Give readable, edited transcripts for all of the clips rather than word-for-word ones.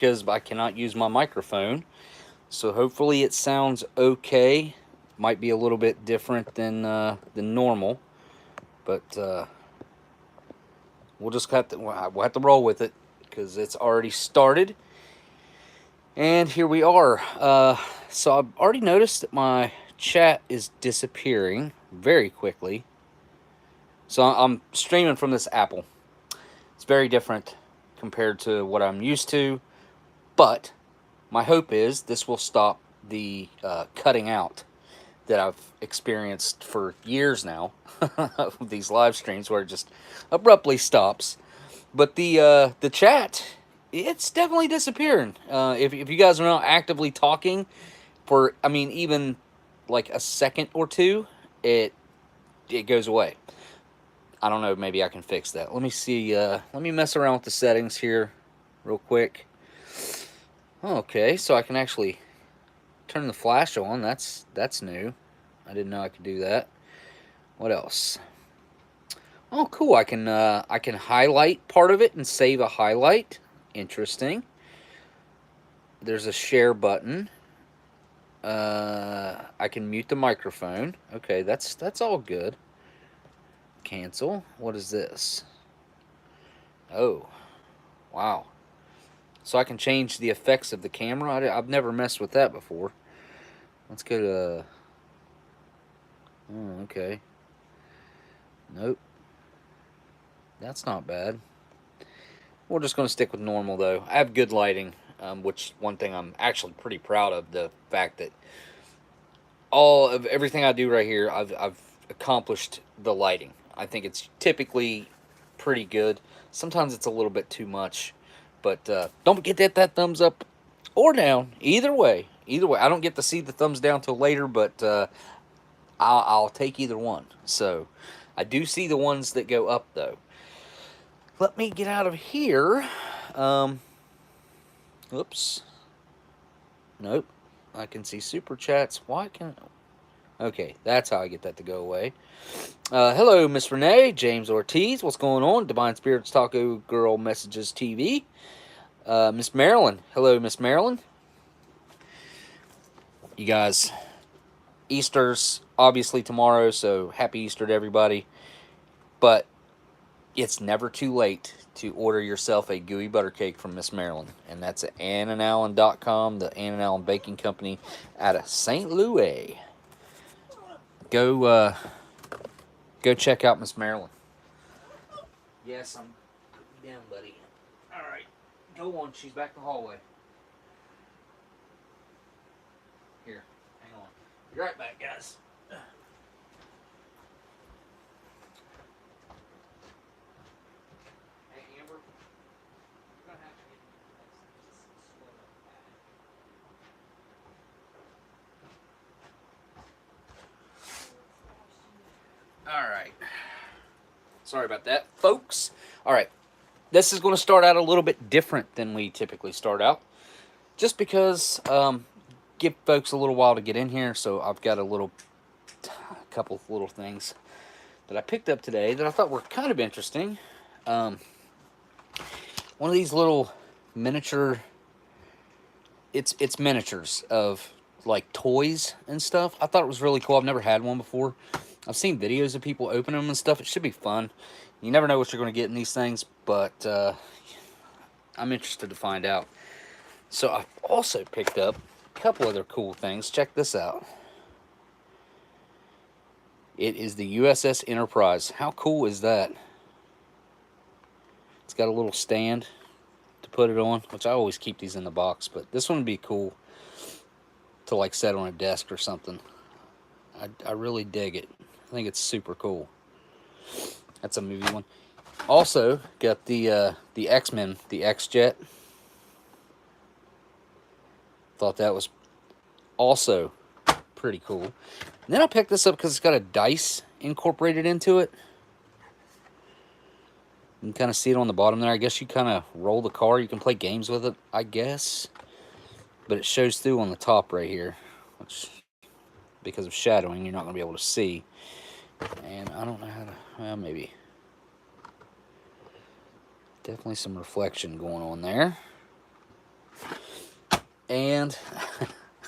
because I cannot use my microphone. So hopefully it sounds okay. Might be a little bit different than normal, but we'll have to roll with it because it's already started. And here we are. So I've already noticed that my chat is disappearing very quickly. So I'm streaming from this Apple. It's very different compared to what I'm used to, but my hope is this will stop the cutting out that I've experienced for years now of these live streams where it just abruptly stops. But the chat, it's definitely disappearing. If you guys are not actively talking for, I mean, even like a second or two, it goes away. I don't know. Maybe I can fix that. Let me see. Let me mess around with the settings here, real quick. Okay, so I can actually turn the flash on. That's new. I didn't know I could do that. What else? Oh, cool. I can highlight part of it and save a highlight. Interesting. There's a share button. I can mute the microphone. Okay, that's all good. Cancel. What is this? Oh, wow. So I can change the effects of the camera. I've never messed with that before. Let's go to... Oh, okay. Nope. That's not bad. We're just going to stick with normal, though. I have good lighting, which one thing I'm actually pretty proud of, the fact that all of everything I do right here, I've accomplished the lighting. I think it's typically pretty good. Sometimes it's a little bit too much, but don't forget that thumbs up or down. Either way, I don't get to see the thumbs down till later, but I'll take either one. So I do see the ones that go up though. Let me get out of here. Oops. Nope. I can see super chats. Why can... Okay, that's how I get that to go away. Hello, Miss Renee, James Ortiz. What's going on? Divine Spirits Taco Girl Messages TV. Miss Marilyn. Hello, Miss Marilyn. You guys, Easter's obviously tomorrow, so happy Easter to everybody. But it's never too late to order yourself a gooey butter cake from Miss Marilyn. And that's at AnnandAllen.com, the Ann and Allen Baking Company out of St. Louis. Go check out Miss Marilyn. Yes, I'm putting you down, buddy. Alright, go on. She's back in the hallway. Here, hang on. Be right back, guys. Hey, Amber. You're going to have to get just slow that. Alright. Sorry about that, folks. Alright. This is going to start out a little bit different than we typically start out. Just because, give folks a little while to get in here. So I've got a couple of little things that I picked up today that I thought were kind of interesting. One of these little miniature, it's miniatures of like toys and stuff. I thought it was really cool. I've never had one before. I've seen videos of people opening them and stuff. It should be fun. You never know what you're going to get in these things, but I'm interested to find out. So I've also picked up a couple other cool things. Check this out. It is the USS Enterprise. How cool is that? It's got a little stand to put it on, which I always keep these in the box, but this one would be cool to like set on a desk or something. I really dig it. I think it's super cool. That's a movie one. Also got the X-Men, the X-Jet. Thought that was also pretty cool. And then I picked this up because it's got a dice incorporated into it. You can kind of see it on the bottom there. I guess you kind of roll the car. You can play games with it, I guess. But it shows through on the top right here, which, because of shadowing, you're not going to be able to see. And I don't know how to... Well, maybe. Definitely some reflection going on there. And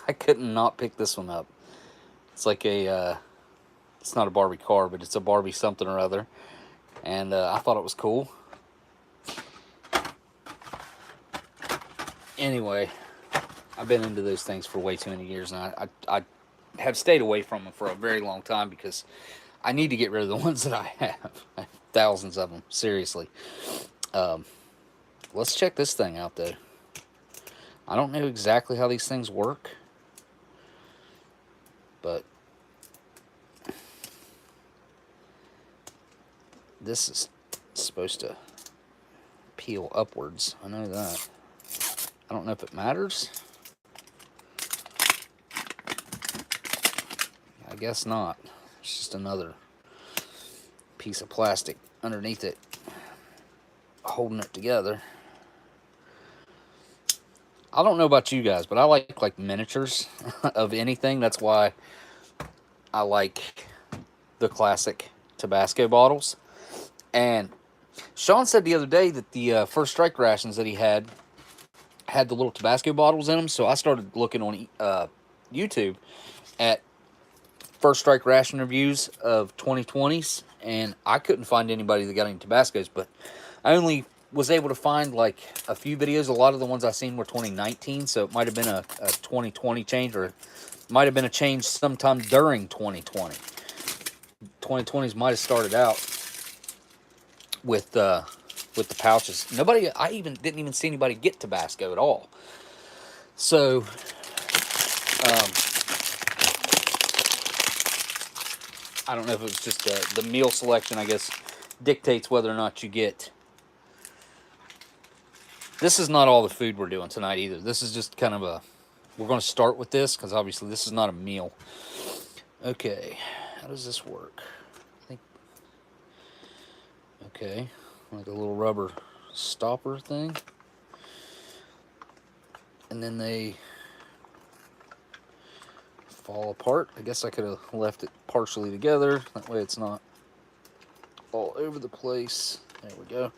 I couldn't not pick this one up. It's like a, it's not a Barbie car, but it's a Barbie something or other. And I thought it was cool. Anyway, I've been into those things for way too many years, and I have stayed away from them for a very long time because I need to get rid of the ones that I have. I have thousands of them, seriously. Let's check this thing out, though. I don't know exactly how these things work, but this is supposed to peel upwards. I know that. I don't know if it matters. I guess not. It's just another piece of plastic underneath it holding it together. I don't know about you guys, but I like miniatures of anything. That's why I like the classic Tabasco bottles. And Sean said the other day that the First Strike rations that he had the little Tabasco bottles in them. So I started looking on YouTube at First Strike ration reviews of 2020s, and I couldn't find anybody that got any Tabascos, but I only was able to find like a few videos. A lot of the ones I seen were 2019, so it might have been a 2020 change, or it might have been a change sometime during 2020. 2020s might have started out with the pouches. I didn't even see anybody get Tabasco at all. So I don't know if it was just the meal selection, I guess, dictates whether or not you get. This is not all the food we're doing tonight either. This is just kind of a, we're going to start with this because obviously this is not a meal. Okay, how does this work? I think, okay, like a little rubber stopper thing. And then they fall apart. I guess I could have left it partially together. That way it's not all over the place. There we go.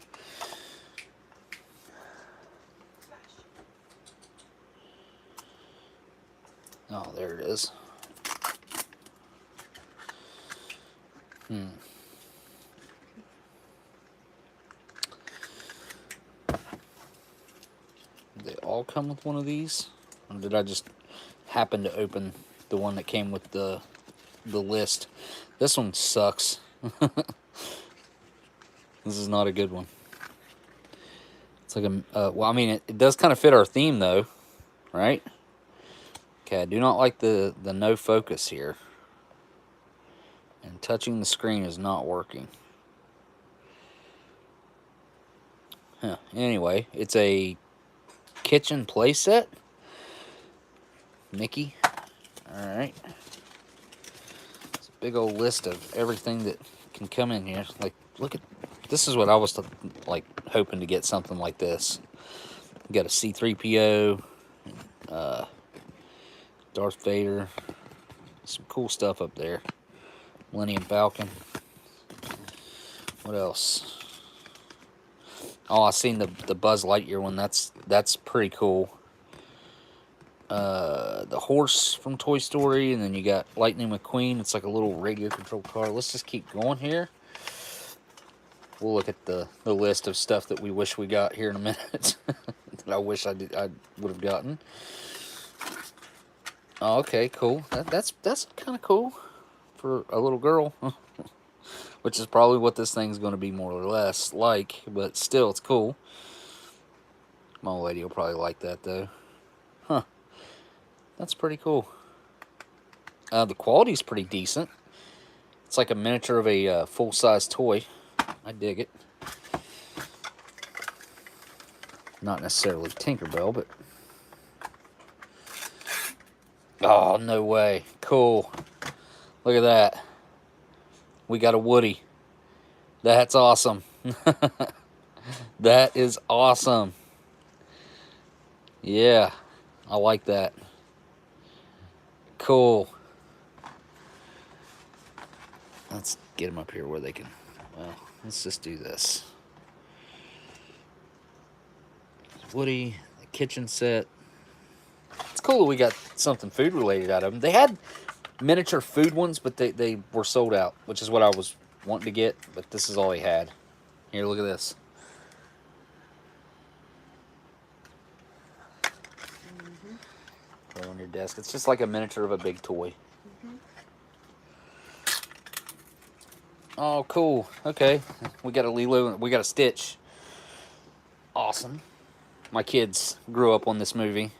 Oh, there it is. They all come with one of these? Or did I just happen to open the one that came with the list? This one sucks. This is not a good one. It's like a, well, I mean, it does kind of fit our theme though, right? Okay, I do not like the no focus here. And touching the screen is not working. Huh. Anyway, it's a kitchen playset. Mickey. Alright. It's a big old list of everything that can come in here. Like, look at, this is what I was like hoping to get, something like this. We got a C-3PO, Darth Vader, some cool stuff up there. Millennium Falcon. What else? Oh, I seen the Buzz Lightyear one. That's pretty cool. The horse from Toy Story, and then you got Lightning McQueen. It's like a little radio controlled car. Let's just keep going here. We'll look at the list of stuff that we wish we got here in a minute. That I wish I would have gotten. Oh, okay, cool. That's kind of cool for a little girl. Which is probably what this thing's going to be more or less like, but still, it's cool. My old lady will probably like that, though. Huh. That's pretty cool. The quality's pretty decent. It's like a miniature of a full-size toy. I dig it. Not necessarily Tinkerbell, but... Oh, no way. Cool. Look at that. We got a Woody. That's awesome. That is awesome. Yeah, I like that. Cool. Let's get them up here where they can... Well, let's just do this. Woody, the kitchen set. cool that we got something food related out of them. They had miniature food ones, but they were sold out, which is what I was wanting to get, but this is all he had. Here, look at this. Put it on your desk. It's just like a miniature of a big toy. Oh, cool. Okay. We got a Lilo. We got a Stitch. Awesome. My kids grew up on this movie.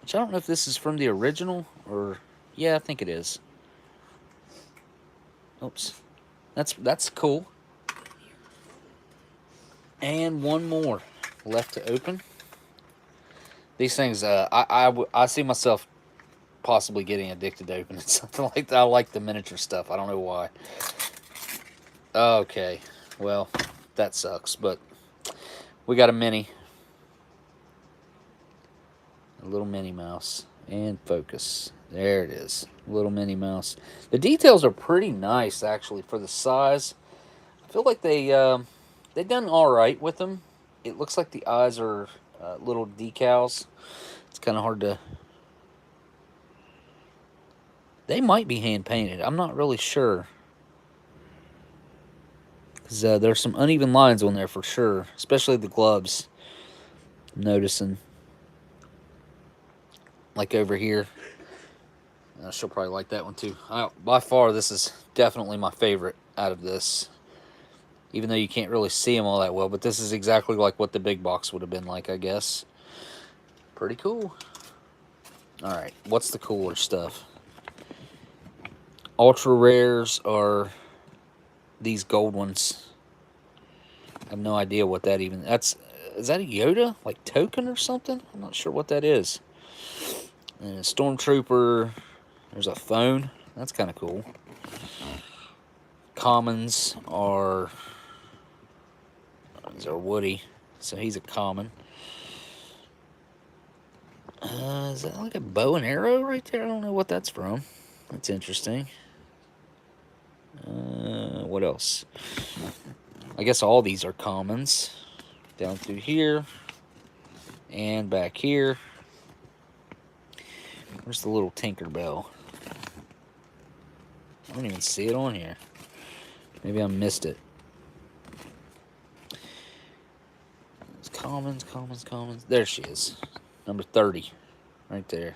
Which I don't know if this is from the original or... Yeah, I think it is. Oops. That's cool. And one more left to open. These things, I see myself possibly getting addicted to opening something like that. I like the miniature stuff. I don't know why. Okay, well, that sucks, but we got a mini. A little Minnie Mouse. And focus. There it is. Little Minnie Mouse. The details are pretty nice, actually, for the size. I feel like they done alright with them. It looks like the eyes are little decals. It's kind of hard to... They might be hand-painted. I'm not really sure. There's some uneven lines on there for sure, especially the gloves. I'm noticing, like over here. She'll probably like that one too. By far, this is definitely my favorite out of this, even though you can't really see them all that well. But this is exactly like what the big box would have been like, I guess. Pretty cool. All right, what's the cooler stuff? Ultra rares are these gold ones. I have no idea what that even... Is that a Yoda? Like token or something? I'm not sure what that is. And a Stormtrooper. There's a phone. That's kind of cool. Commons are... These are Woody. So he's a common. Is that like a bow and arrow right there? I don't know what that's from. That's interesting. What else? I guess all these are commons. Down through here. And back here. Where's the little Tinkerbell? I don't even see it on here. Maybe I missed it. It's commons. There she is. Number 30. Right there.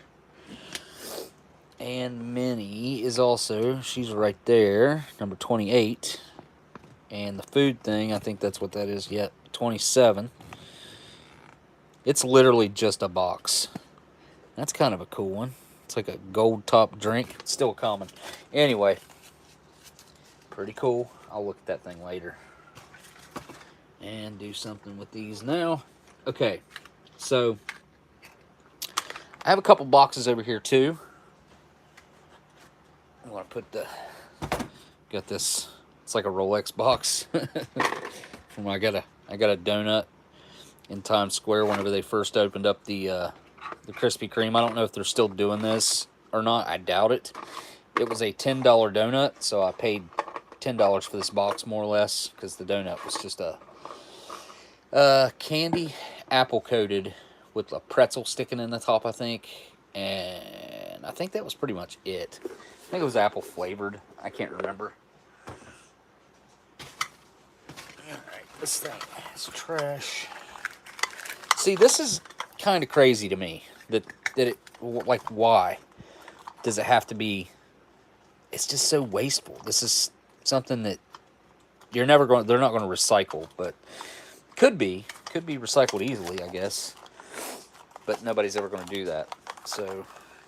And Minnie is also, she's right there. Number 28. And the food thing, I think that's what that is. Yep, 27. It's literally just a box. That's kind of a cool one. It's like a gold top drink. It's still common. Anyway, pretty cool. I'll look at that thing later. And do something with these now. Okay, so I have a couple boxes over here too. I'm gonna put got this. It's like a Rolex box. From I got a donut in Times Square whenever they first opened up the Krispy Kreme. I don't know if they're still doing this or not. I doubt it. It was a $10 donut, so I paid $10 for this box more or less because the donut was just a candy apple coated with a pretzel sticking in the top, I think. And I think that was pretty much it. I think it was apple flavored. I can't remember. Alright, this thing is trash. See, this is kind of crazy to me. That it, like, why does it have to be... It's just so wasteful. This is something that they're not going to recycle, but could be recycled easily, I guess. But nobody's ever going to do that. So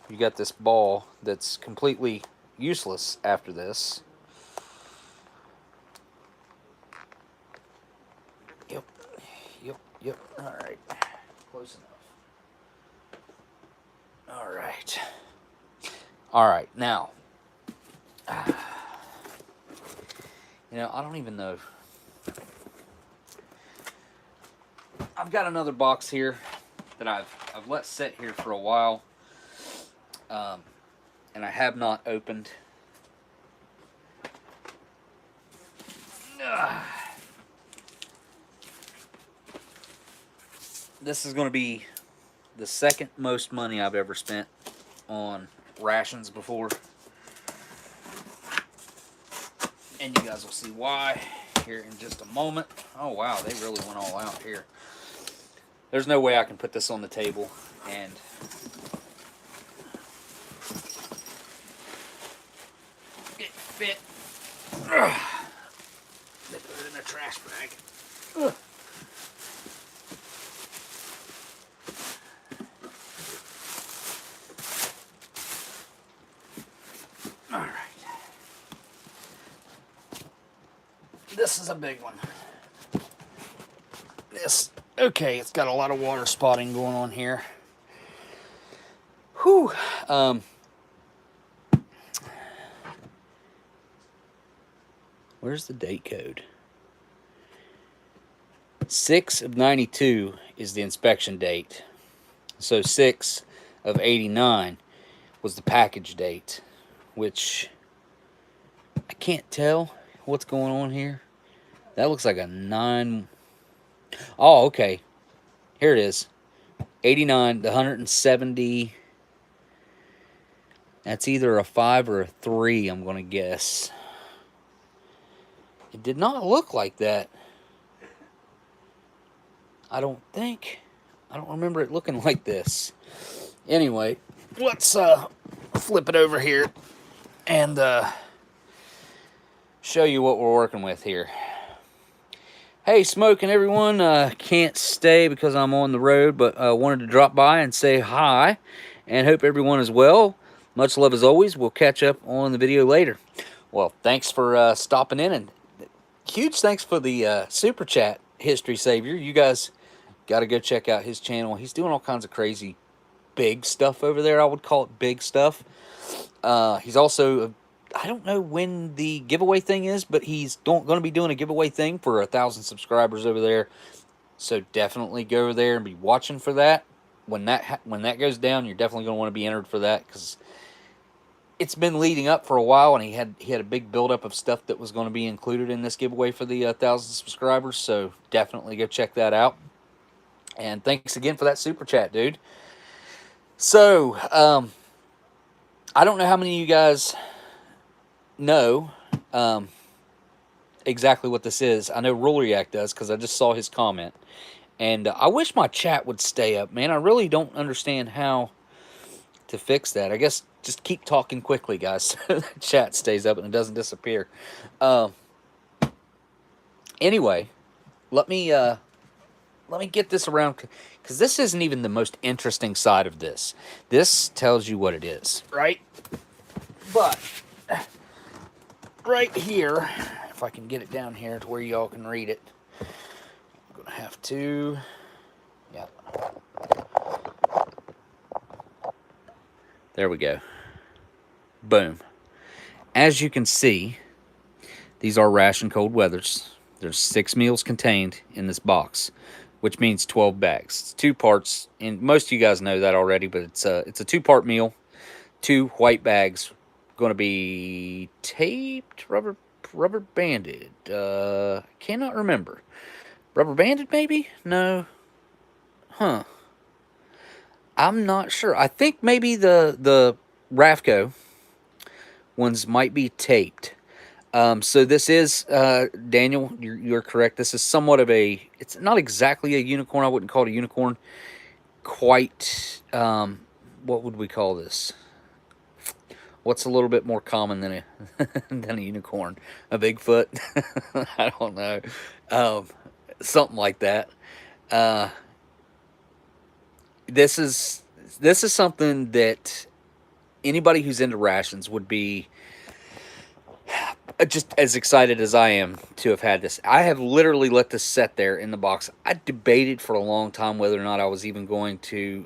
you got this ball that's completely useless after this. Yep. All right. Close enough. All right. Now, I don't even know. I've got another box here that I've let sit here for a while, and I have not opened. This is going to be the second most money I've ever spent on rations before. And you guys will see why here in just a moment. Oh wow, they really went all out here. There's no way I can put this on the table and it fit. Ugh. They put it in a trash bag. Ugh. All right. This is a big one. Okay, it's got a lot of water spotting going on here. Whew. Where's the date code? 6 of 92 is the inspection date. So 6 of 89 was the package date, which I can't tell what's going on here. That looks like a 9. Oh, okay. Here it is. 89, the 170. That's either a 5 or a 3, I'm going to guess. It did not look like that. I don't remember it looking like this. Anyway, let's flip it over here and show you what we're working with here. Hey, Smoking everyone. Can't stay because I'm on the road, but wanted to drop by and say hi and hope everyone is well. Much love as always. We'll catch up on the video later. Well, thanks for stopping in, and huge thanks for the super chat, History Savior. You guys got to go check out his channel. He's doing all kinds of crazy big stuff over there. I would call it big stuff. He's also, I don't know when the giveaway thing is, but he's going to be doing a giveaway thing for 1,000 subscribers over there. So definitely go over there and be watching for that. When that goes down, you're definitely going to want to be entered for that, because it's been leading up for a while, and he had a big buildup of stuff that was going to be included in this giveaway for the 1,000 subscribers. So definitely go check that out. And thanks again for that super chat, dude. So I don't know how many of you guys know exactly what this is. I know Ruler does, because I just saw his comment. And I wish my chat would stay up, man. I really don't understand how to fix that. I guess just keep talking quickly, guys, so the chat stays up and it doesn't disappear. Anyway, let me get this around, because this isn't even the most interesting side of this. This tells you what it is, right? But right here, if I can get it down here to where y'all can read it, I'm going to have to, yeah. There we go. Boom. As you can see, these are ration cold weathers. There's 6 meals contained in this box, which means 12 bags. It's 2 parts, and most of you guys know that already, but it's a 2-part meal, 2 white bags, going to be taped, rubber banded. Cannot remember. Rubber banded, maybe? No. Huh. I'm not sure. I think maybe the Rafco ones might be taped. So this is, Daniel, you're correct. This is somewhat of it's not exactly a unicorn. I wouldn't call it a unicorn. Quite, what would we call this? What's a little bit more common than a unicorn? A Bigfoot? I don't know. Something like that. This is something that anybody who's into rations would be just as excited as I am to have had this. I have literally let this set there in the box. I debated for a long time whether or not I was even going to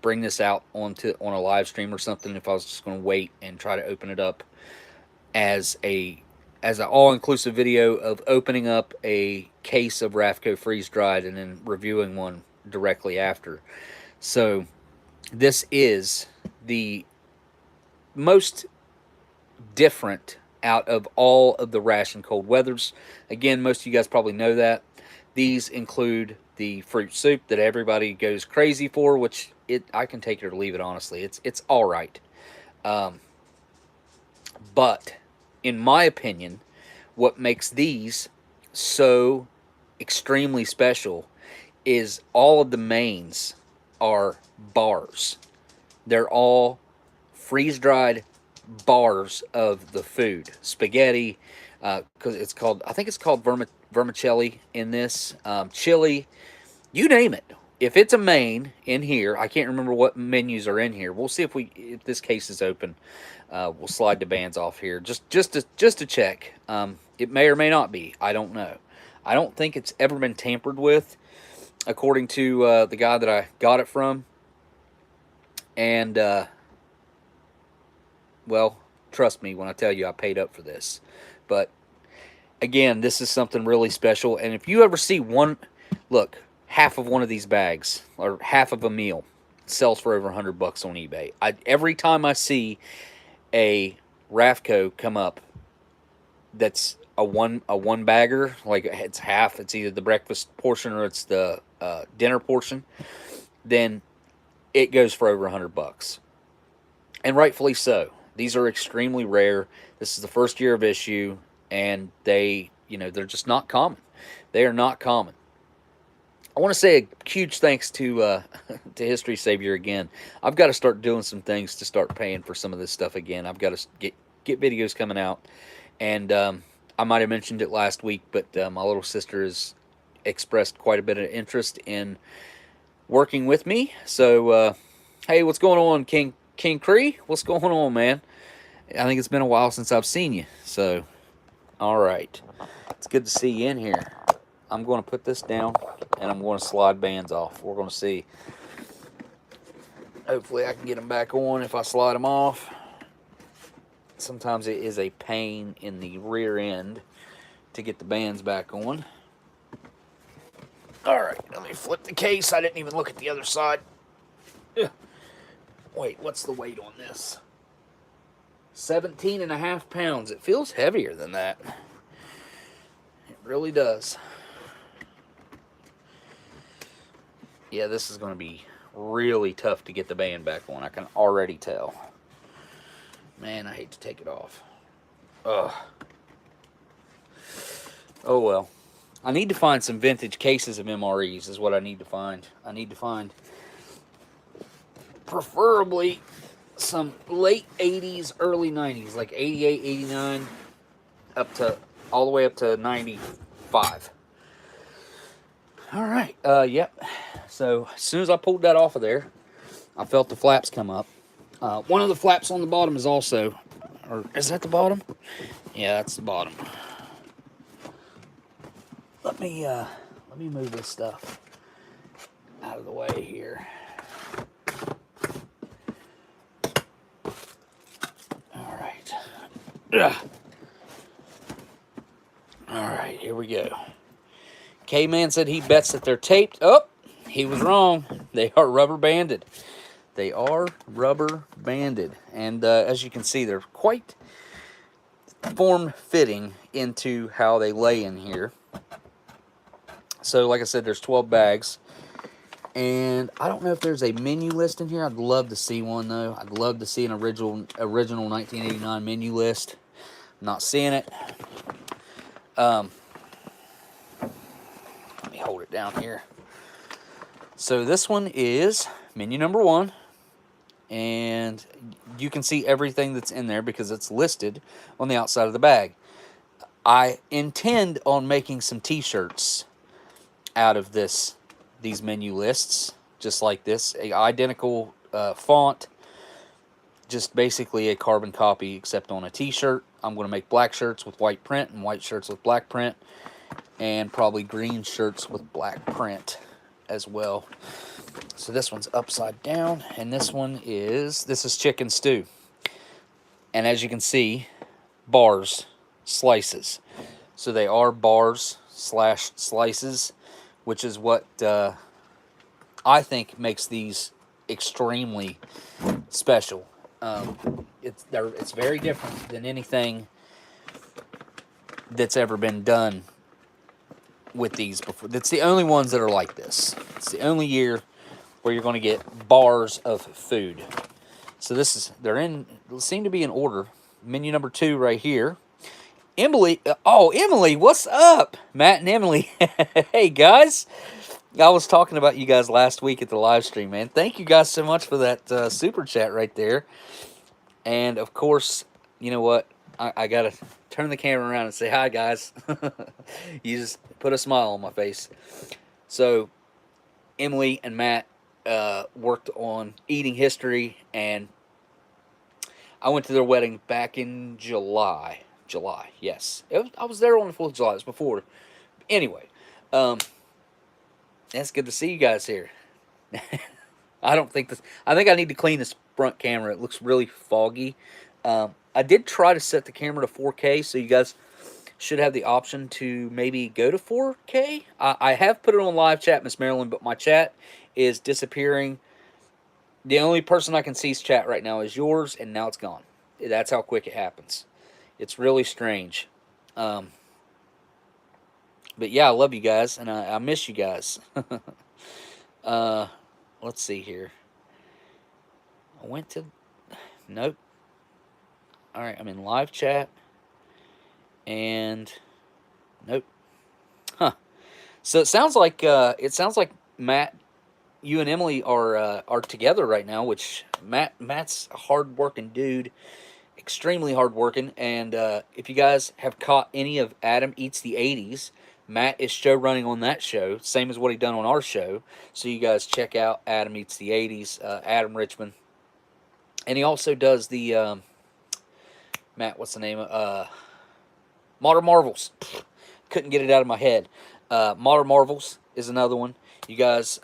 bring this out on a live stream or something, if I was just going to wait and try to open it up as an all-inclusive video of opening up a case of Rafco freeze-dried and then reviewing one directly after. So this is the most different out of all of the ration cold weathers. Again, most of you guys probably know that. These include the fruit soup that everybody goes crazy for, which I can take it or leave it, honestly. It's all right. But in my opinion, what makes these so extremely special is all of the mains are bars. They're all freeze-dried bars of the food. Spaghetti, because it's called, I think it's called vermicelli in this. Chili, you name it. If it's a main in here, I can't remember what menus are in here. We'll see if this case is open. We'll slide the bands off here just to check. It may or may not be. I don't know. I don't think it's ever been tampered with, according to the guy that I got it from. And well, trust me when I tell you I paid up for this. But again, this is something really special. And if you ever see one, look, half of one of these bags or half of a meal sells for over $100 on eBay. Every time I see a Rafco come up that's a one bagger, like it's half, it's either the breakfast portion or it's the dinner portion, then it goes for over $100, and rightfully so. These are extremely rare. This is the first year of issue, and they're just not common. They are not common. I want to say a huge thanks to History Savior again. I've got to start doing some things to start paying for some of this stuff again. I've got to get videos coming out, and I might have mentioned it last week, but my little sister has expressed quite a bit of interest in working with me. So, hey, what's going on, King Cree? What's going on, man? I think it's been a while since I've seen you. So, all right. It's good to see you in here. I'm going to put this down, and I'm going to slide bands off. We're going to see. Hopefully, I can get them back on if I slide them off. Sometimes it is a pain in the rear end to get the bands back on. All right, let me flip the case. I didn't even look at the other side. Ugh. Wait, what's the weight on this? 17.5 pounds. It feels heavier than that. It really does. Yeah, this is going to be really tough to get the band back on. I can already tell. Man, I hate to take it off. Ugh. Oh, well. I need to find some vintage cases of MREs is what I need to find. I need to find preferably some late 80s, early 90s, like 88, 89, all the way up to 95. All right, yep. So as soon as I pulled that off of there, I felt the flaps come up. One of the flaps on the bottom is also, or is that the bottom? Yeah, that's the bottom. Let me move this stuff out of the way here. All right. Ugh. All right, here we go. K-Man said he bets that they're taped. Oh, he was wrong. They are rubber banded. They are rubber banded. And as you can see, they're quite form-fitting into how they lay in here. So, like I said, there's 12 bags. And I don't know if there's a menu list in here. I'd love to see one, though. I'd love to see an original 1989 menu list. I'm not seeing it. Let me hold it down here. So this one is menu number 1. And you can see everything that's in there because it's listed on the outside of the bag. I intend on making some t-shirts out of these menu lists, just like this, identical font, just basically a carbon copy except on a t-shirt. I'm going to make black shirts with white print and white shirts with black print, and probably green shirts with black print as well. So this one's upside down, and this is chicken stew. And as you can see, bars, slices. So they are bars / slices, which is what I think makes these extremely special. It's very different than anything that's ever been done with these before. That's the only ones that are like this. It's the only year where you're going to get bars of food. So they're seem to be in order. Menu number 2 right here. Emily, Emily, what's up? Matt and Emily. Hey, guys. I was talking about you guys last week at the live stream, man. Thank you guys so much for that super chat right there. And, of course, you know what? I got to turn the camera around and say hi, guys. You just put a smile on my face. So, Emily and Matt worked on Eating History, and I went to their wedding back in July. Yes. I was there on the 4th of July. It was before. Anyway, it's good to see you guys here. I think I need to clean this front camera. It looks really foggy. I did try to set the camera to 4K, so you guys should have the option to maybe go to 4K. I have put it on live chat, Miss Marilyn, but my chat is disappearing. The only person I can see's chat right now is yours, and now it's gone. That's how quick it happens. It's really strange. But yeah, I love you guys, and I miss you guys. Let's see here. I went to... Nope. Alright, I'm in live chat. And... Nope. Huh. So it sounds like Matt, you and Emily are together right now, which Matt's a hard-working dude. Extremely hard-working. And if you guys have caught any of Adam Eats the 80s... Matt is show running on that show, same as what he done on our show. So you guys check out Adam Eats the 80s, Adam Richmond. And he also does the, Matt, what's the name? Modern Marvels. Couldn't get it out of my head. Modern Marvels is another one. You guys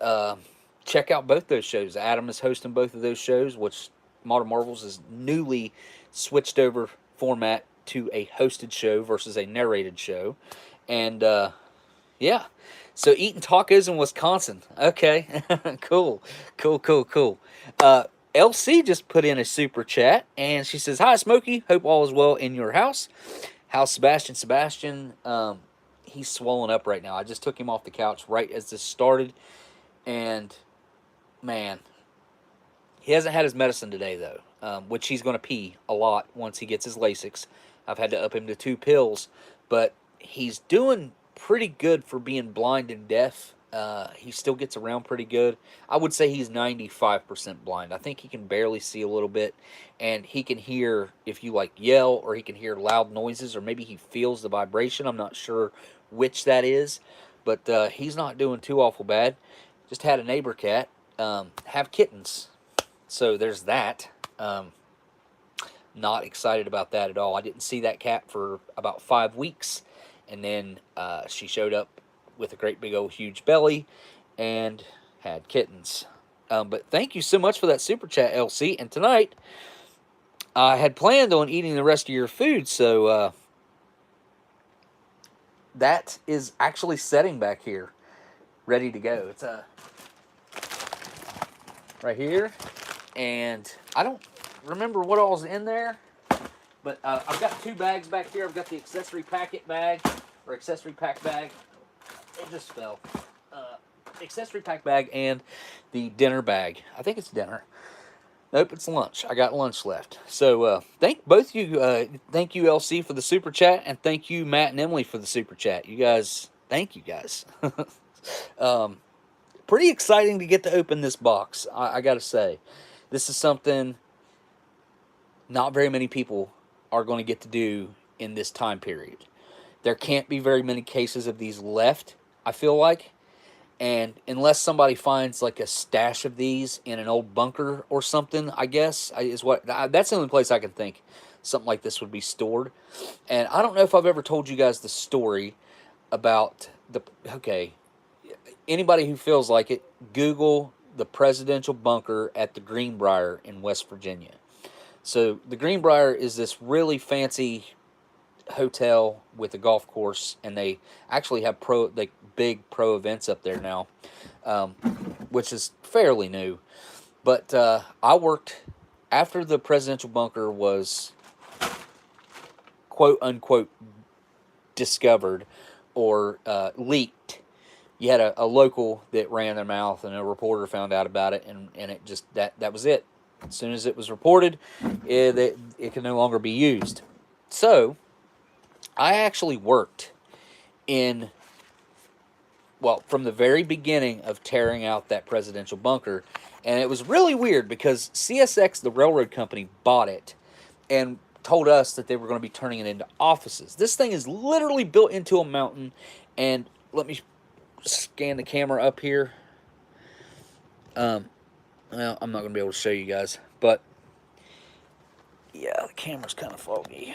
check out both those shows. Adam is hosting both of those shows, which Modern Marvels is newly switched over format to a hosted show versus a narrated show. And, yeah. So, eating tacos in Wisconsin. Okay. Cool. LC just put in a super chat, and she says, "Hi, Smokey. Hope all is well in your house. How's Sebastian? Sebastian, he's swollen up right now. I just took him off the couch right as this started, and, man, he hasn't had his medicine today, though, which he's going to pee a lot once he gets his Lasix. I've had to up him to 2 pills, but he's doing pretty good for being blind and deaf. He still gets around pretty good. I would say he's 95% blind. I think he can barely see a little bit, and he can hear if you like yell, or he can hear loud noises, or maybe he feels the vibration. I'm not sure which that is, but he's not doing too awful bad. Just had a neighbor cat have kittens, so there's that. Not excited about that at all. I didn't see that cat for about 5 weeks. And then she showed up with a great big old huge belly and had kittens. But thank you so much for that super chat, LC. And tonight, I had planned on eating the rest of your food, so that is actually setting back here, ready to go. It's right here, and I don't remember what all's in there. But I've got 2 bags back here. I've got the accessory packet bag, or accessory pack bag. It just fell. Accessory pack bag and the dinner bag. I think it's dinner. Nope, it's lunch. I got lunch left. So thank both you. Thank you, LC, for the super chat, and thank you, Matt and Emily, for the super chat. You guys, thank you guys. Pretty exciting to get to open this box. I got to say, this is something not very many people are going to get to do in this time period. There can't be very many cases of these left, I feel like. And unless somebody finds like a stash of these in an old bunker or something, I guess, that's the only place I can think something like this would be stored. And I don't know if I've ever told you guys the story about okay, anybody who feels like it, Google the presidential bunker at the Greenbrier in West Virginia. So the Greenbrier is this really fancy hotel with a golf course, and they actually have big pro events up there now, which is fairly new. But I worked after the presidential bunker was quote unquote discovered or leaked. you had a local that ran their mouth, and a reporter found out about it, and it just, that was it. As soon as it was reported, it can no longer be used. So I actually worked in, well, from the very beginning of tearing out that presidential bunker. And it was really weird because CSX, the railroad company, bought it and told us that they were going to be turning it into offices. This thing is literally built into a mountain. And let me scan the camera up here. Well, I'm not going to be able to show you guys, but yeah, the camera's kind of foggy.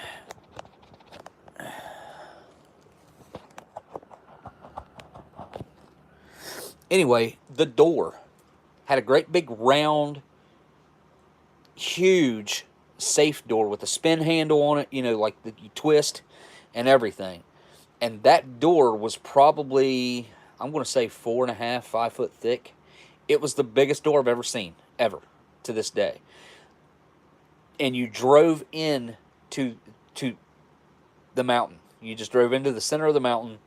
Anyway, the door had a great big round, huge safe door with a spin handle on it, you know, like that you twist and everything. And that door was probably, I'm going to say 4.5, 5 foot thick. It was the biggest door I've ever seen, ever, to this day. And you drove in to the mountain. You just drove into the center of the mountain.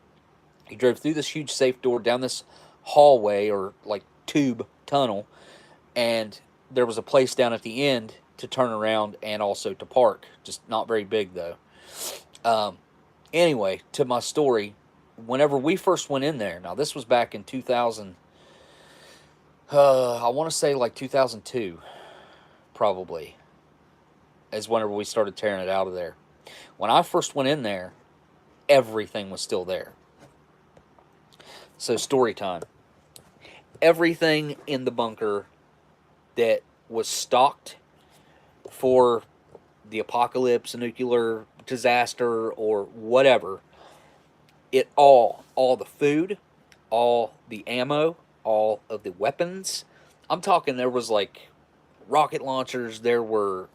You drove through this huge safe door, down this hallway or like tube tunnel, and there was a place down at the end to turn around and also to park. Just not very big though. Anyway, to my story, whenever we first went in there, now this was back in 2000, I want to say like 2002, probably, is whenever we started tearing it out of there. When I first went in there, everything was still there. So story time. Everything in the bunker that was stocked for the apocalypse, a nuclear disaster, or whatever, all the food, all the ammo, all of the weapons. I'm talking, there was like rocket launchers, there were,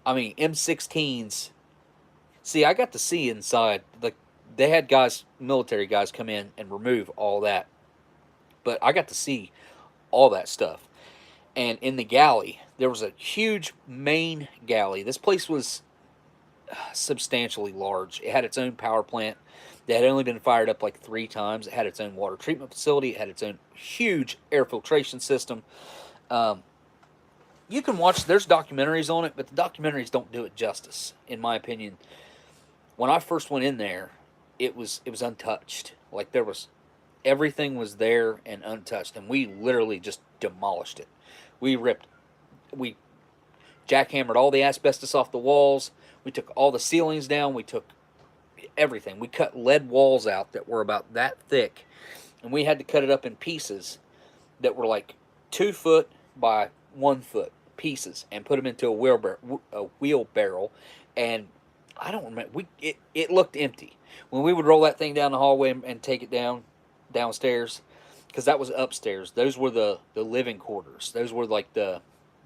M16s. See, I got to see inside, like, they had guys, military guys, come in and remove all that. But I got to see all that stuff. And in the galley, there was a huge main galley. This place was substantially large. It had its own power plant that had only been fired up like 3 times. It had its own water treatment facility. It had its own huge air filtration system. You can watch, there's documentaries on it, but the documentaries don't do it justice, in my opinion. When I first went in there, it was untouched. Like, there was, everything was there and untouched, and we literally just demolished it. We jackhammered all the asbestos off the walls. We took all the ceilings down. We took everything. We cut lead walls out that were about that thick, and we had to cut it up in pieces that were like 2 foot by 1 foot pieces, and put them into a wheelbarrow. And I don't remember. It looked empty when we would roll that thing down the hallway and take it downstairs, because that was upstairs. Those were the living quarters. Those were like there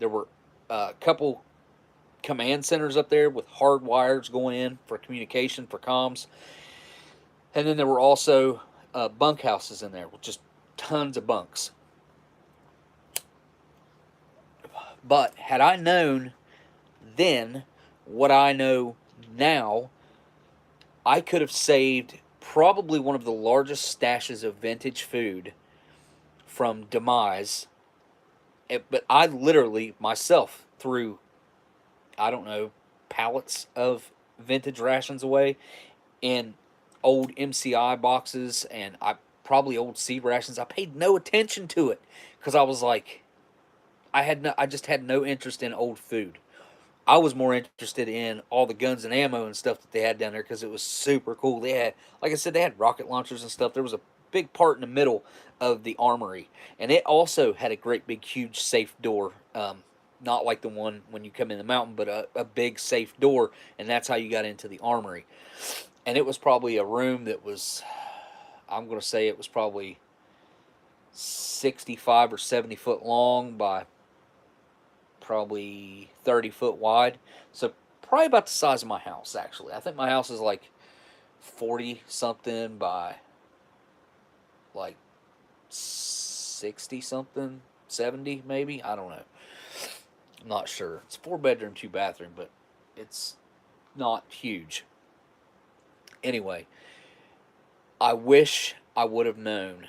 were a couple command centers up there with hard wires going in for communication, for comms. And then there were also bunkhouses in there with just tons of bunks. But had I known then what I know now, I could have saved probably one of the largest stashes of vintage food from demise. But I literally, myself, threw, I don't know, pallets of vintage rations away in old MCI boxes, and probably old seed rations. I paid no attention to it because I was like, I just had no interest in old food. I was more interested in all the guns and ammo and stuff that they had down there, because it was super cool. They had, like I said, they had rocket launchers and stuff. There was a big part in the middle of the armory, and it also had a great big huge safe door. Not like the one when you come in the mountain, but a big safe door, and that's how you got into the armory. And it was probably a room that was, I'm going to say it was probably 65 or 70 foot long by probably 30 foot wide. So probably about the size of my house, actually. I think my house is like 40 something by like 60 something, 70 maybe. I don't know. I'm not sure. It's 4-bedroom, 2-bathroom, but it's not huge. Anyway, I wish I would have known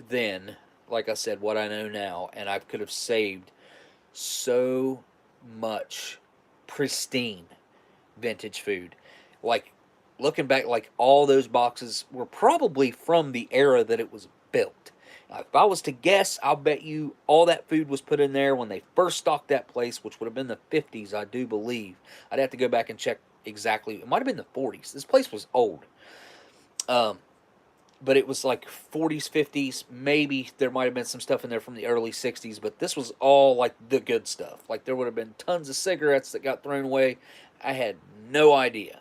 then, like I said, what I know now, and I could have saved so much pristine vintage food. Like, looking back, like, all those boxes were probably from the era that it was built. If I was to guess, I'll bet you all that food was put in there when they first stocked that place, which would have been the 50s, I do believe. I'd have to go back and check exactly. It might have been the 40s. This place was old. But it was like 40s, 50s. Maybe there might have been some stuff in there from the early 60s, but this was all like the good stuff. Like, there would have been tons of cigarettes that got thrown away. I had no idea.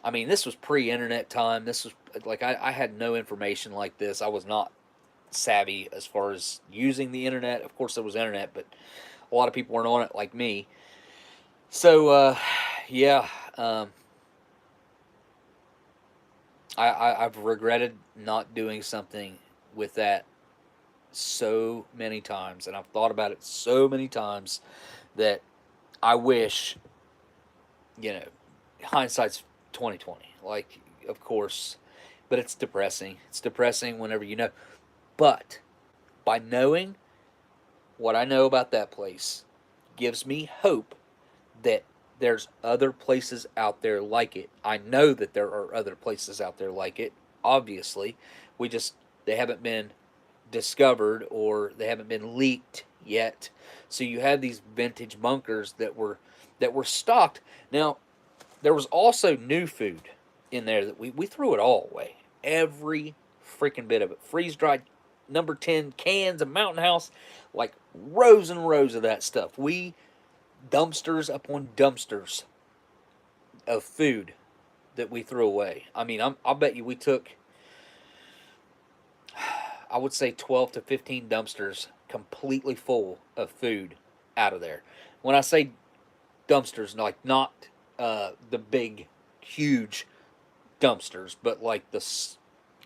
I mean, this was pre-internet time. This was like, I had no information like this. I was not savvy as far as using the internet. Of course, there was internet, but a lot of people weren't on it like me. So, yeah. I've regretted not doing something with that so many times, and I've thought about it so many times that I wish, hindsight's 2020. Like, of course, but it's depressing. It's depressing whenever you know. But by knowing what I know about that place gives me hope that there's other places out there like it. I know that there are other places out there like it. Obviously, they haven't been discovered or they haven't been leaked yet. So you have these vintage bunkers that were stocked. Now, there was also new food in there that we threw it all away. Every freaking bit of it. Freeze-dried number 10 cans of Mountain House, like rows and rows of that stuff. Dumpsters upon dumpsters of food that we threw away. I mean, I'll bet you we took, I would say 12 to 15 dumpsters completely full of food out of there. When I say dumpsters, like not the big, huge dumpsters, but like the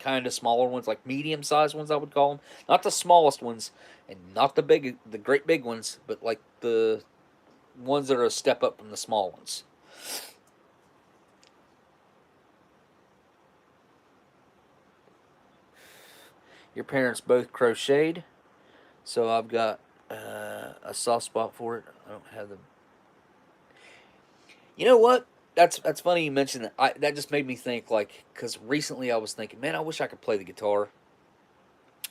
kind of smaller ones, like medium-sized ones, I would call them. Not the smallest ones, and not the great big ones, but like the ones that are a step up from the small ones. Your parents both crocheted, so I've got a soft spot for it. I don't have the. You know what? That's funny you mentioned that. That just made me think, like, because recently I was thinking, man, I wish I could play the guitar.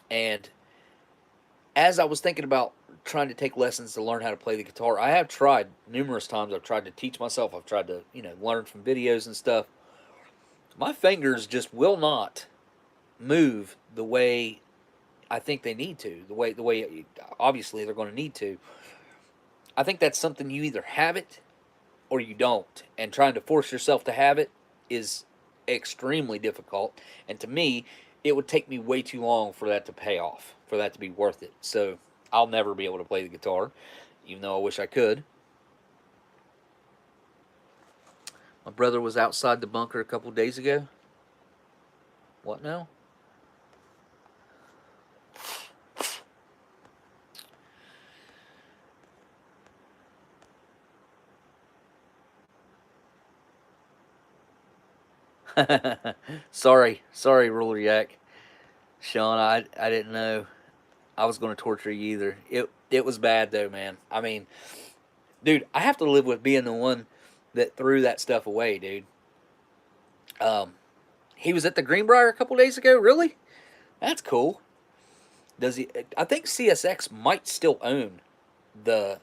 And as I was thinking about trying to take lessons to learn how to play the guitar, I have tried numerous times. I've tried to teach myself. I've tried to, learn from videos and stuff. My fingers just will not move the way I think they need to. The way obviously they're going to need to. I think that's something you either have it or you don't. And trying to force yourself to have it is extremely difficult. And to me, it would take me way too long for that to pay off, for that to be worth it. So I'll never be able to play the guitar, even though I wish I could. My brother was outside the bunker a couple days ago. What now? sorry, Ruler Yak. Sean, I didn't know I was going to torture you either. It was bad though, man. I mean, dude, I have to live with being the one that threw that stuff away, dude. He was at the Greenbrier a couple days ago. Really? That's cool. Does he? I think CSX might still own the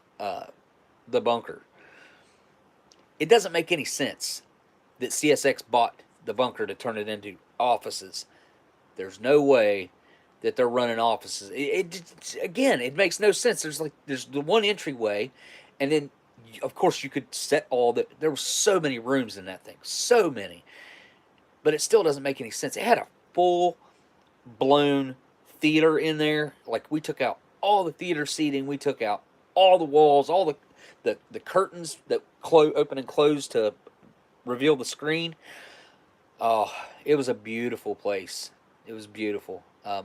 bunker. It doesn't make any sense that CSX bought the bunker to turn it into offices. There's no way that they're running offices. Again, it makes no sense. There's the one entryway, and then of course you could set all the. There were so many rooms in that thing, so many, but it still doesn't make any sense. It had a full blown theater in there. Like, we took out all the theater seating, we took out all the walls, all the curtains that open and close to reveal the screen. Oh, it was a beautiful place. It was beautiful.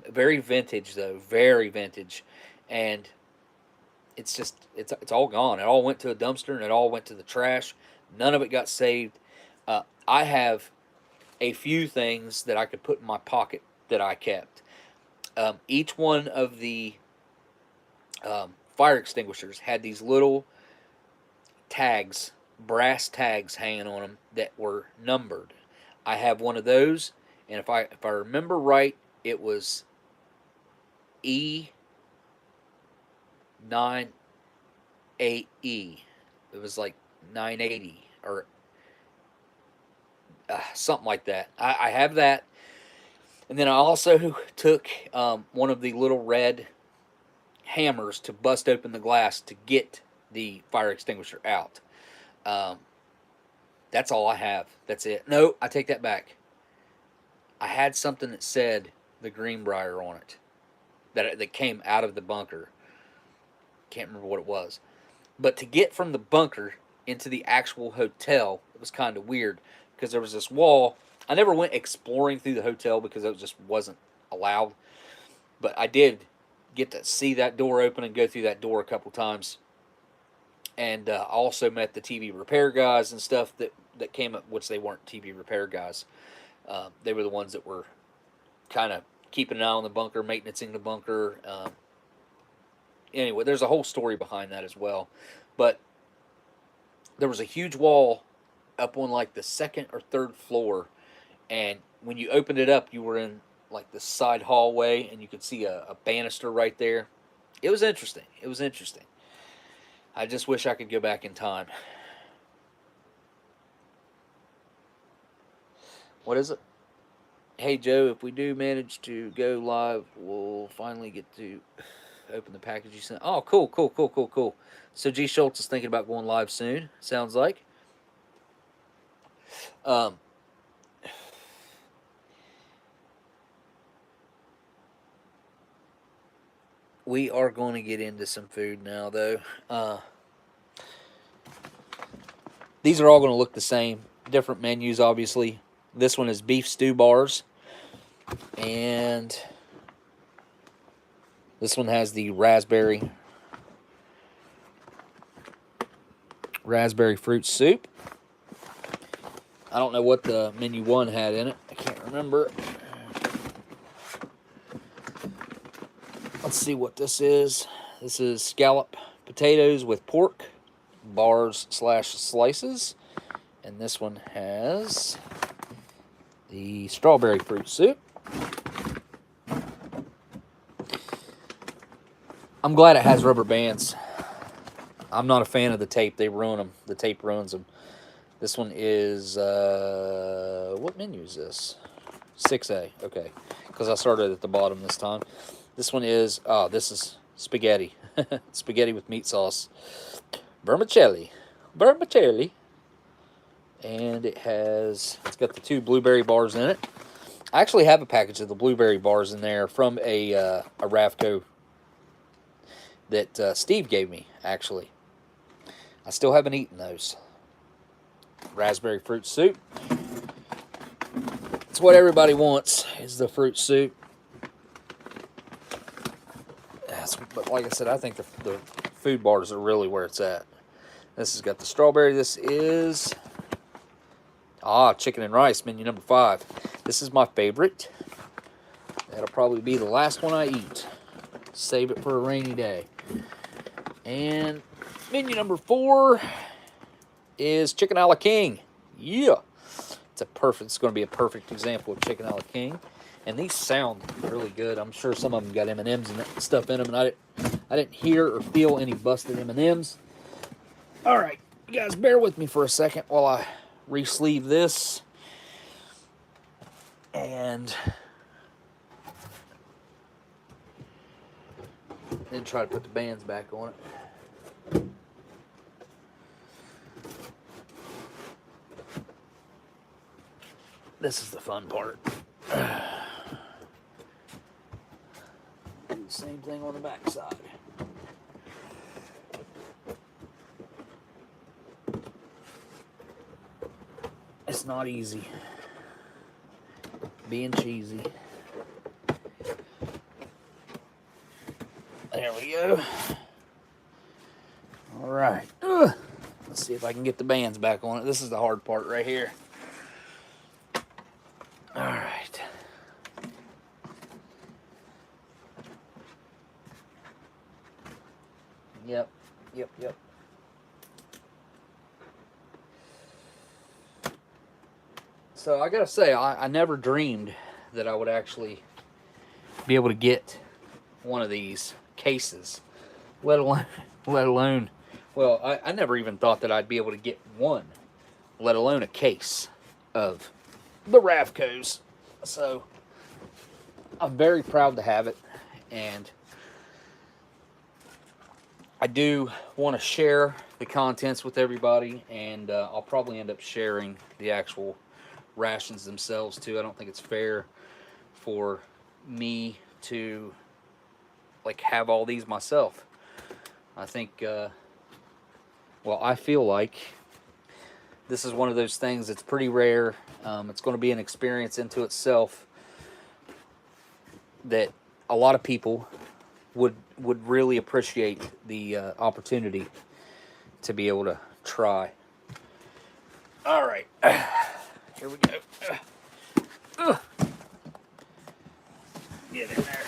Very vintage though, very vintage, and it's all gone. It all went to a dumpster and it all went to the trash. None of it got saved. I have a few things that I could put in my pocket that I kept. Each one of the fire extinguishers had these little tags, brass tags hanging on them that were numbered. I have one of those, and if I remember right, it was E98E. It was like 980 or something like that. I have that, and then I also took one of the little red hammers to bust open the glass to get the fire extinguisher out. That's all I have. That's it. No, I take that back. I had something that said the Greenbrier on it that came out of the bunker. Can't remember what it was. But to get from the bunker into the actual hotel, it was kind of weird because there was this wall. I never went exploring through the hotel because it just wasn't allowed. But I did get to see that door open and go through that door a couple times. And I also met the TV repair guys and stuff that came up, which they weren't TV repair guys. They were the ones that were kind of keeping an eye on the bunker, maintaining the bunker. Anyway, there's a whole story behind that as well. But there was a huge wall up on like the second or third floor. And when you opened it up, you were in like the side hallway and you could see a banister right there. It was interesting. It was interesting. I just wish I could go back in time. What is it? Hey, Joe, if we do manage to go live, we'll finally get to open the package you sent. Oh, cool, cool, cool, cool, cool. So G. Schultz is thinking about going live soon, sounds like. We are going to get into some food now, though. These are all going to look the same. Different menus, obviously. This one is beef stew bars. And this one has the raspberry fruit soup. I don't know what the menu one had in it. I can't remember. Let's see what this is. This is scallop potatoes with pork, bars / slices. And this one has the strawberry fruit soup. I'm glad it has rubber bands. I'm not a fan of the tape. They ruin them. The tape ruins them. This one is, what menu is this? 6A, okay. Because I started at the bottom this time. This one is, this is spaghetti. Spaghetti with meat sauce. Vermicelli. And it's got the 2 blueberry bars in it. I actually have a package of the blueberry bars in there from a Ravco that Steve gave me, actually. I still haven't eaten those. Raspberry fruit soup. It's what everybody wants, is the fruit soup. But like I said, I think the food bars are really where it's at. This has got the strawberry. This is chicken and rice, menu number 5. This is my favorite. That'll probably be the last one I eat. Save it for a rainy day. And menu number 4 is chicken a la king. Yeah. It's going to be a perfect example of chicken a la king. And these sound really good. I'm sure some of them got M&Ms and stuff in them, and I didn't hear or feel any busted M&Ms. All right, you guys bear with me for a second while I re-sleeve this. And then try to put the bands back on it. This is the fun part. Do the same thing on the back side. It's not easy being cheesy. There we go. All right. Let's see if I can get the bands back on it. This is the hard part right here. All right. So I gotta say, I never dreamed that I would actually be able to get one of these cases, let alone, well, I never even thought that I'd be able to get one, let alone a case of the Ravcos. So I'm very proud to have it, and I do want to share the contents with everybody, and I'll probably end up sharing the actual rations themselves too. I don't think it's fair for me to like have all these myself. I think, well, I feel like this is one of those things that's pretty rare. It's going to be an experience into itself that a lot of people would really appreciate the opportunity to be able to try. All right, here we go. Get in there.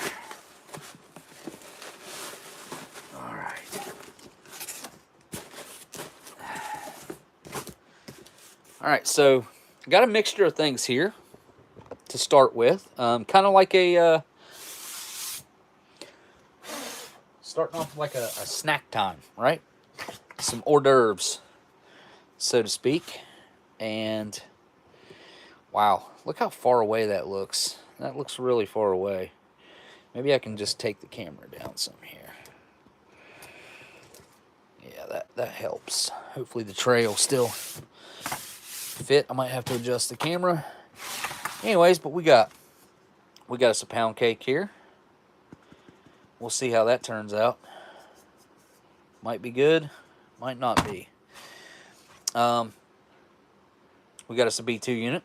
All right. All right, so I got a mixture of things here to start with. Kind of like a starting off like a snack time, right? Some hors d'oeuvres, so to speak. And wow, look how far away that looks. That looks really far away. Maybe I can just take the camera down some here. Yeah, that helps. Hopefully the tray will still fit. I might have to adjust the camera. Anyways, but we got us a pound cake here. We'll see how that turns out. Might be good, might not be. We got us a B2 unit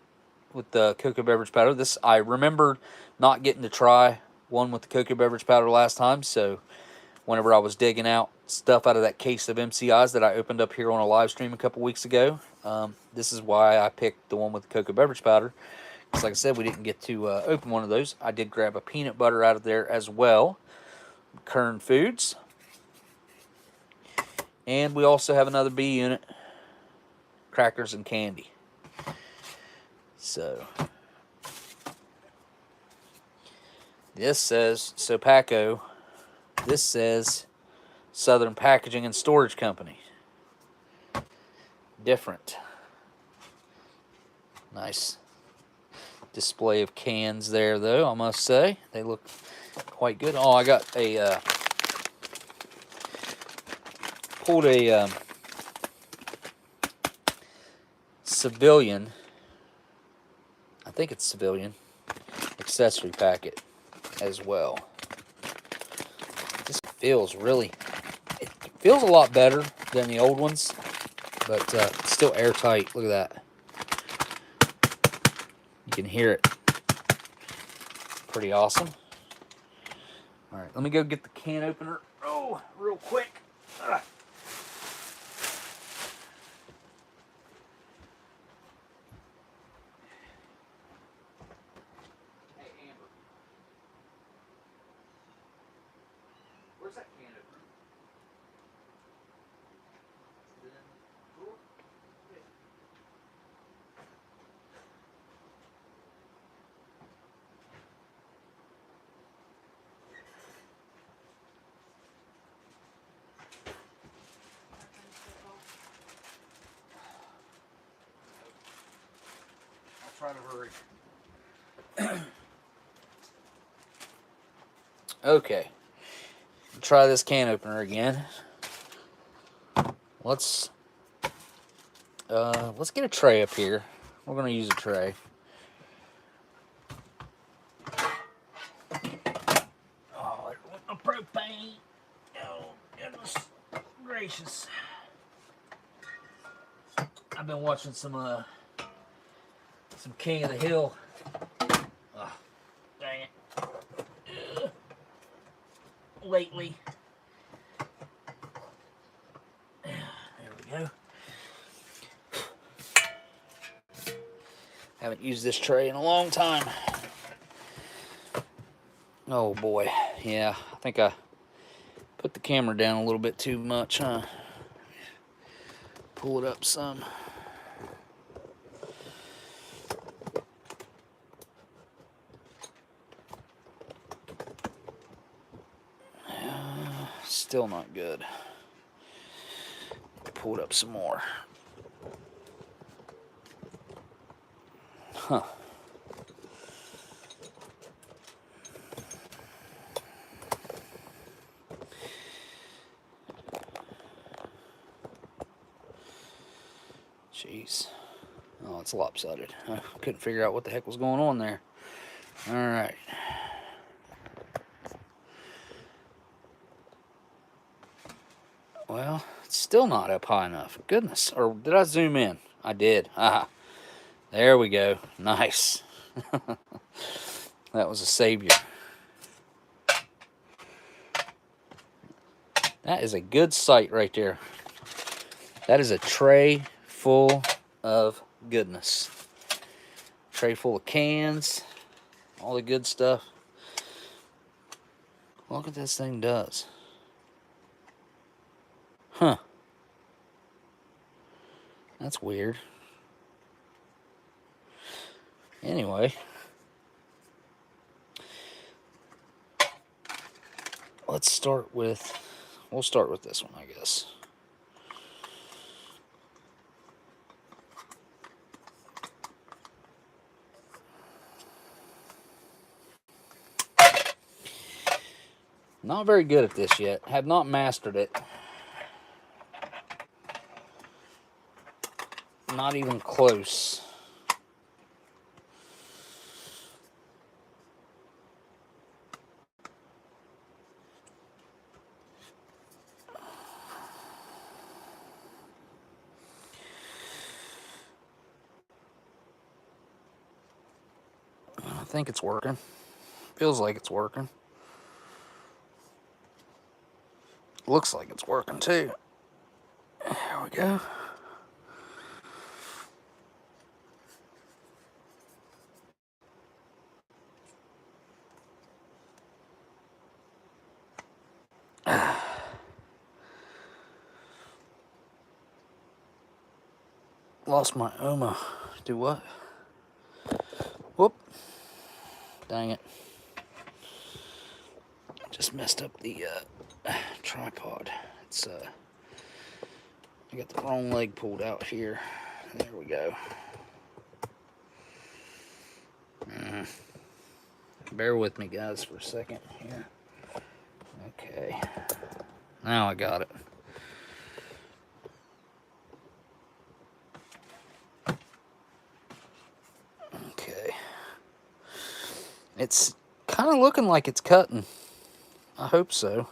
with the cocoa beverage powder. This, I remember not getting to try one with the cocoa beverage powder last time, so whenever I was digging out stuff out of that case of MCIs that I opened up here on a live stream a couple weeks ago, this is why I picked the one with the cocoa beverage powder. Because like I said, we didn't get to open one of those. I did grab a peanut butter out of there as well. Kern Foods. And we also have another B unit. Crackers and candy. So this says Sopaco. This says Southern Packaging and Storage Company. Different. Nice display of cans there, though, I must say. They look quite good. Oh, I got a pulled a civilian, I think it's civilian, accessory packet as well. This feels really, it feels a lot better than the old ones, but it's still airtight. Look at that. You can hear it. Pretty awesome. All right, let me go get the can opener. Oh, real quick. Ugh. Hey, Amber. Where's that can opener? Is it in the drawer? Yeah. Try to hurry. Okay, try this can opener again. Let's get a tray up here. We're gonna use a tray. Oh, there went my propane. Oh goodness gracious! I've been watching some King of the Hill. Oh, dang it. Lately. There we go. Haven't used this tray in a long time. Oh boy. Yeah, I think I put the camera down a little bit too much, huh? Pull it up some. Still not good. Pull it up some more. Huh. Jeez. Oh, it's lopsided. I couldn't figure out what the heck was going on there. All right. Well, it's still not up high enough. Goodness. Or did I zoom in? I did. Aha. There we go. Nice. That was a savior. That is a good sight right there. That is a tray full of goodness. Tray full of cans. All the good stuff. Look what this thing does. Huh. That's weird. Anyway. Let's start with... We'll start with this one, I guess. Not very good at this yet. Have not mastered it. Not even close. I think it's working. Feels like it's working. Looks like it's working too. There we go. Lost my Oma. Do what? Whoop. Dang it. Just messed up the tripod. It's I got the wrong leg pulled out here. There we go. Bear with me, guys, for a second here. Okay. Now I got it. Okay. It's kind of looking like it's cutting. I hope so.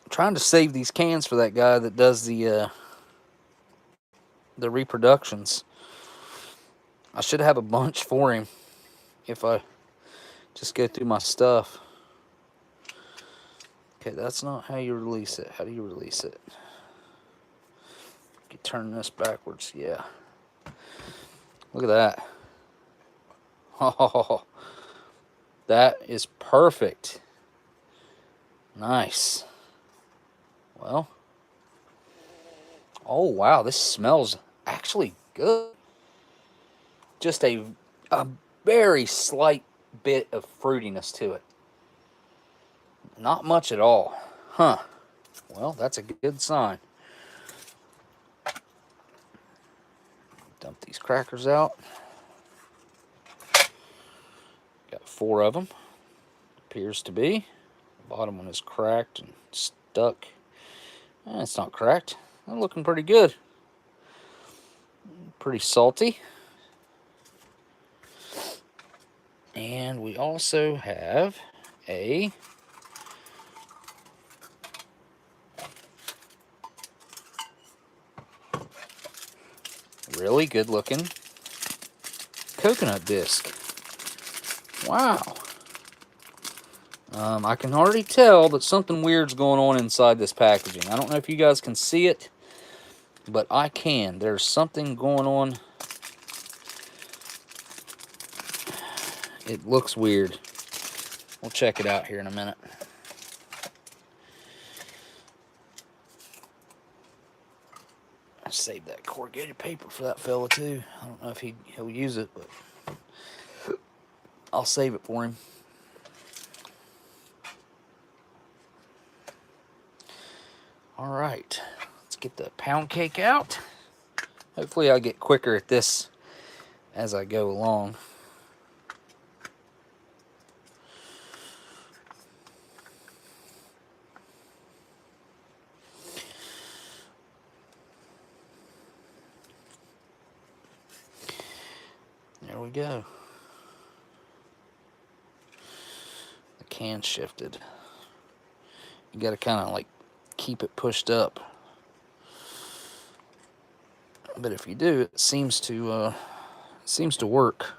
I'm trying to save these cans for that guy that does the reproductions. I should have a bunch for him if I just go through my stuff. Okay, that's not how you release it. How do you release it? You turn this backwards. Yeah. Look at that. Oh, that is perfect. Nice. Well. Oh, wow. This smells actually good. Just a very slight bit of fruitiness to it. Not much at all. Huh. Well, that's a good sign. Dump these crackers out. Got 4 of them. Appears to be. The bottom one is cracked and stuck. It's not cracked. They're looking pretty good. Pretty salty. And we also have a really good looking coconut disc. Wow. I can already tell that something weird's going on inside this packaging. I don't know if you guys can see it, but I can. There's something going on. It looks weird. We'll check it out here in a minute. I saved that corrugated paper for that fella too. I don't know if he'll use it, but I'll save it for him. All right, let's get the pound cake out. Hopefully I'll get quicker at this as I go along. There we go. The can shifted. You got to kind of like keep it pushed up. But if you do, it seems to work.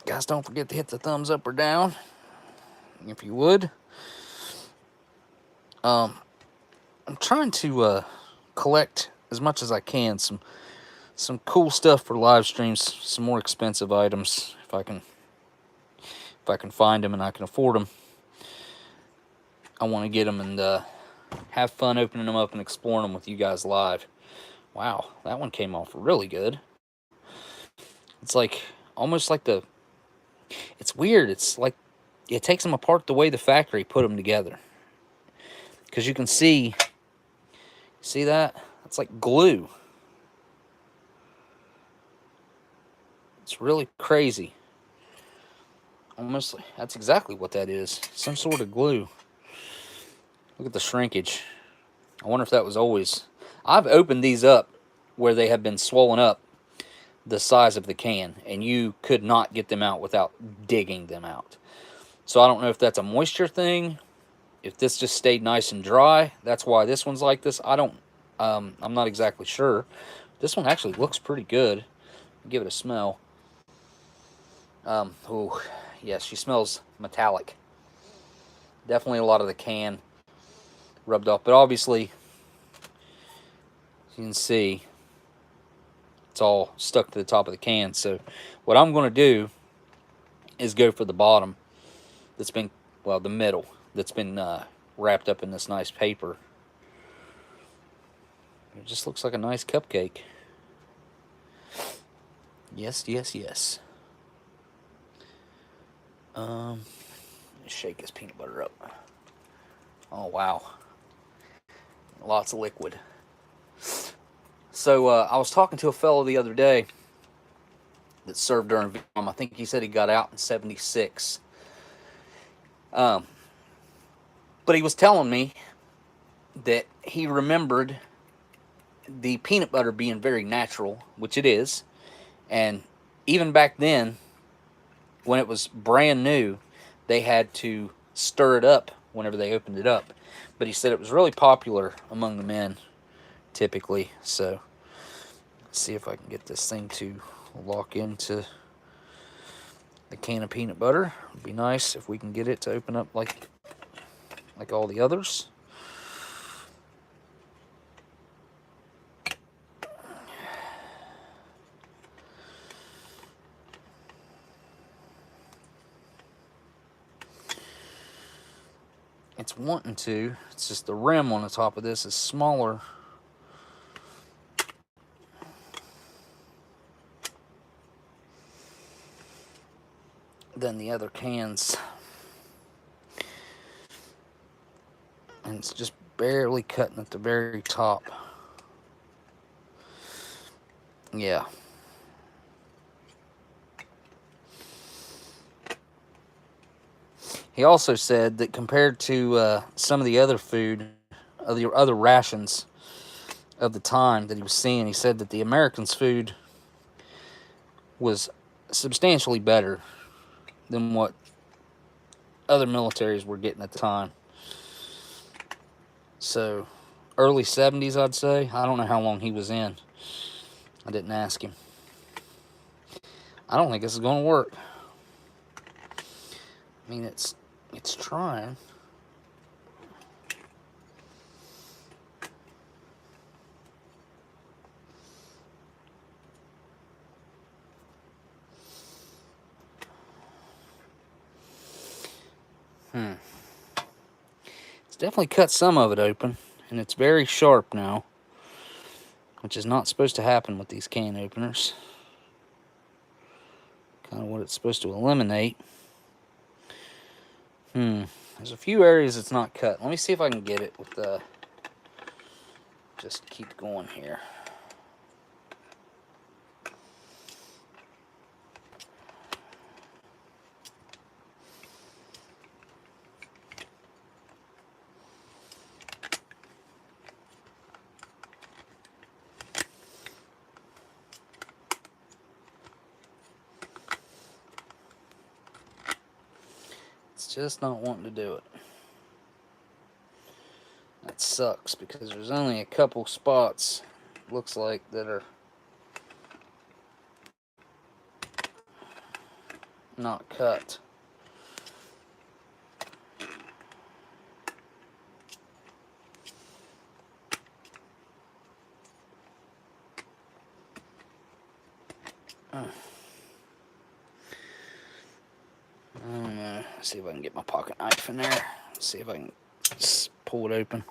Guys, don't forget to hit the thumbs up or down, if you would. I'm trying to collect as much as I can some cool stuff for live streams, some more expensive items if I can find them and I can afford them. I want to get them and have fun opening them up and exploring them with you guys live. Wow, that one came off really good. It's like almost like it's weird. It's like it takes them apart the way the factory put them together. Because you can see that? It's like glue. It's really crazy. Almost, that's exactly what that is. Some sort of glue. Look at the shrinkage. I wonder if that was always... I've opened these up where they have been swollen up the size of the can, and you could not get them out without digging them out. So I don't know if that's a moisture thing, if this just stayed nice and dry. That's why this one's like this. I'm not exactly sure. This one actually looks pretty good. Give it a smell. Oh, yes, she smells metallic. Definitely a lot of the can rubbed off, but obviously, as you can see, it's all stuck to the top of the can. So what I'm going to do is go for the bottom that's been, well, the middle that's been wrapped up in this nice paper. It just looks like a nice cupcake. Yes, yes, yes. Shake this peanut butter up. Oh, wow. Lots of liquid. So, I was talking to a fellow the other day that served during Vietnam. I think he said he got out in '76. But he was telling me that he remembered the peanut butter being very natural, which it is. And even back then, when it was brand new, they had to stir it up whenever they opened it up. But he said it was really popular among the men, typically. So, let's see if I can get this thing to lock into the can of peanut butter. It'd be nice if we can get it to open up like all the others. It's wanting to. It's just the rim on the top of this is smaller than the other cans. And it's just barely cutting at the very top. Yeah. He also said that compared to some of the other food, the other rations of the time that he was seeing, he said that the Americans' food was substantially better than what other militaries were getting at the time. So, early 70s, I'd say. I don't know how long he was in. I didn't ask him. I don't think this is going to work. I mean, it's trying. It's definitely cut some of it open, and it's very sharp now, which is not supposed to happen with these can openers. Kind of what it's supposed to eliminate. I There's a few areas it's not cut. Let me see if I can get it with the... Just keep going here. It's just not wanting to do it. That sucks because there's only a couple spots, looks like, that are not cut. See if I can get my pocket knife in there. See if I can pull it open.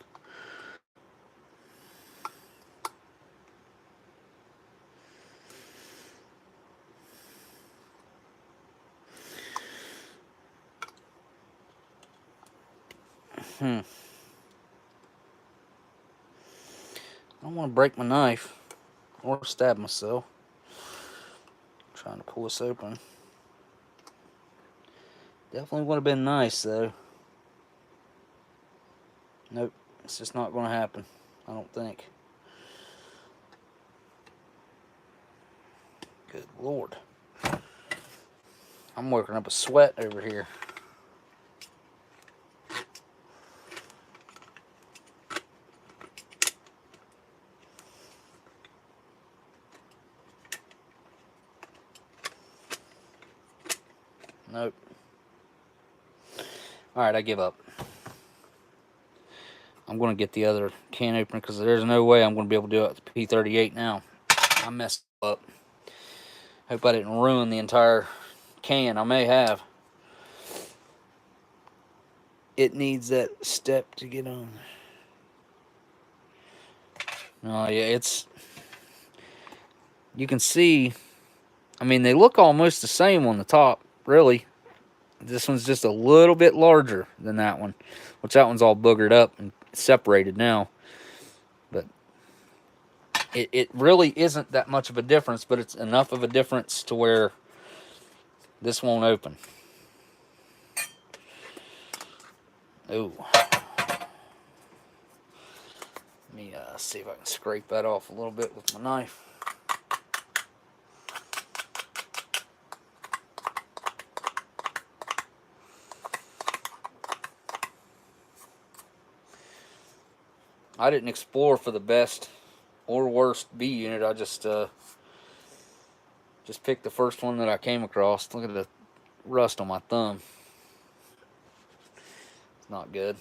I don't want to break my knife or stab myself. I'm trying to pull this open. Definitely would have been nice, though. Nope, it's just not going to happen, I don't think. Good Lord. I'm working up a sweat over here. Nope. Alright, I give up. I'm going to get the other can opener because there's no way I'm going to be able to do it with the P38 now. I messed up. Hope I didn't ruin the entire can. I may have. It needs that step to get on. Oh, yeah, it's... You can see... I mean, they look almost the same on the top, really. This one's just a little bit larger than that one, which that one's all boogered up and separated now. But it really isn't that much of a difference, but it's enough of a difference to where this won't open. Oh. Let me see if I can scrape that off a little bit with my knife. I didn't explore for the best or worst B unit. I just picked the first one that I came across. Look at the rust on my thumb. It's not good.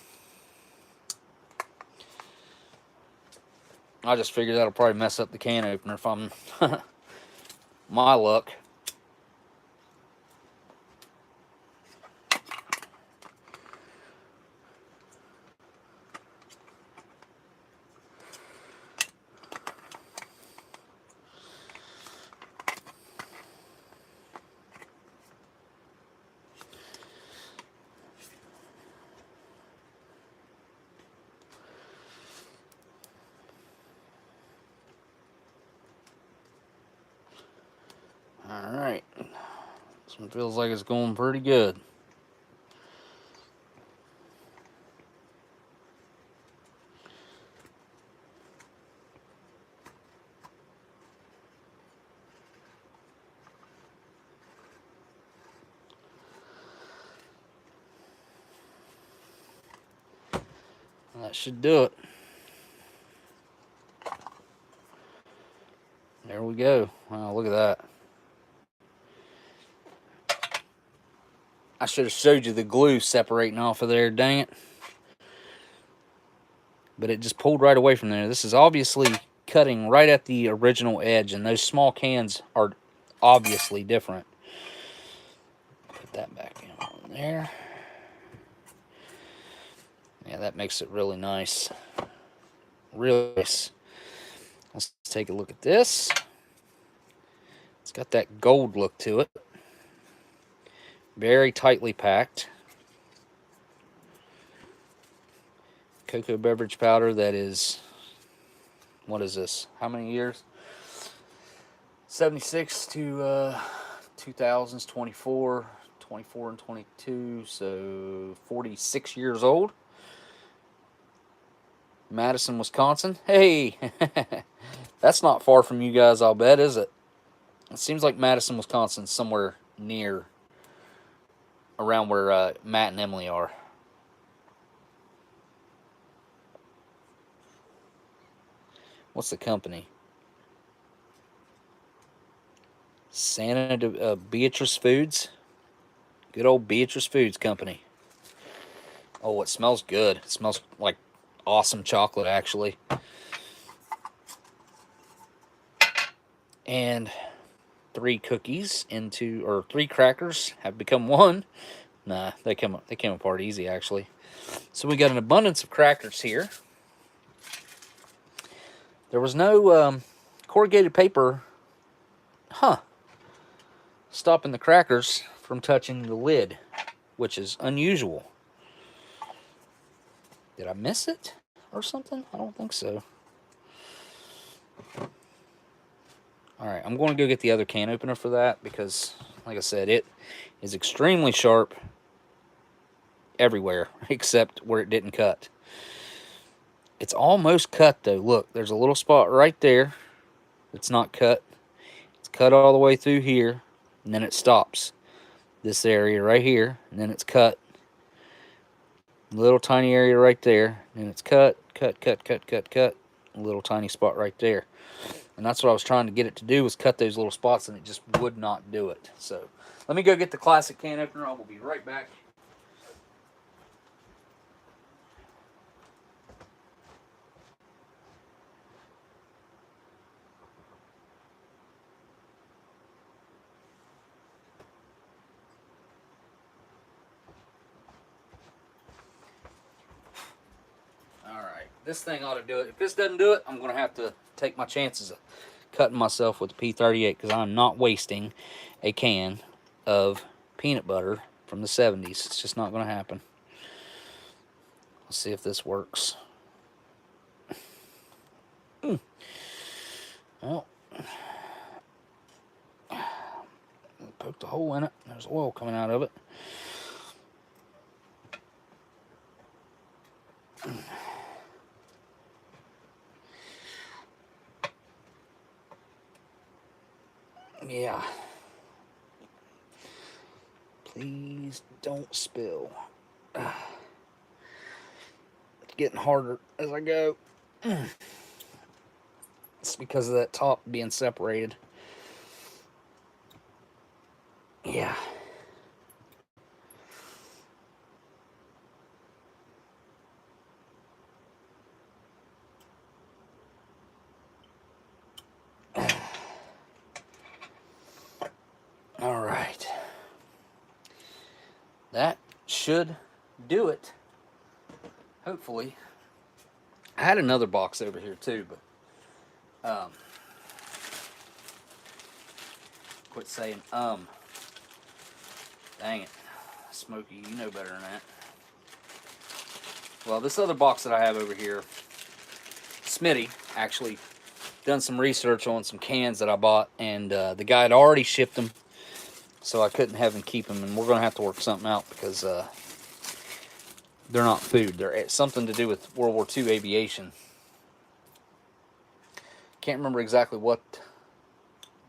I just figured that'll probably mess up the can opener if I'm my luck. Alright, this one feels like it's going pretty good. That should do it. There we go. Wow, look at that. I should have showed you the glue separating off of there, dang it. But it just pulled right away from there. This is obviously cutting right at the original edge, and those small cans are obviously different. Put that back in on there. Yeah, that makes it really nice. Really nice. Let's take a look at this. It's got that gold look to it. Very tightly packed. cocoa beverage powder that is, what is this? How many years? 76 to 2000s, 24 and 22, so 46 years old. Madison, Wisconsin. Hey, that's not far from you guys, I'll bet, is it? It seems like Madison, Wisconsin, somewhere near around where Matt and Emily are. What's the company? Santa Beatrice Foods. Good old Beatrice Foods Company. Oh, it smells good. It smells like awesome chocolate, actually. And 3 cookies or 3 crackers have become 1. Nah, they came apart easy, actually. So we got an abundance of crackers here. There was no corrugated paper, stopping the crackers from touching the lid, which is unusual. Did I miss it or something? I don't think so. Alright, I'm going to go get the other can opener for that because, like I said, it is extremely sharp everywhere except where it didn't cut. It's almost cut, though. Look, there's a little spot right there that's not cut. It's cut all the way through here, and then it stops. This area right here, and then it's cut. Little tiny area right there, and it's cut. A little tiny spot right there. And that's what I was trying to get it to do, was cut those little spots, and it just would not do it. So let me go get the classic can opener. I will be right back. Alright, this thing ought to do it. If this doesn't do it, I'm going to have to take my chances of cutting myself with the P38 because I'm not wasting a can of peanut butter from the 70s. It's just not going to happen. Let's see if this works. Well, poked a hole in it. There's oil coming out of it. Yeah. Please don't spill. It's getting harder as I go. It's because of that top being separated. Yeah. All right. That should do it. Hopefully. I had another box over here too, but quit saying dang it, Smokey, you know better than that. Well, this other box that I have over here, Smitty actually done some research on some cans that I bought, and the guy had already shipped them, so I couldn't have him keep them, and we're going to have to work something out because they're not food. They're something to do with World War II aviation. Can't remember exactly what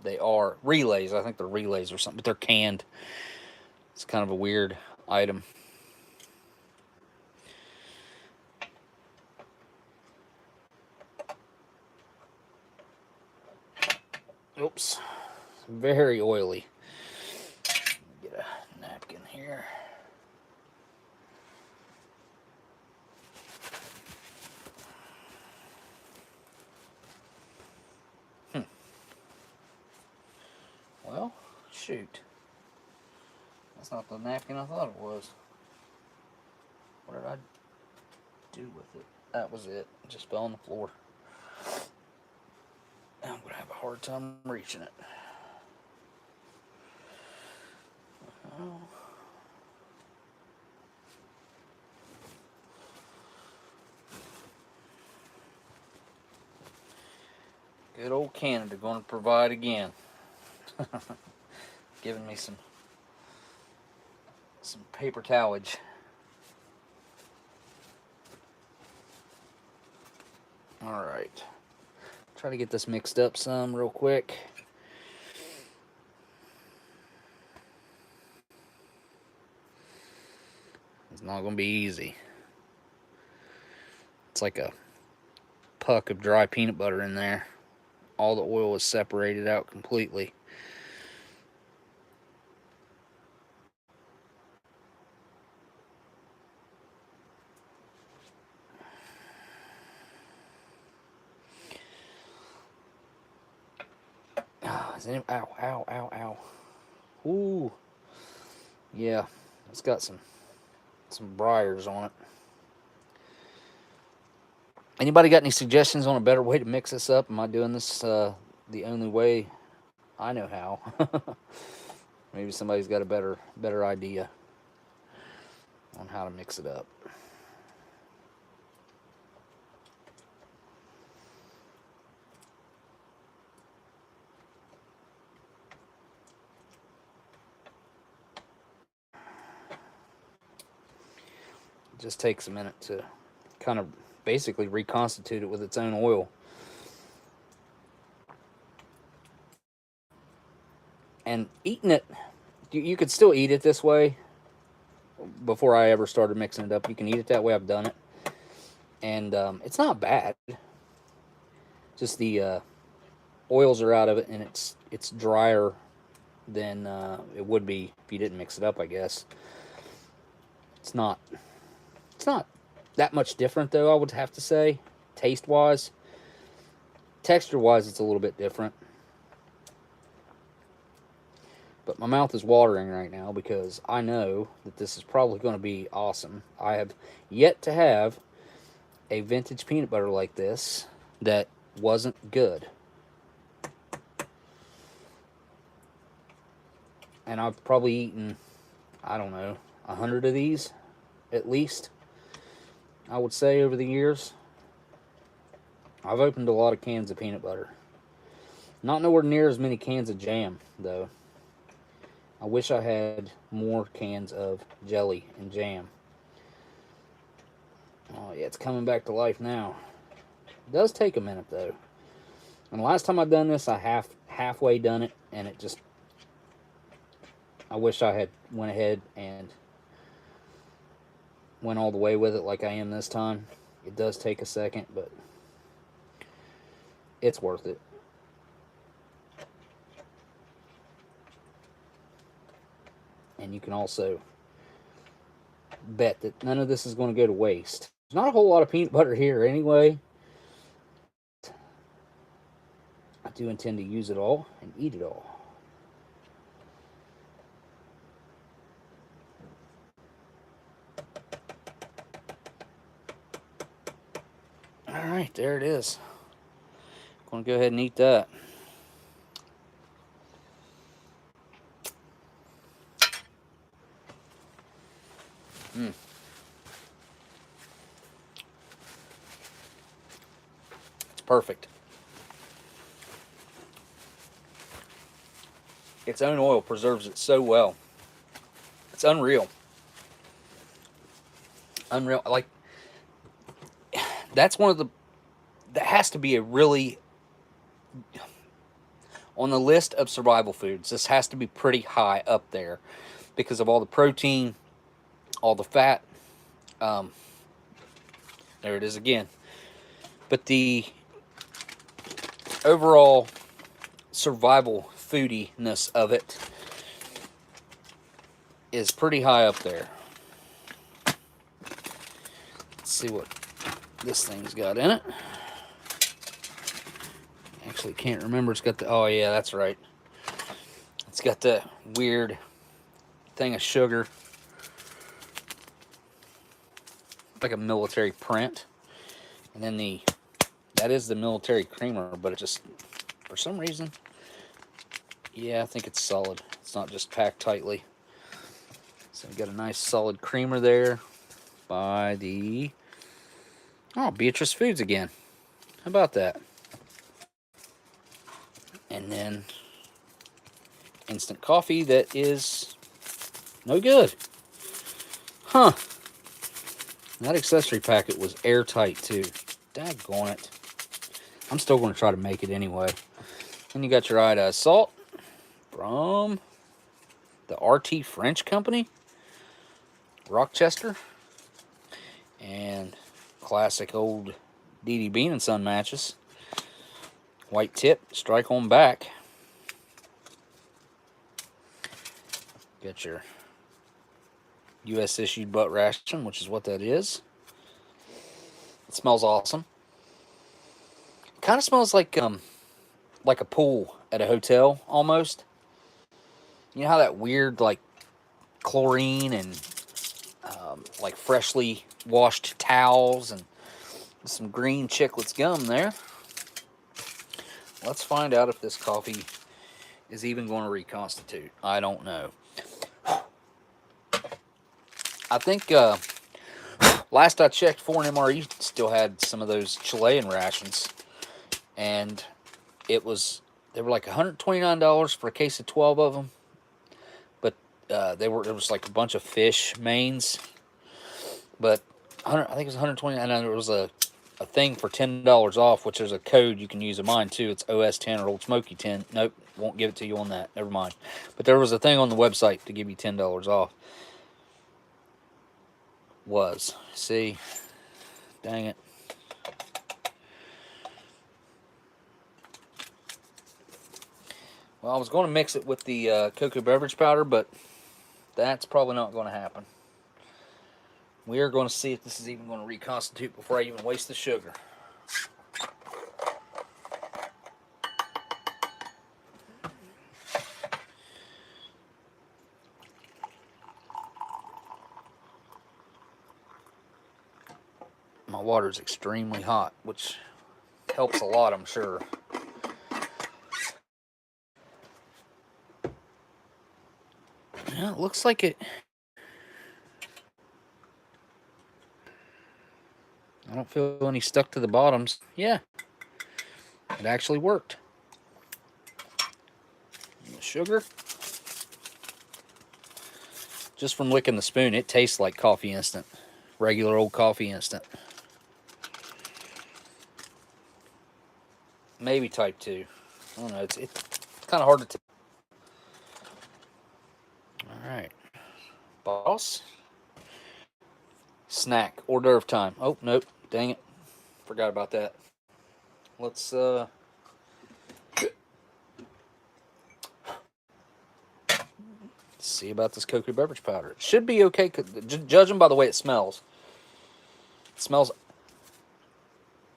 they are. Relays, I think they're relays or something, but they're canned. It's kind of a weird item. Oops. Very oily. Get a napkin here. Well, shoot. That's not the napkin I thought it was. What did I do with it? That was it. It just fell on the floor. I'm going to have a hard time reaching it. Good old Canada going to provide again. Giving me some paper towelage. All right. Try to get this mixed up some real quick. It's not going to be easy. It's like a puck of dry peanut butter in there. All the oil is separated out completely. Ow, ow, ow, ow. Ooh. Yeah, it's got some briars on it. Anybody got any suggestions on a better way to mix this up? Am I doing this the only way I know how? Maybe somebody's got a better idea on how to mix it up. It just takes a minute to kind of basically reconstitute it with its own oil. And eating it, you could still eat it this way. Before I ever started mixing it up, you can eat it that way. I've done it, and it's not bad. Just the oils are out of it, and it's drier than it would be if you didn't mix it up, I guess. It's not that much different, though, I would have to say, taste-wise. Texture-wise, it's a little bit different. But my mouth is watering right now because I know that this is probably going to be awesome. I have yet to have a vintage peanut butter like this that wasn't good. And I've probably eaten, I don't know, 100 of these at least, I would say, over the years. I've opened a lot of cans of peanut butter. Not nowhere near as many cans of jam, though. I wish I had more cans of jelly and jam. Oh, yeah, it's coming back to life now. It does take a minute, though. And the last time I've done this, I halfway done it, and it just... I wish I had went ahead and went all the way with it like I am this time. It does take a second, but it's worth it. And you can also bet that none of this is going to go to waste. There's not a whole lot of peanut butter here anyway. I do intend to use it all and eat it all. Alright, there it is. I'm going to go ahead and eat that. It's perfect. Its own oil preserves it so well. It's unreal. Unreal. Like, that's one of the... That has to be a really... On the list of survival foods, this has to be pretty high up there because of all the protein, all the fat. There it is again. But the overall survival foodiness of it is pretty high up there. Let's see what this thing's got in it. Actually, can't remember. It's got the... Oh, yeah, that's right. It's got the weird thing of sugar. Like a military print. And then that is the military creamer, but it just, for some reason, yeah, I think it's solid. It's not just packed tightly. So we got a nice solid creamer there by the... Oh, Beatrice Foods again. How about that? And then instant coffee that is no good. Huh. That accessory packet was airtight too. Daggone it. I'm still going to try to make it anyway. And you got your iodized salt from the RT French Company, Rochester. And classic old DD Bean and Son matches. White tip, strike on back. Got your US issued butt ration, which is what that is. It smells awesome. It kind of smells like a pool at a hotel almost. You know how that weird like chlorine and like freshly washed towels and some green chiclets gum there. Let's find out if this coffee is even going to reconstitute. I don't know. I think last I checked, Foreign MRE still had some of those Chilean rations, and they were like $129 for a case of 12 of them. But there was like a bunch of fish mains, but I think it was 120, and there was a thing for $10 off, which there's a code you can use of mine too. It's OS10 or Oldsmokey 10. Nope, won't give it to you on that. Never mind. But there was a thing on the website to give you $10 off. See, dang it. Well, I was going to mix it with the cocoa beverage powder, but that's probably not going to happen. We are going to see if this is even going to reconstitute before I even waste the sugar. My water is extremely hot, which helps a lot, I'm sure. Yeah, it looks like it. I don't feel any stuck to the bottoms. Yeah, it actually worked. And the sugar. Just from licking the spoon, it tastes like coffee instant. Regular old coffee instant. Maybe type 2. I don't know. It's kind of hard to tell. Alright. Boss. Snack. Hors d'oeuvre time. Oh, nope. Dang it. Forgot about that. Let's, see about this cocoa beverage powder. It should be okay, judging by the way it smells. It smells...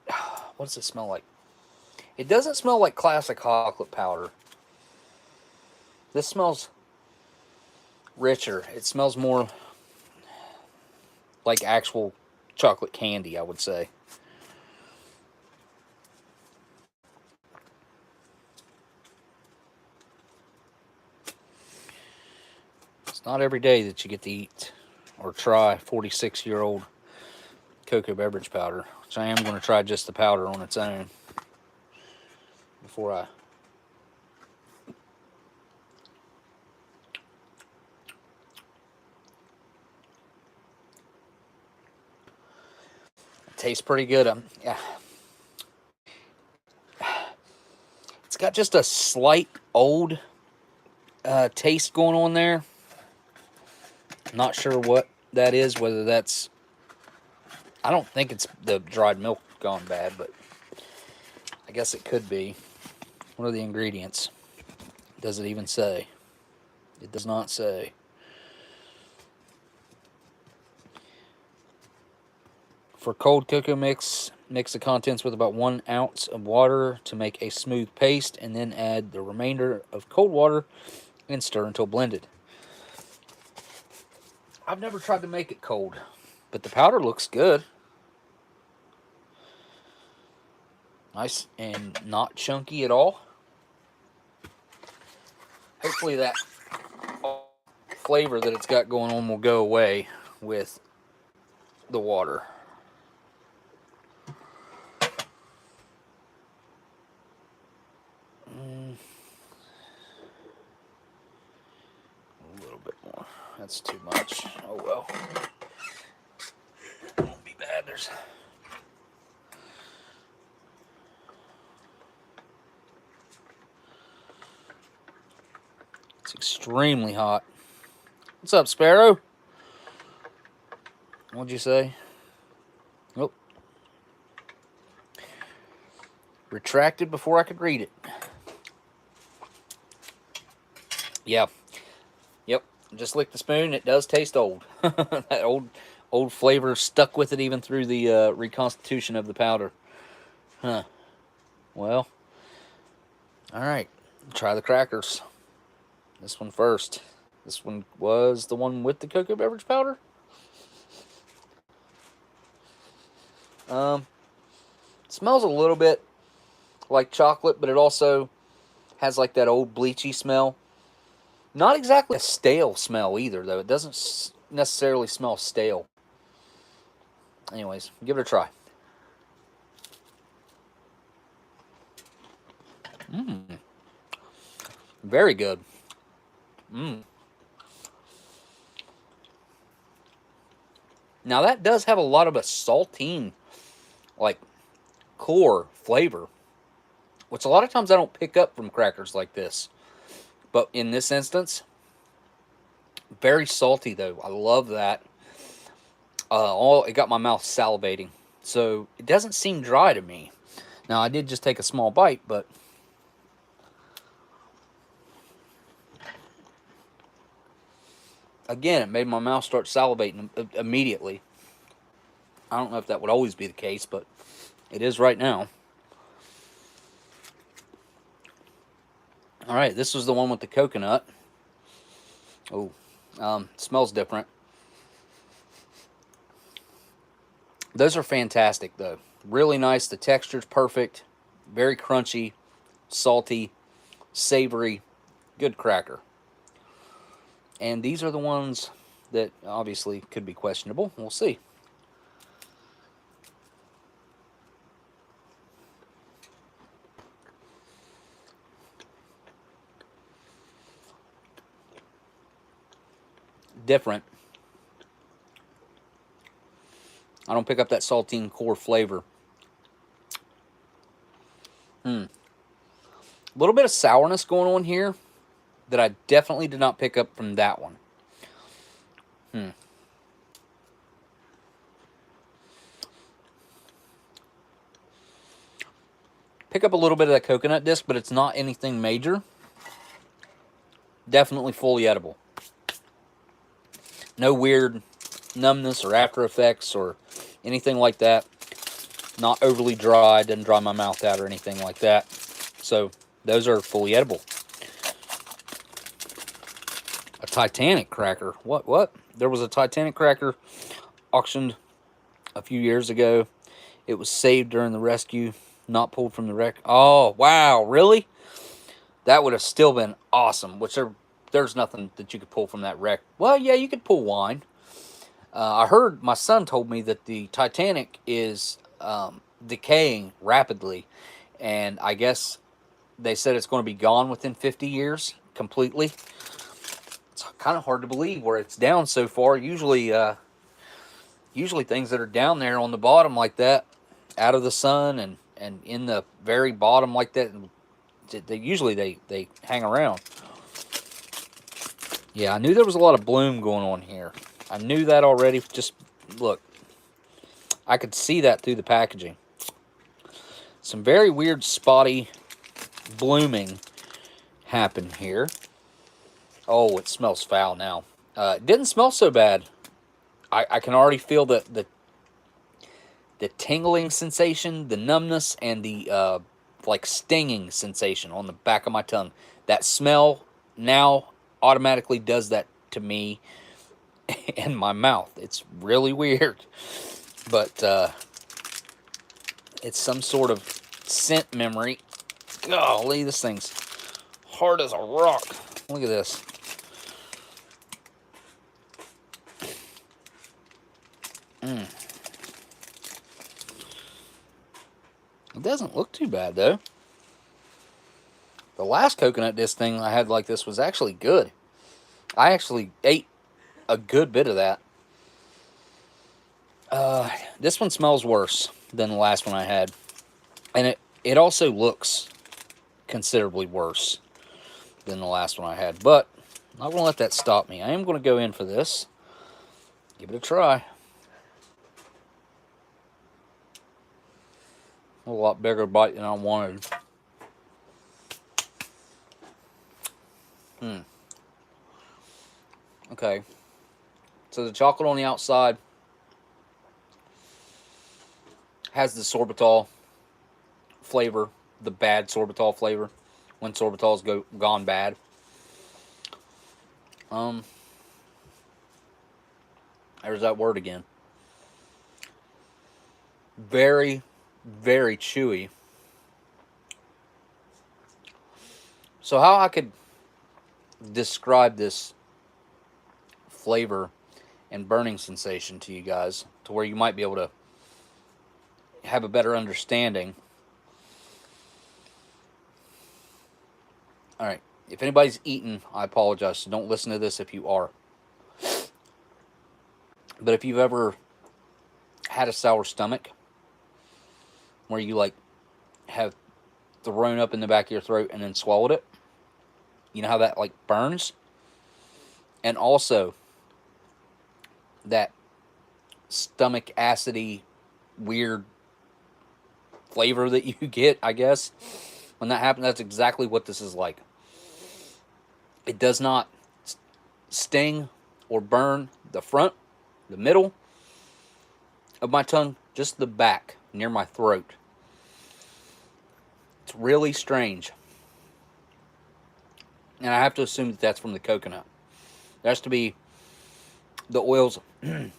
What does it smell like? It doesn't smell like classic chocolate powder. This smells richer. It smells more like actual chocolate candy, I would say. It's not every day that you get to eat or try 46-year-old cocoa beverage powder, which I am going to try just the powder on its own before I... It tastes pretty good. Yeah. It's got just a slight old taste going on there. Not sure what that is, whether that's... I don't think it's the dried milk gone bad, but I guess it could be. What are the ingredients? Does it even say? It does not say. For cold cocoa mix the contents with about 1 ounce of water to make a smooth paste, and then add the remainder of cold water and stir until blended. I've never tried to make it cold, but the powder looks good. Nice and not chunky at all. Hopefully that flavor that it's got going on will go away with the water. That's too much. Oh well. Won't be bad. It's extremely hot. What's up, Sparrow? What'd you say? Nope. Retracted before I could read it. Yeah. Yep. Just lick the spoon. It does taste old. That old flavor stuck with it even through the reconstitution of the powder. Huh. Well. Alright. Try the crackers. This one first. This one was the one with the cocoa beverage powder. Smells a little bit like chocolate, but it also has like that old bleachy smell. Not exactly a stale smell either, though. It doesn't necessarily smell stale. Anyways, give it a try. Very good. Now that does have a lot of a saltine, like, core flavor, which a lot of times I don't pick up from crackers like this. But in this instance, very salty though. I love that. It got my mouth salivating. So it doesn't seem dry to me. Now I did just take a small bite, but again, it made my mouth start salivating immediately. I don't know if that would always be the case, but it is right now. All right, this was the one with the coconut. Oh, smells different. Those are fantastic, though. Really nice. The texture's perfect. Very crunchy, salty, savory. Good cracker. And these are the ones that obviously could be questionable. We'll see. Different. I don't pick up that saltine core flavor. A little bit of sourness going on here that I definitely did not pick up from that one. Pick up a little bit of that coconut disc, but it's not anything major. Definitely fully edible. No weird numbness or after effects or anything like that. Not overly dry, doesn't dry my mouth out or anything like that. So those are fully edible. A Titanic cracker. What? There was a Titanic cracker auctioned a few years ago. It was saved during the rescue, not pulled from the wreck. Oh, wow, really? That would have still been awesome, which there's nothing that you could pull from that wreck. Well, yeah, you could pull wine. I heard, my son told me that the Titanic is decaying rapidly, and I guess they said it's going to be gone within 50 years completely. It's kind of hard to believe where it's down so far. Usually things that are down there on the bottom like that, out of the sun and in the very bottom like that, they hang around. Yeah, I knew there was a lot of bloom going on here. I knew that already. Just look, I could see that through the packaging. Some very weird spotty blooming happened here. Oh, it smells foul now. It didn't smell so bad. I can already feel the tingling sensation, the numbness, and the like stinging sensation on the back of my tongue. That smell now automatically does that to me in my mouth. It's really weird, but it's some sort of scent memory. Golly, this thing's hard as a rock. Look at this. It doesn't look too bad, though. The last coconut disc thing I had like this was actually good. I actually ate a good bit of that. This one smells worse than the last one I had. And it also looks considerably worse than the last one I had. But I'm not going to let that stop me. I am going to go in for this. Give it a try. A lot bigger bite than I wanted. Okay. So the chocolate on the outside has the sorbitol flavor, the bad sorbitol flavor, when sorbitol's gone bad. There's that word again. Very, very chewy. So how I could describe this flavor and burning sensation to you guys, to where you might be able to have a better understanding. Alright, if anybody's eaten, I apologize, so don't listen to this if you are. But if you've ever had a sour stomach, where you like have thrown up in the back of your throat and then swallowed it, you know how that like burns? And also that stomach acidy weird flavor that you get, I guess, when that happens. That's exactly what this is like. It does not sting or burn the front, the middle of my tongue, just the back near my throat. It's really strange. And I have to assume that that's from the coconut. There has to be the oils, the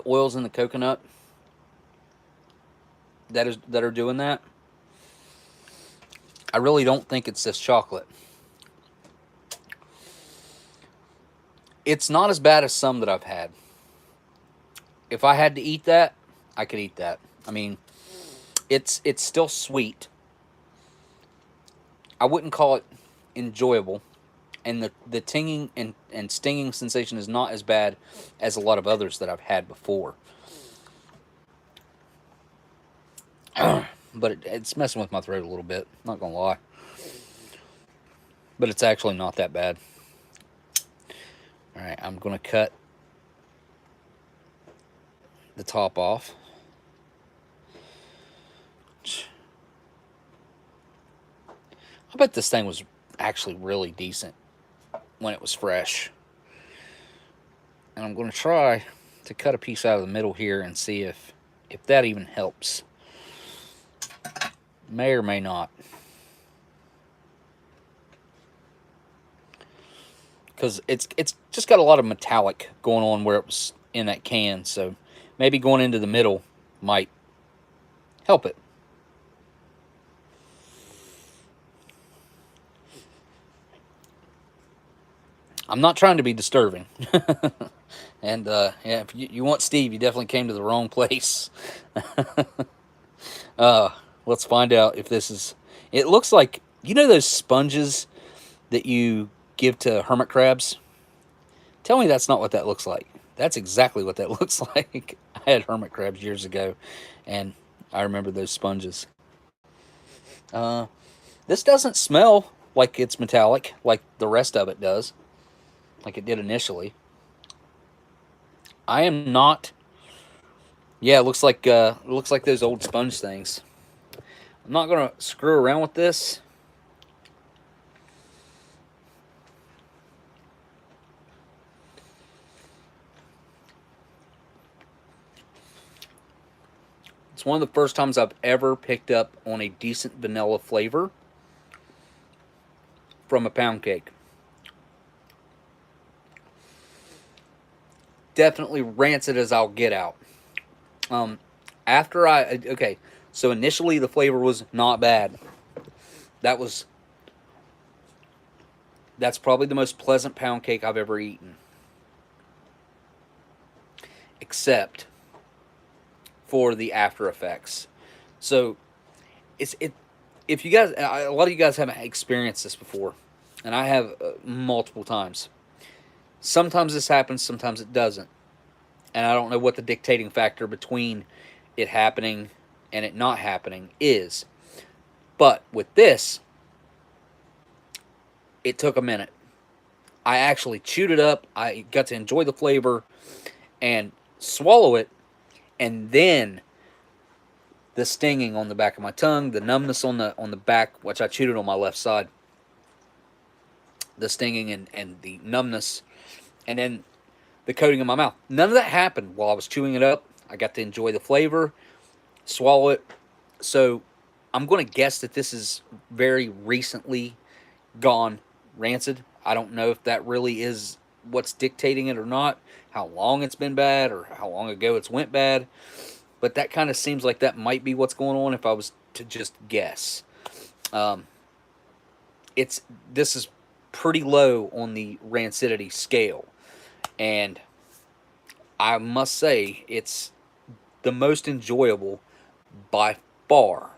oils in the coconut that are doing that. I really don't think it's this chocolate. It's not as bad as some that I've had. If I had to eat that, I could eat that. I mean, it's still sweet. I wouldn't call it enjoyable. And the tinging and stinging sensation is not as bad as a lot of others that I've had before. But it's messing with my throat a little bit, not gonna lie. But it's actually not that bad. Alright, I'm gonna cut the top off. I bet this thing was actually really decent when it was fresh. And I'm going to try to cut a piece out of the middle here and see if that even helps. May or may not. Because it's just got a lot of metallic going on where it was in that can. So maybe going into the middle might help it. I'm not trying to be disturbing. And, yeah, if you want Steve, you definitely came to the wrong place. Let's find out if this is... It looks like... You know those sponges that you give to hermit crabs? Tell me that's not what that looks like. That's exactly what that looks like. I had hermit crabs years ago, and I remember those sponges. This doesn't smell like it's metallic, like the rest of it does, like it did initially. I am not... Yeah, it looks like those old sponge things. I'm not going to screw around with this. It's one of the first times I've ever picked up on a decent vanilla flavor from a pound cake. Definitely rancid as I'll get out. Okay, so initially the flavor was not bad. That's probably the most pleasant pound cake I've ever eaten. Except for the after effects. So if you guys, a lot of you guys haven't experienced this before, and I have multiple times. Sometimes this happens, sometimes it doesn't. And I don't know what the dictating factor between it happening and it not happening is. But with this, it took a minute. I actually chewed it up. I got to enjoy the flavor and swallow it, and then the stinging on the back of my tongue, the numbness on the back, which I chewed it on my left side, the stinging and the numbness, and then the coating in my mouth. None of that happened while I was chewing it up. I got to enjoy the flavor, swallow it. So I'm going to guess that this is very recently gone rancid. I don't know if that really is what's dictating it or not, how long it's been bad or how long ago it's went bad. But that kind of seems like that might be what's going on if I was to just guess. This is pretty low on the rancidity scale. And I must say, it's the most enjoyable by far.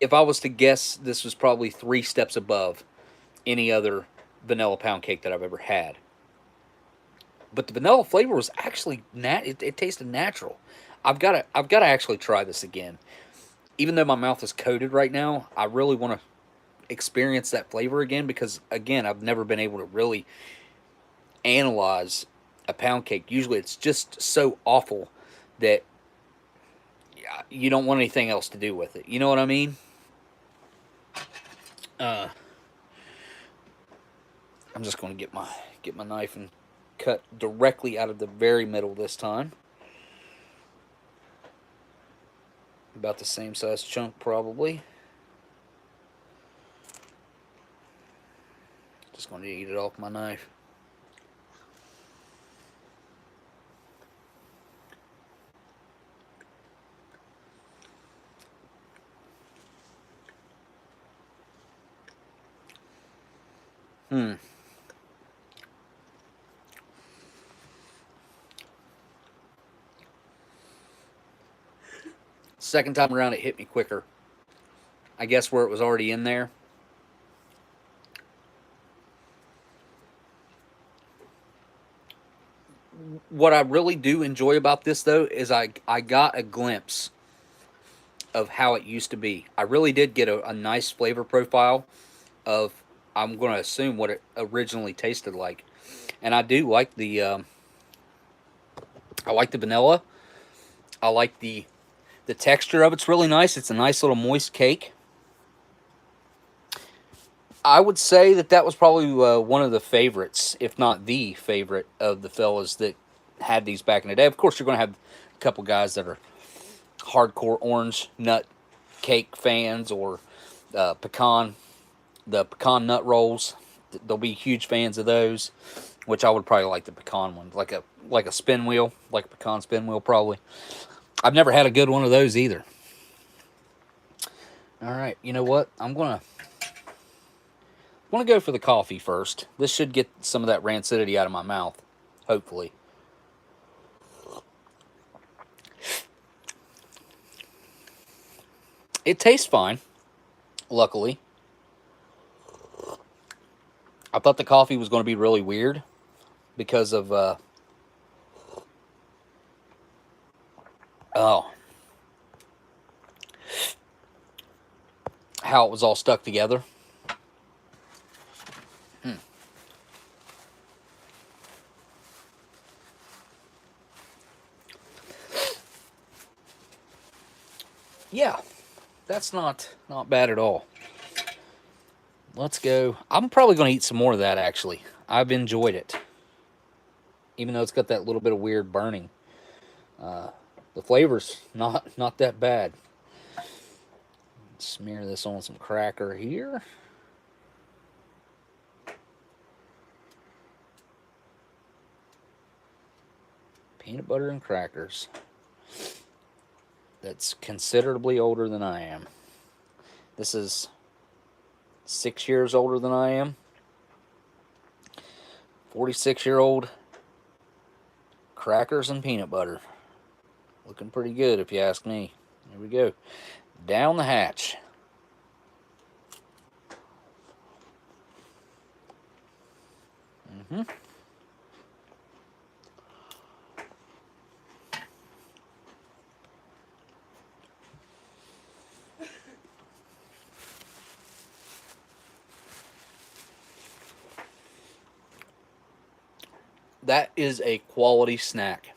If I was to guess, this was probably 3 steps above any other vanilla pound cake that I've ever had. But the vanilla flavor was actually it tasted natural. I've got to actually try this again. Even though my mouth is coated right now, I really want to experience that flavor again because again, I've never been able to really analyze a pound cake. Usually it's just so awful that you don't want anything else to do with it. You know what I mean? I'm just going to get my knife and cut directly out of the very middle this time. About the same size chunk probably. Just going to eat it off my knife. Second time around, it hit me quicker. I guess where it was already in there. What I really do enjoy about this, though, is I got a glimpse of how it used to be. I really did get a nice flavor profile of, I'm going to assume, what it originally tasted like. And I do like the vanilla. I like the texture of it's really nice. It's a nice little moist cake. I would say that was probably one of the favorites, if not the favorite, of the fellas that had these back in the day. Of course, you're going to have a couple guys that are hardcore orange nut cake fans, or the pecan nut rolls. They'll be huge fans of those, which I would probably like the pecan one, like a spin wheel, like a pecan spin wheel probably. I've never had a good one of those either. All right, you know what? I'm gonna go for the coffee first. This should get some of that rancidity out of my mouth, hopefully. It tastes fine, luckily. I thought the coffee was going to be really weird because of how it was all stuck together. Yeah, that's not bad at all. Let's go. I'm probably going to eat some more of that, actually. I've enjoyed it. Even though it's got that little bit of weird burning. The flavor's not that bad. Smear this on some cracker here. Peanut butter and crackers. That's considerably older than I am. This is 6 years older than I am. 46-year-old crackers and peanut butter. Looking pretty good if you ask me. Here we go. Down the hatch. That is a quality snack.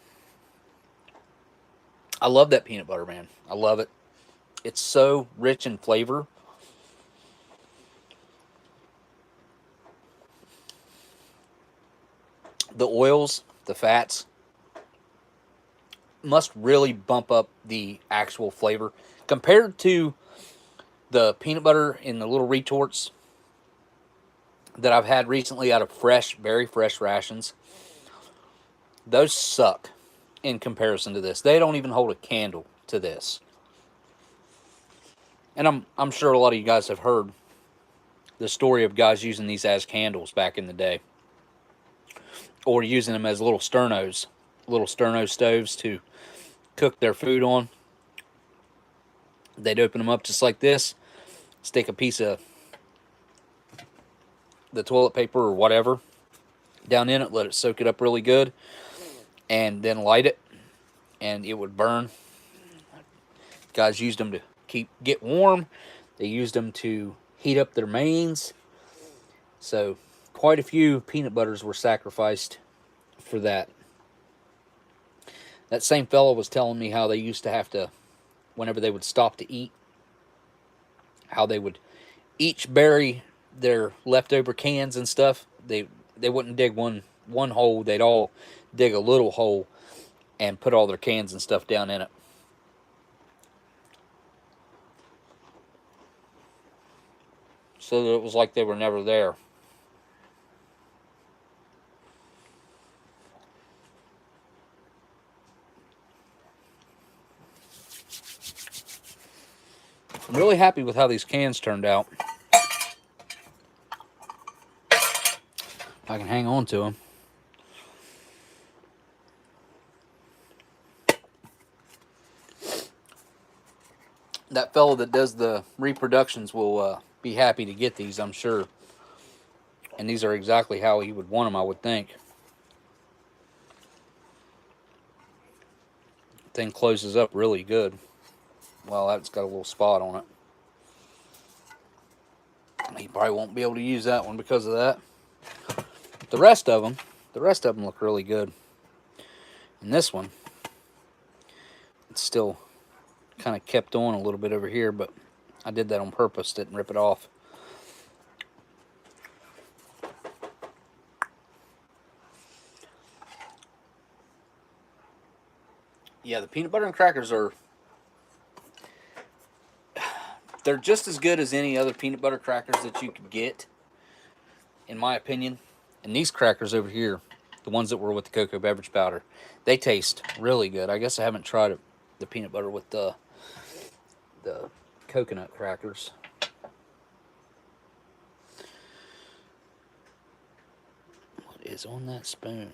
I love that peanut butter, man. I love it. It's so rich in flavor. The oils, the fats, must really bump up the actual flavor. Compared to the peanut butter in the little retorts that I've had recently out of fresh, very fresh rations, those suck in comparison to this. They don't even hold a candle to this. And I'm sure a lot of you guys have heard the story of guys using these as candles back in the day, or using them as little sterno stoves to cook their food on. They'd open them up just like this, stick a piece of the toilet paper or whatever down in it, let it soak it up really good, and then light it, and it would burn. Guys used them to get warm. They used them to heat up their mains. So quite a few peanut butters were sacrificed for that. That same fellow was telling me how they used to have to, whenever they would stop to eat, how they would each bury their leftover cans and stuff. They wouldn't dig one hole. They'd all dig a little hole and put all their cans and stuff down in it. So that it was like they were never there. I'm really happy with how these cans turned out. I can hang on to them. That fellow that does the reproductions will be happy to get these, I'm sure. And these are exactly how he would want them, I would think. Thing closes up really good. Well, that's got a little spot on it. He probably won't be able to use that one because of that. The rest of them look really good. And this one, it's still kind of kept on a little bit over here, but I did that on purpose, didn't rip it off. Yeah, the peanut butter and crackers they're just as good as any other peanut butter crackers that you could get, in my opinion. And these crackers over here, the ones that were with the cocoa beverage powder, they taste really good. I guess I haven't tried the peanut butter with the coconut crackers. What is on that spoon?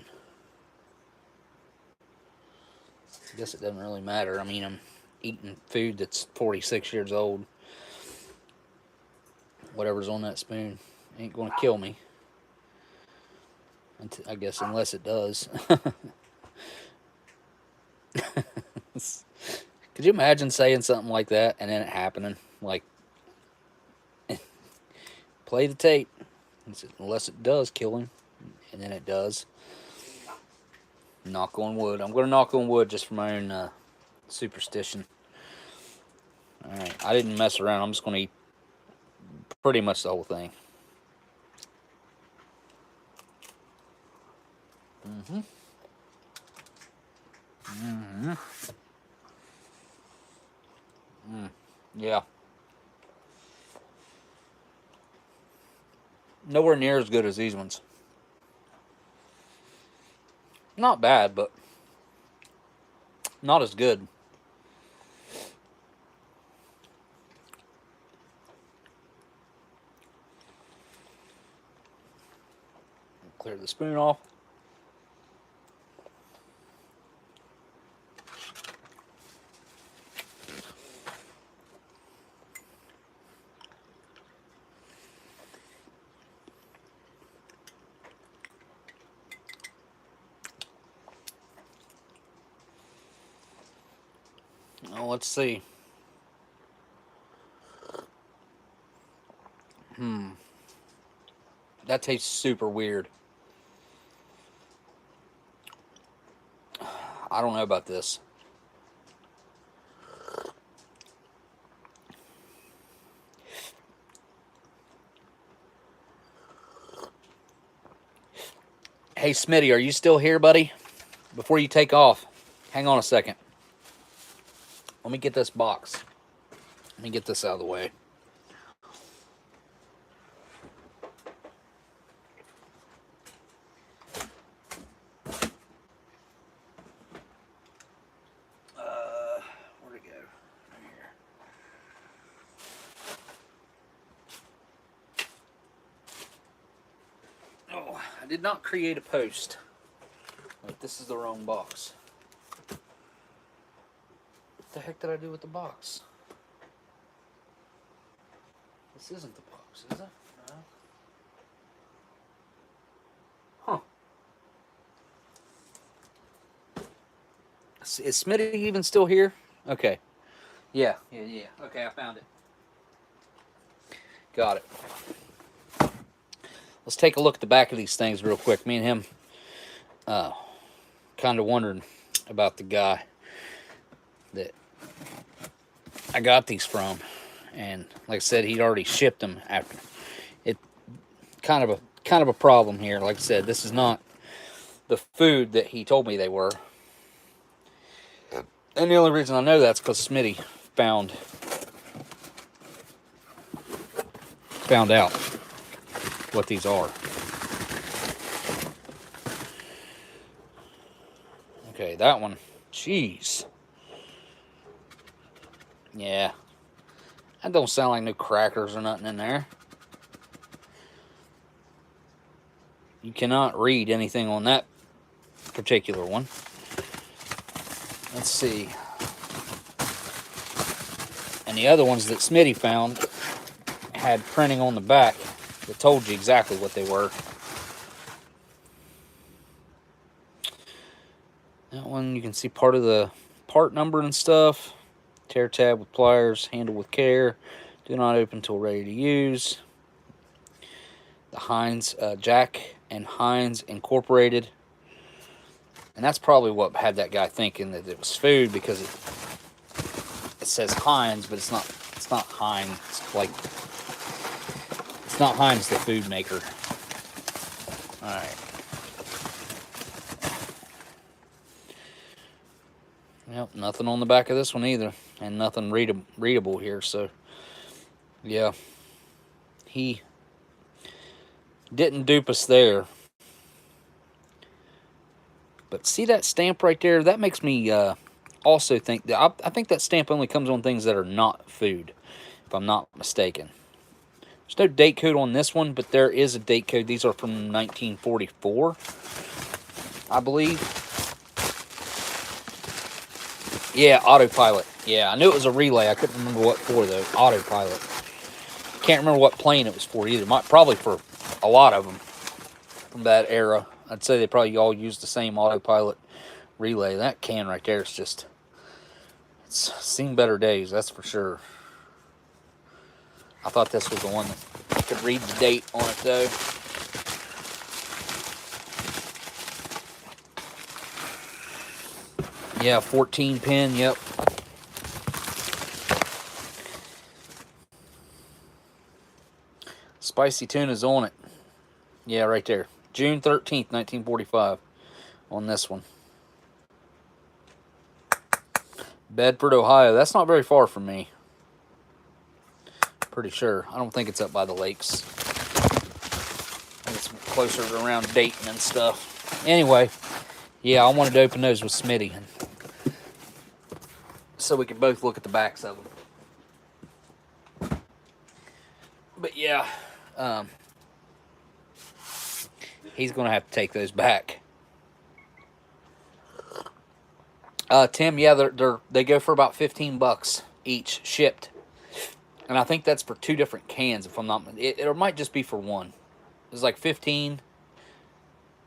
I guess it doesn't really matter. I mean, I'm eating food that's 46 years old. Whatever's on that spoon ain't going to kill me. I guess unless it does. Could you imagine saying something like that and then it happening? Like, play the tape. Unless it does kill him. And then it does. Knock on wood. I'm going to knock on wood just for my own superstition. Alright, I didn't mess around. I'm just going to eat pretty much the whole thing. Yeah. Nowhere near as good as these ones. Not bad, but not as good. Clear the spoon off. let's see. That tastes super weird. I don't know about this. Hey, Smitty, are you still here, buddy? Before you take off, hang on a second. Let me get this box. Let me get this out of the way. Where'd it go? Right here. Oh, I did not create a post. Wait, this is the wrong box. What the heck did I do with the box? This isn't the box, is it? No. Huh. Is Smitty even still here? Okay. Yeah. Okay, I found it. Got it. Let's take a look at the back of these things real quick. Me and him kind of wondering about the guy that I got these from. And like I said, he'd already shipped them after. It kind of a problem here. Like I said, this is not the food that he told me they were. And the only reason I know that's because Smitty found out what these are. Okay, that one. Jeez. Yeah. That don't sound like no crackers or nothing in there. You cannot read anything on that particular one. Let's see. And the other ones that Smitty found had printing on the back that told you exactly what they were. That one, you can see part of the part number and stuff. Tear tab with pliers, handle with care. Do not open until ready to use. The Heinz, Jack and Heinz Incorporated. And that's probably what had that guy thinking that it was food, because it says Heinz, but it's not Heinz. It's not Heinz the food maker. All right. Yep, nothing on the back of this one either, and nothing readable here. So, yeah, he didn't dupe us there. But see that stamp right there? That makes me also think that I think that stamp only comes on things that are not food, if I'm not mistaken. There's no date code on this one, but there is a date code. These are from 1944, I believe. Yeah, autopilot. Yeah, I knew it was a relay. I couldn't remember what for, though. Autopilot. Can't remember what plane it was for either. Probably for a lot of them from that era. I'd say they probably all used the same autopilot relay. That can right there is just... It's seen better days, that's for sure. I thought this was the one that could read the date on it, though. Yeah, 14 pin, yep. Spicy tuna's on it. Yeah, right there. June 13th, 1945 on this one. Bedford, Ohio. That's not very far from me. Pretty sure. I don't think it's up by the lakes. I think it's closer to around Dayton and stuff. Anyway, yeah, I wanted to open those with Smitty, so we could both look at the backs of them. But yeah, he's going to have to take those back. Tim, yeah, they go for about $15 each shipped. And I think that's for 2 different cans, if I'm not... It might just be for one. It was like 15.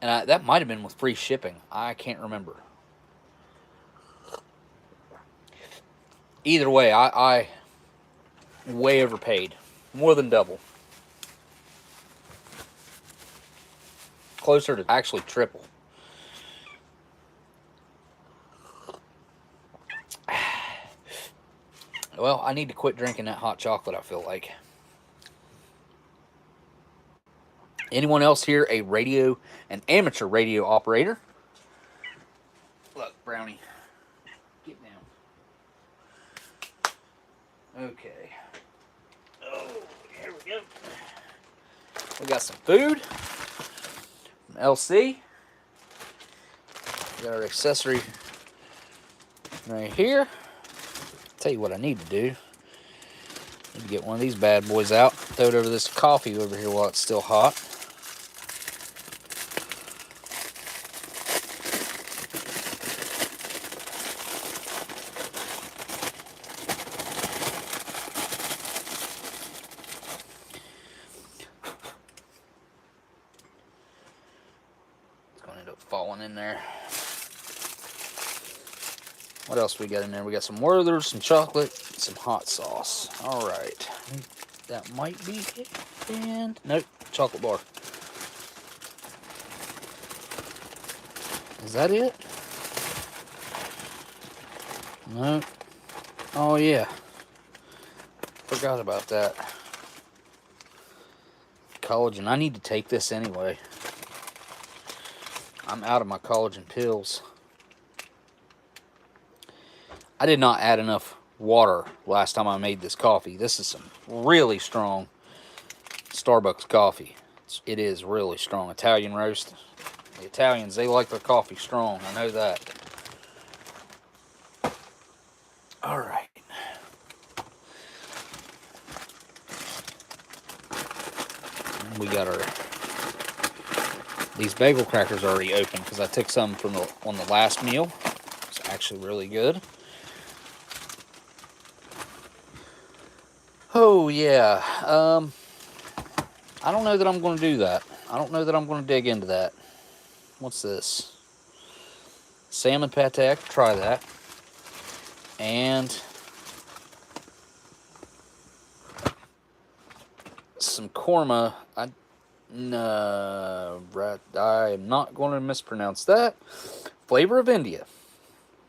And that might have been with free shipping. I can't remember. Either way, I way overpaid. More than double. Closer to actually triple. Well, I need to quit drinking that hot chocolate, I feel like. Anyone else here an amateur radio operator? Look, Brownie. Get down. Okay. Oh, here we go. We got some food from LC. We got our accessory right here. Tell you what I need to do. I need to get one of these bad boys out. Throw it over this coffee over here while it's still hot. Falling in there. What else we got in there? We got some Werther's, some chocolate, some hot sauce. All right, that might be it. And nope, chocolate bar. Is that it? No. Oh yeah. Forgot about that. Collagen. I need to take this anyway. I'm out of my collagen pills. I did not add enough water last time I made this coffee. This is some really strong Starbucks coffee. It is really strong. Italian roast. The Italians, they like their coffee strong. I know that. All right. And we got these bagel crackers already open because I took some from on the last meal. It's actually really good. Oh yeah. I don't know that I'm going to do that. I don't know that I'm going to dig into that. What's this? Salmon pate. I could try that. And some korma. I am not going to mispronounce that. Flavor of India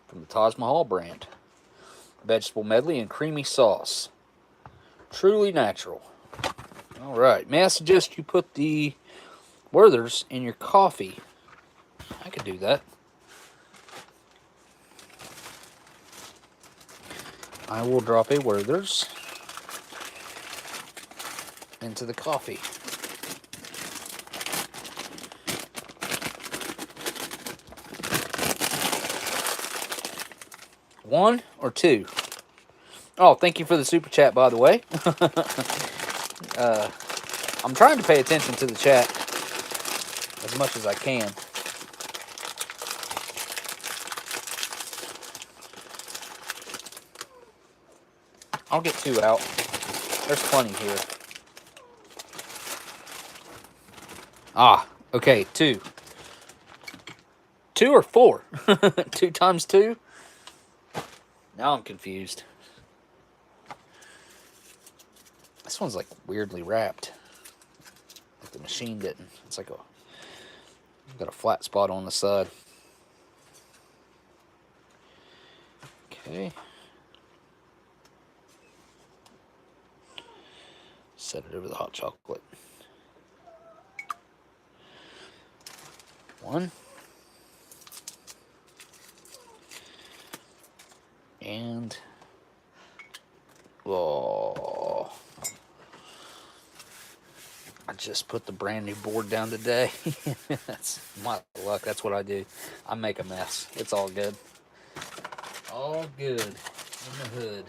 from the Taj Mahal brand. Vegetable medley and creamy sauce. Truly natural. All right. May I suggest you put the Werther's in your coffee? I could do that. I will drop a Werther's into the coffee. One or two? Oh, thank you for the super chat, by the way. I'm trying to pay attention to the chat as much as I can. I'll get two out. There's plenty here. Ah, okay, two. Two or four? 2 times 2? Now I'm confused. This one's like weirdly wrapped. Like the machine didn't. It's like got a flat spot on the side. Okay. Set it over the hot chocolate. One. And oh, I just put the brand new board down today. That's my luck. That's what I do. I make a mess. It's all good. All good in the hood.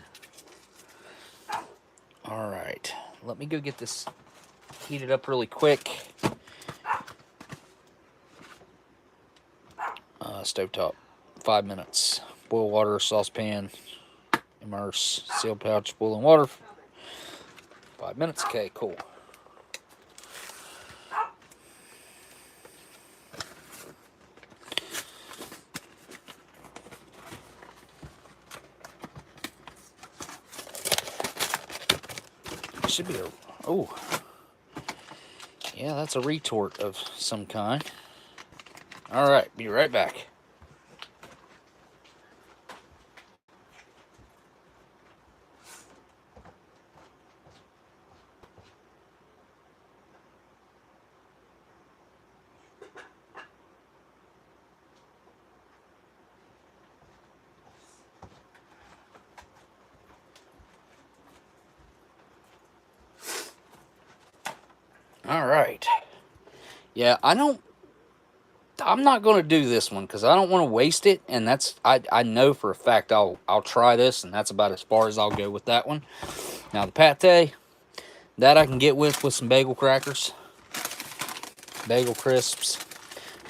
All right. Let me go get this heated up really quick. Stovetop. 5 minutes. Boil water, saucepan, immerse, seal pouch, boiling water. 5 minutes. Okay, cool. should be a... Oh. Yeah, that's a retort of some kind. Alright, be right back. Alright. Yeah, I'm not going to do this one because I don't want to waste it, and I know for a fact I'll try this, and that's about as far as I'll go with that one. Now the pate, that I can get with some bagel crackers, bagel crisps.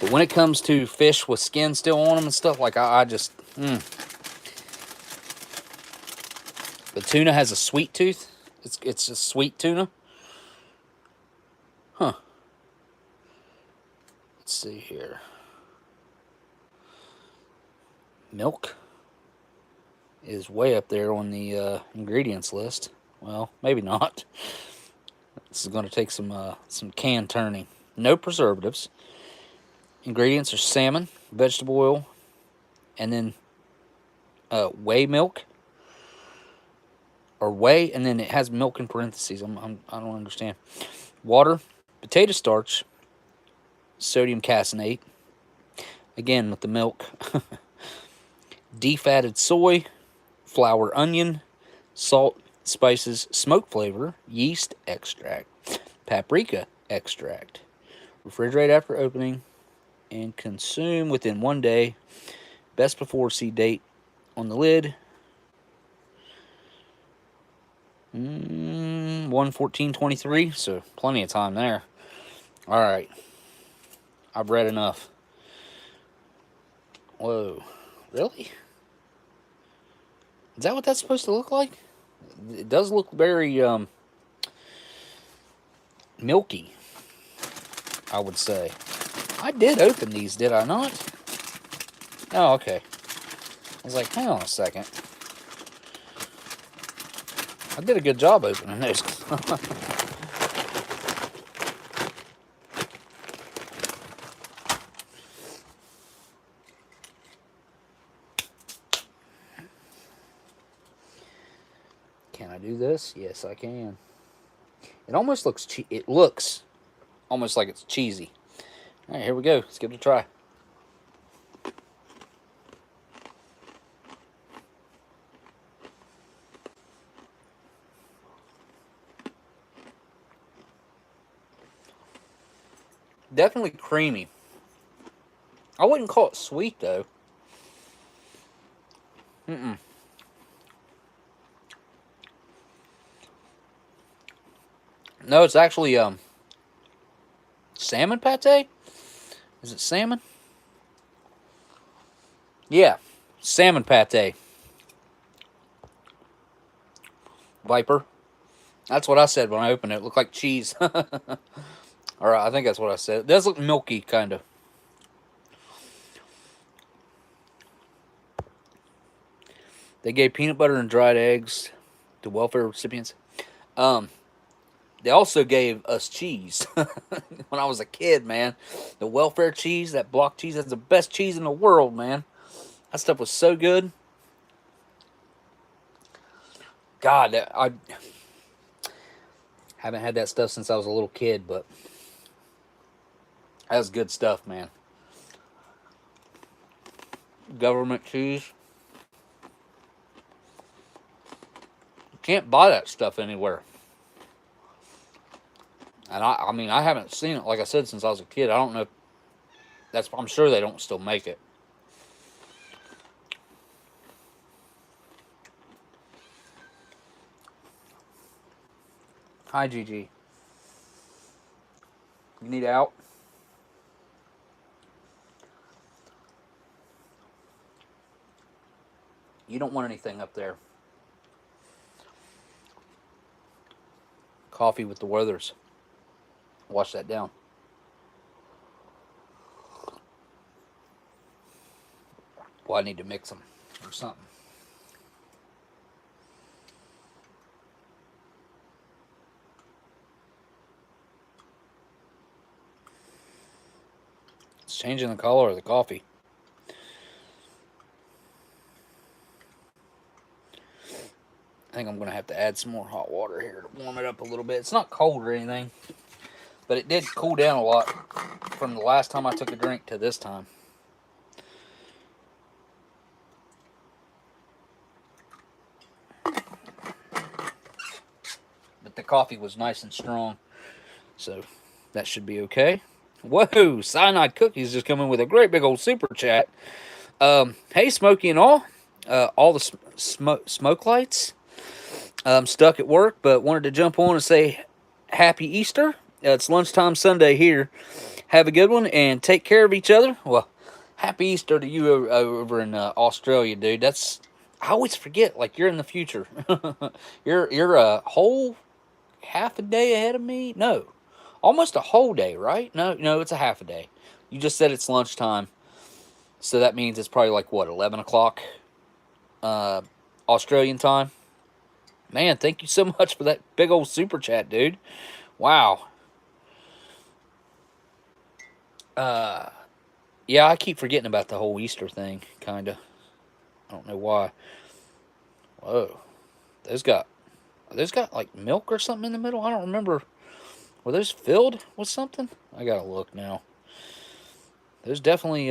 But when it comes to fish with skin still on them and stuff, like I just, The tuna has a sweet tooth. It's a sweet tuna. Huh. Let's see here. Milk is way up there on the ingredients list. Well, maybe not. This is going to take some can turning. No preservatives. Ingredients are salmon, vegetable oil, and then whey milk. Or whey, and then it has milk in parentheses. I don't understand. Water, potato starch, sodium caseinate. Again, with the milk. Defatted soy, flour onion, salt, spices, smoke flavor, yeast extract, paprika extract. Refrigerate after opening and consume within 1 day. Best before see date on the lid. 1/14/23, so plenty of time there. All right, I've read enough. Whoa, really? Is that what that's supposed to look like? It does look very milky, I would say. I did open these, did I not? Oh, okay. I was like, hang on a second. I did a good job opening those. Can I do this? Yes, I can. It almost looks it looks almost like it's cheesy. All right, here we go. Let's give it a try. Definitely creamy. I wouldn't call it sweet though. No, it's actually salmon pate. Is it salmon? Yeah, salmon pate. Viper. That's what I said when I opened it. It looked like cheese. Or I think that's what I said. It does look milky, kind of. They gave peanut butter and dried eggs to welfare recipients. They also gave us cheese. When I was a kid, man. The welfare cheese, that block cheese, that's the best cheese in the world, man. That stuff was so good. God, I haven't had that stuff since I was a little kid, but that was good stuff, man. Government cheese. You can't buy that stuff anywhere. And I mean, I haven't seen it, like I said, since I was a kid. I don't know if that's, I'm sure they don't still make it. Hi, Gigi. You need out? You don't want anything up there. Coffee with the Werthers. Wash that down. Well, I need to mix them or something. It's changing the color of the coffee. I think I'm going to have to add some more hot water here to warm it up a little bit. It's not cold or anything, but it did cool down a lot from the last time I took a drink to this time. But the coffee was nice and strong, so that should be okay. Whoa, Cyanide Cookies just coming with a great big old super chat. Hey, Smokey and all the smoke lights. Stuck at work, but wanted to jump on and say Happy Easter. It's lunchtime Sunday here. Have a good one and take care of each other. Well, Happy Easter to you over in Australia, dude. That's, I always forget, like, you're in the future. you're a whole half a day ahead of me. No, almost a whole day, right? No, it's a half a day. You just said it's lunchtime, so that means it's probably like what, 11 o'clock Australian time. Man, thank you so much for that big old super chat, dude. Wow. Yeah, I keep forgetting about the whole Easter thing, kind of. I don't know why. Whoa. Those got like milk or something in the middle? I don't remember. Were those filled with something? I gotta look now. Those definitely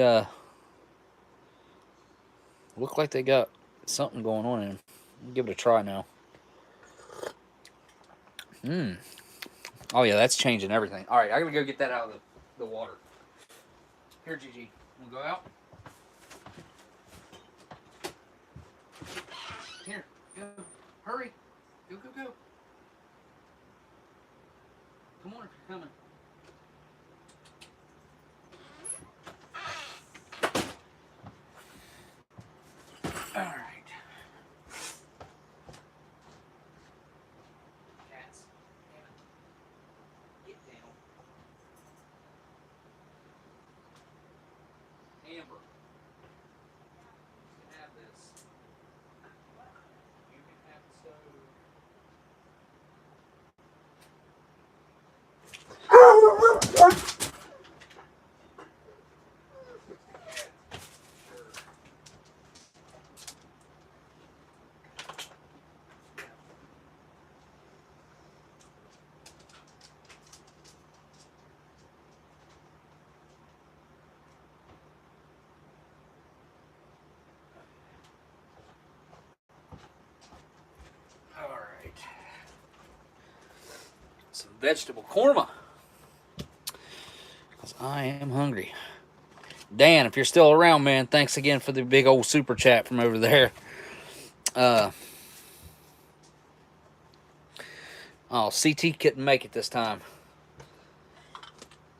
look like they got something going on in them. Give it a try now. Oh yeah, that's changing everything. All right, I gotta go get that out of the water. Here, Gigi, we'll go out. Here, go. Hurry. Go. Come on if you're coming. All right. Cats. Damn it. Get down. Amber. You can have this. You can have the stove. All right. Some vegetable korma. Because I am hungry. Dan, if you're still around, man, thanks again for the big old super chat from over there. Oh, CT couldn't make it this time.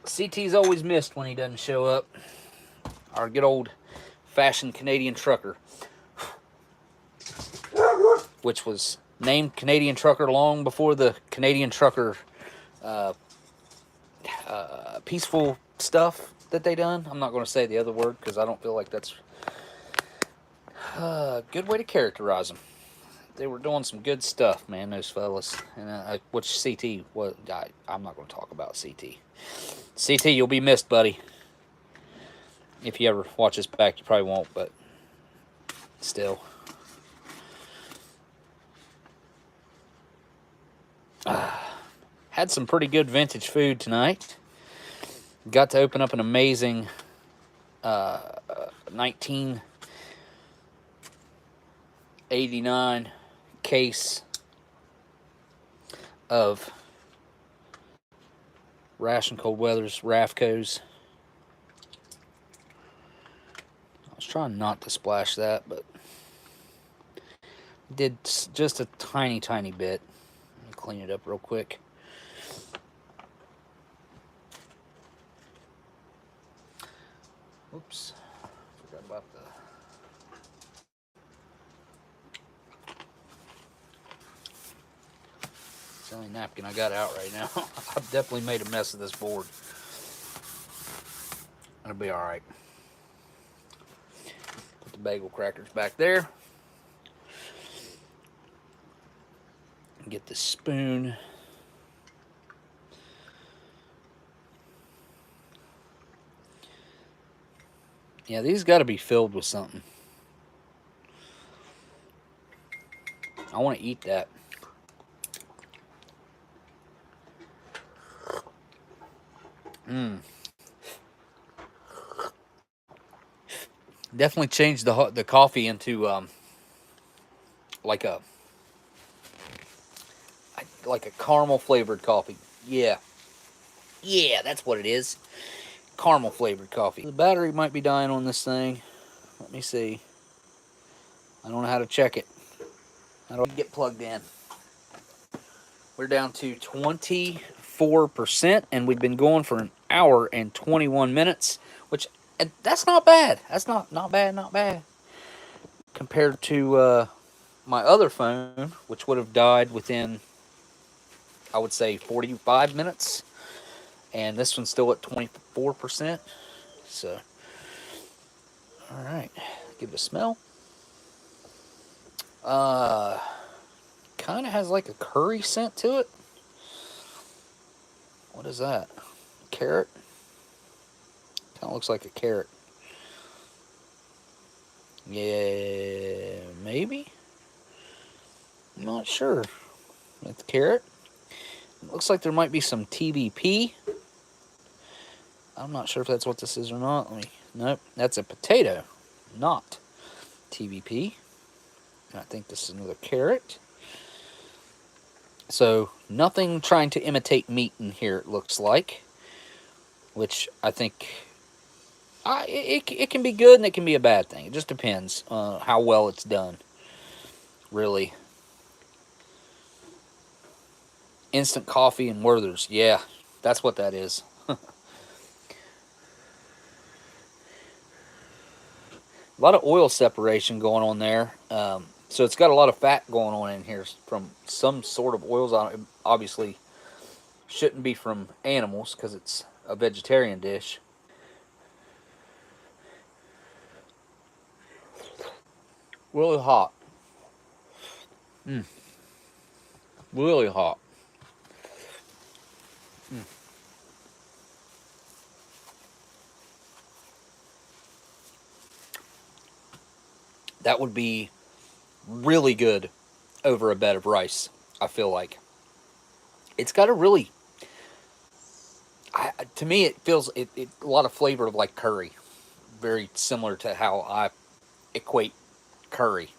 CT's always missed when he doesn't show up. Our good old-fashioned Canadian trucker, which was named Canadian Trucker long before the Canadian Trucker peaceful stuff that they done. I'm not going to say the other word because I don't feel like that's a good way to characterize them. They were doing some good stuff, man, those fellas. And which CT was, I'm not going to talk about CT. CT, you'll be missed, buddy. If you ever watch this back, you probably won't, but still. Had some pretty good vintage food tonight. Got to open up an amazing 1989 case of Ration Cold Weather's Rafcos. I was trying not to splash that, but did just a tiny bit. Let me clean it up real quick. Oops, forgot about the... It's the only napkin I got out right now. I've definitely made a mess of this board. It'll be alright. Put the bagel crackers back there. Get the spoon. Yeah, these got to be filled with something. I want to eat that. Definitely changed the coffee into like a caramel flavored coffee. Yeah, yeah, that's what it is. Caramel flavored coffee. The battery might be dying on this thing. Let me see. I don't know how to check it. How do I get plugged in? We're down to 24%, and we've been going for an hour and 21 minutes, which that's not bad. That's not bad, not bad. Compared to my other phone, which would have died within, I would say, 45 minutes, and this one's still at 24%. So, all right, give it a smell. Kind of has like a curry scent to it. What is that? Carrot? Kind of looks like a carrot. Yeah, maybe? I'm not sure. That's carrot. It looks like there might be some TBP. I'm not sure if that's what this is or not. Nope, that's a potato, not TBP. I think this is another carrot. So, nothing trying to imitate meat in here, it looks like. Which I think it can be good and it can be a bad thing. It just depends how well it's done, really. Instant coffee and Werther's. Yeah, that's what that is. A lot of oil separation going on there. So it's got a lot of fat going on in here from some sort of oils. Obviously, shouldn't be from animals because it's a vegetarian dish. Really hot. Really hot. That would be really good over a bed of rice, I feel like. It's got a really, to me, it feels a lot of flavor of like curry. Very similar to how I equate curry.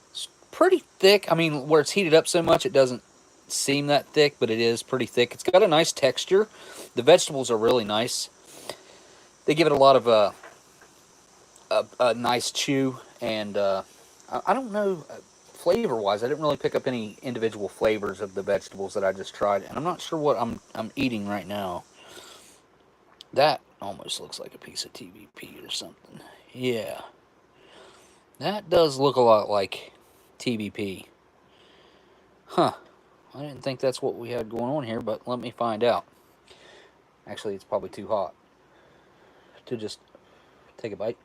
It's pretty thick. I mean, where it's heated up so much, it doesn't seem that thick, but it is pretty thick. It's got a nice texture. The vegetables are really nice. They give it a lot of a nice chew, and I don't know flavor wise. I didn't really pick up any individual flavors of the vegetables that I just tried, and I'm not sure what I'm eating right now. That almost looks like a piece of TVP or something. Yeah, that does look a lot like TVP. Huh. I didn't think that's what we had going on here, but let me find out. Actually, it's probably too hot to just take a bite.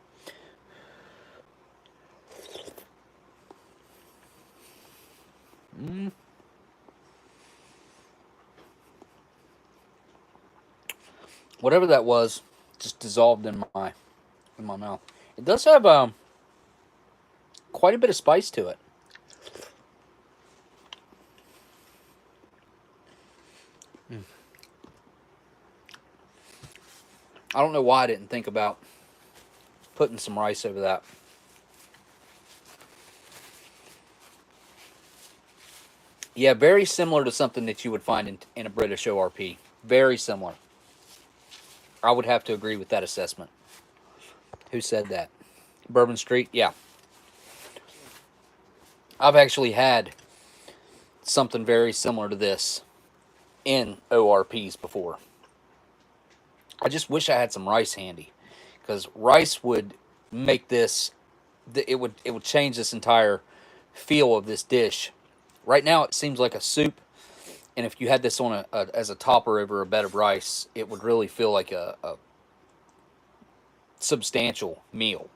Whatever that was, just dissolved in my mouth. It does have quite a bit of spice to it. I don't know why I didn't think about putting some rice over that. Yeah, very similar to something that you would find in a British ORP. Very similar. I would have to agree with that assessment. Who said that? Bourbon Street? Yeah. I've actually had something very similar to this in ORPs before. I just wish I had some rice handy, because rice would make this. It would change this entire feel of this dish. Right now, it seems like a soup, and if you had this on as a topper over a bed of rice, it would really feel like a substantial meal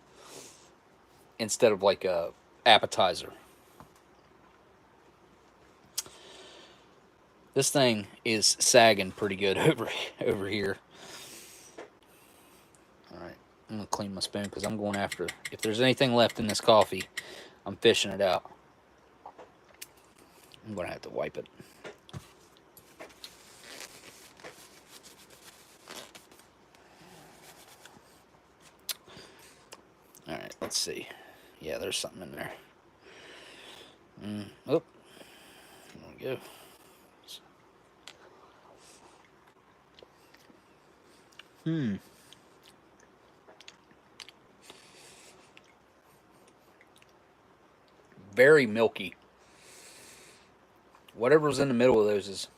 instead of like a appetizer. This thing is sagging pretty good over here. I'm going to clean my spoon because I'm going after... If there's anything left in this coffee, I'm fishing it out. I'm going to have to wipe it. Alright, let's see. Yeah, there's something in there. Oh. There we go. Very milky. Whatever's in the middle of those is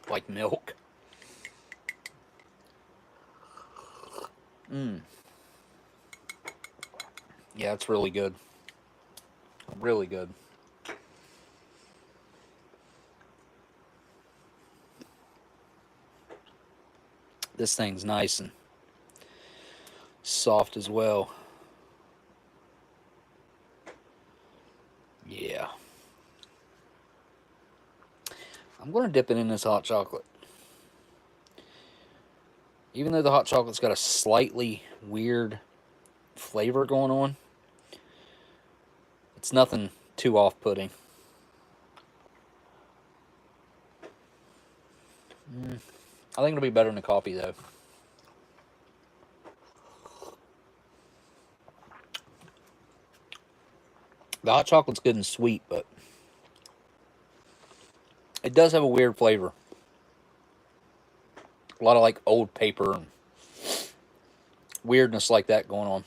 like milk. Yeah, it's really good. Really good. This thing's nice and soft as well. Yeah. I'm going to dip it in this hot chocolate. Even though the hot chocolate's got a slightly weird flavor going on, it's nothing too off-putting. I think it'll be better than the coffee, though. The hot chocolate's good and sweet, but it does have a weird flavor. A lot of like old paper and weirdness like that going on.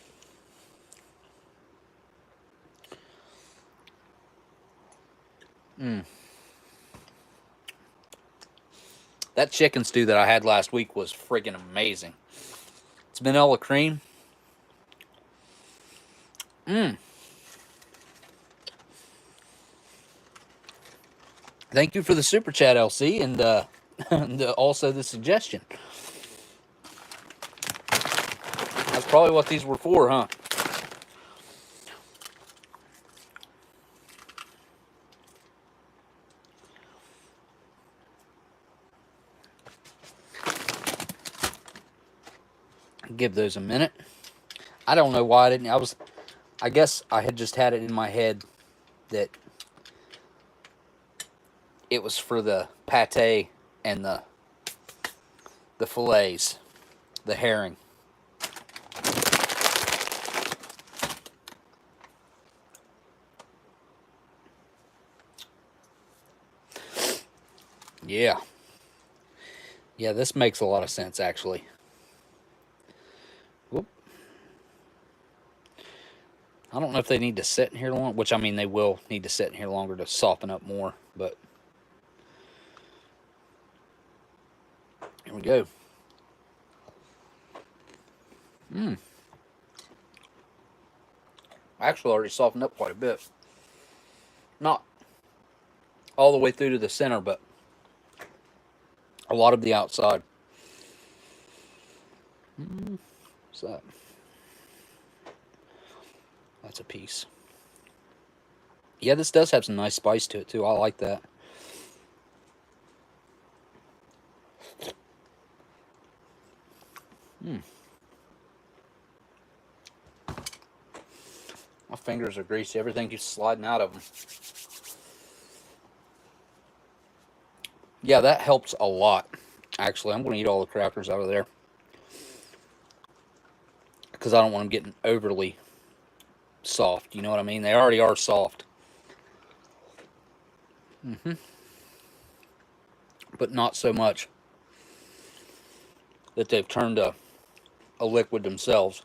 That chicken stew that I had last week was friggin' amazing. It's vanilla cream. Thank you for the super chat, LC, and also the suggestion. That's probably what these were for, huh? Give those a minute. I don't know why I didn't. I guess I had just had it in my head that it was for the pate and the fillets, the herring. Yeah. Yeah, this makes a lot of sense, actually. Whoop. I don't know if they need to sit in here long, which, I mean, they will need to sit in here longer to soften up more, but here we go. Actually already softened up quite a bit. Not all the way through to the center, but a lot of the outside. What's that? That's a piece. Yeah, this does have some nice spice to it, too. I like that. My fingers are greasy. Everything keeps sliding out of them. Yeah, that helps a lot. Actually, I'm going to eat all the crackers out of there, because I don't want them getting overly soft. You know what I mean? They already are soft. But not so much that they've turned a liquid themselves.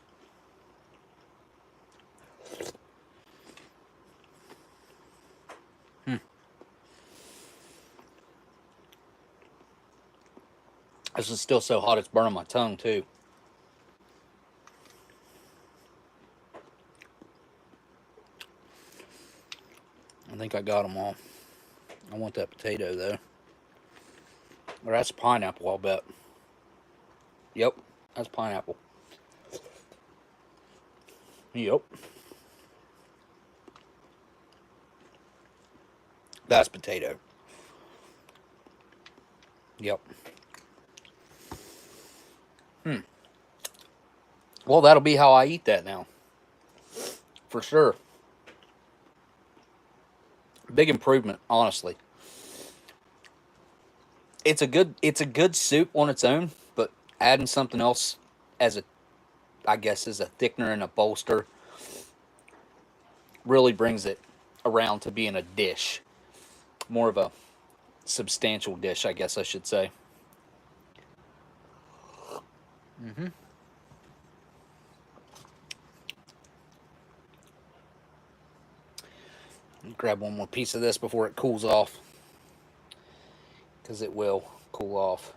This is still so hot it's burning my tongue, too. I think I got them all. I want that potato, though. Or that's pineapple, I'll bet. Yep, that's pineapple. Yep. That's potato. Yep. Well, that'll be how I eat that now. For sure. Big improvement, honestly. It's a good soup on its own, but adding something else as a, I guess, as a thickener and a bolster really brings it around to being a dish. More of a substantial dish, I guess I should say. Grab one more piece of this before it cools off, because it will cool off.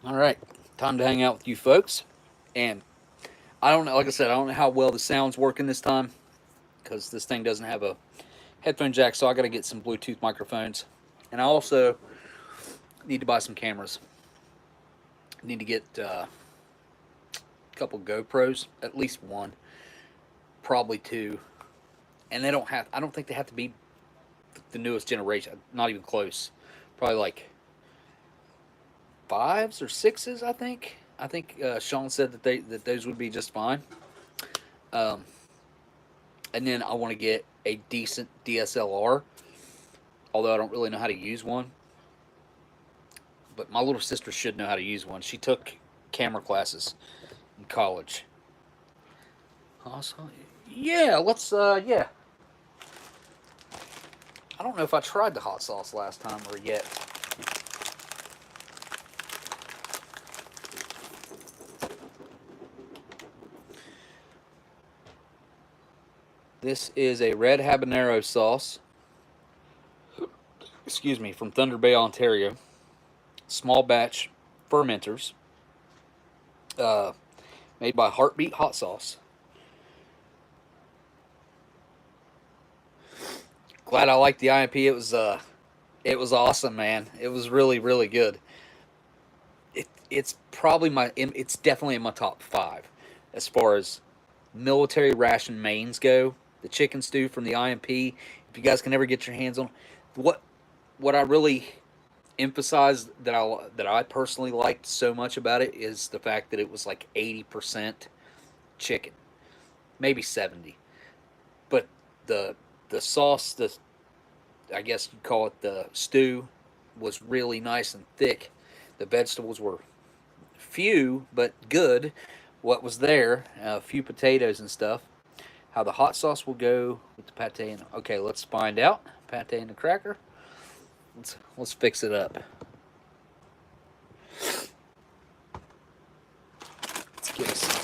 All right, time to hang out with you folks. And I don't know, like I said, I don't know how well the sound's working this time, because this thing doesn't have a headphone jack, so I got to get some Bluetooth microphones. And I also need to buy some cameras. Need to get a couple GoPros, at least one, probably two. And they don't have, I don't think they have to be the newest generation, not even close. Probably like 5s or 6s, I think. I think Sean said that those would be just fine. And then I want to get a decent DSLR, although I don't really know how to use one. But my little sister should know how to use one. She took camera classes in college. Awesome. Yeah, let's, yeah. I don't know if I tried the hot sauce last time or yet. This is a red habanero sauce. Excuse me, from Thunder Bay, Ontario. Small batch fermenters. Made by Heartbeat Hot Sauce. Glad I liked the IMP. It was awesome, man. It was really, really good. It's probably it's definitely in my top 5 as far as military ration mains go. The chicken stew from the IMP. If you guys can ever get your hands on what I really emphasize that I personally liked so much about it is the fact that it was like 80% chicken, maybe 70, but the sauce, I guess you'd call it the stew, was really nice and thick. The vegetables were few but good. What was there, a few potatoes and stuff. How the hot sauce will go with the pate and okay, let's find out. Pate and the cracker. Let's fix it up. Let's get some.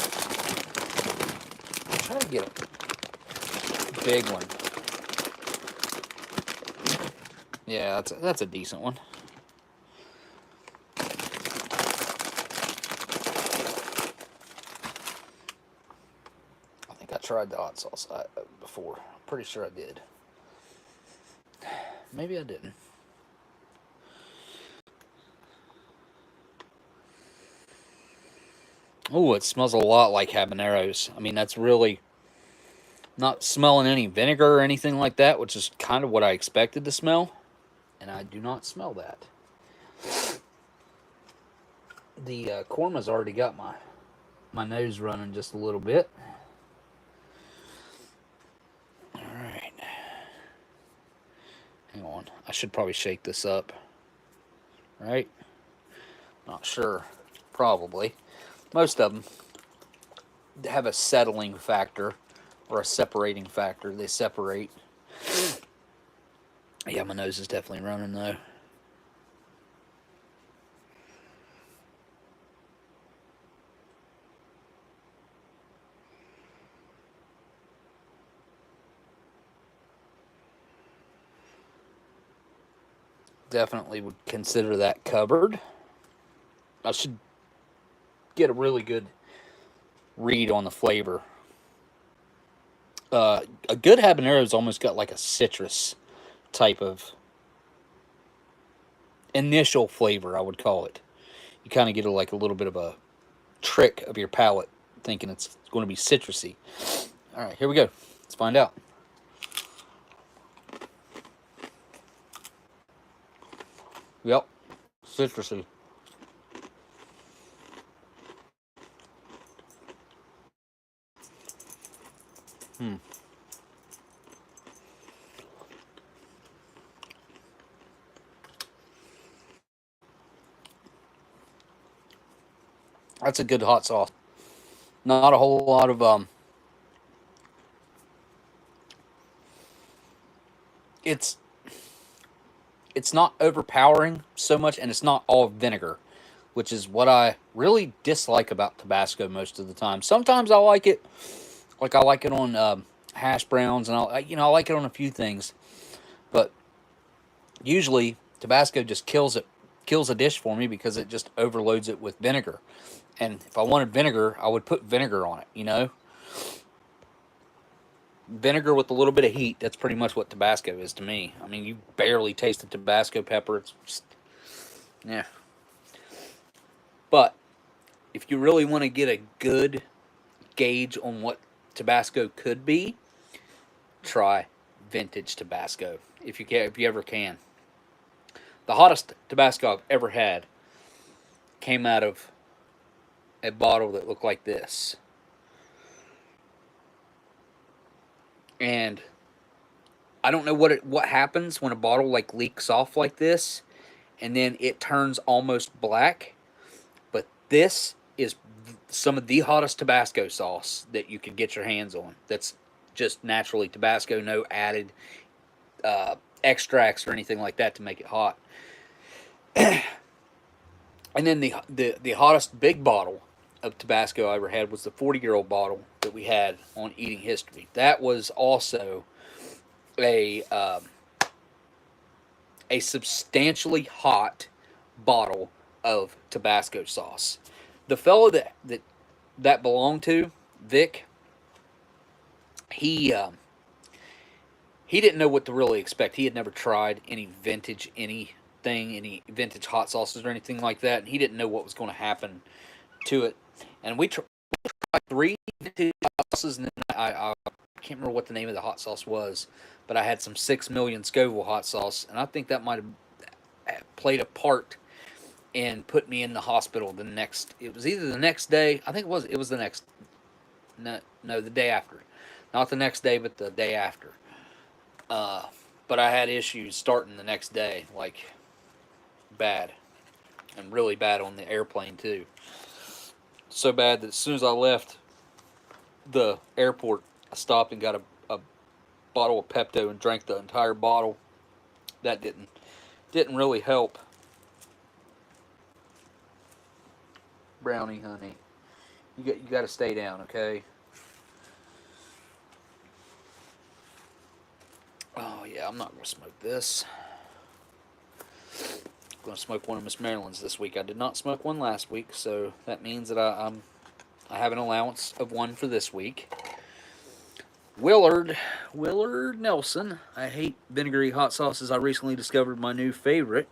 I'm trying to get a big one. Yeah, that's a decent one. I think I tried the hot sauce before. I'm pretty sure I did. Maybe I didn't. Oh, it smells a lot like habaneros. I mean, that's really not smelling any vinegar or anything like that, which is kind of what I expected to smell. And I do not smell that. The korma's already got my nose running just a little bit. Alright. Hang on. I should probably shake this up. Right? Not sure. Probably. Most of them have a settling factor or a separating factor. They separate. Yeah, my nose is definitely running though. Definitely would consider that covered. I should get a really good read on the flavor. A good habanero's almost got like a citrus type of initial flavor, I would call it. You kind of get like a little bit of a trick of your palate, thinking it's going to be citrusy. All right, here we go. Let's find out. Yep, citrusy. Hmm. That's a good hot sauce. Not a whole lot of It's not overpowering so much, and it's not all vinegar, which is what I really dislike about Tabasco most of the time. Sometimes I like it, like I like it on hash browns, and I like it on a few things, but usually Tabasco just kills a dish for me because it just overloads it with vinegar. And if I wanted vinegar, I would put vinegar on it. Vinegar with a little bit of heat. That's pretty much what Tabasco is to me. I mean, you barely taste the Tabasco pepper. It's just, yeah. But if you really want to get a good gauge on what Tabasco could be, try vintage Tabasco if you ever can. The hottest Tabasco I've ever had came out of a bottle that looked like this. And I don't know what happens when a bottle like leaks off like this and then it turns almost black, but this is some of the hottest Tabasco sauce that you could get your hands on. That's just naturally Tabasco, no added extracts or anything like that to make it hot. And then the hottest big bottle of Tabasco I ever had was the 40-year-old bottle that we had on Eating History. That was also a a substantially hot bottle of Tabasco sauce. The fellow that belonged to, Vic, he he didn't know what to really expect. He had never tried any vintage hot sauces or anything like that, and he didn't know what was going to happen to it. And we tried 3 vintage sauces, and then I can't remember what the name of the hot sauce was, but I had some 6 million Scoville hot sauce, and I think that might have played a part in putting me in the hospital the next. It was either the next day. I think it was the next. No, the day after. Not the next day, but the day after. But I had issues starting the next day, like bad, and really bad on the airplane too. So bad that as soon as I left the airport, I stopped and got a bottle of Pepto and drank the entire bottle. That didn't really help. Brownie, honey, you got to stay down, okay? Oh yeah, I'm not gonna smoke this. I'm gonna smoke one of Miss Maryland's this week. I did not smoke one last week, so that means that I have an allowance of one for this week. Willard Nelson. I hate vinegary hot sauces. I recently discovered my new favorite.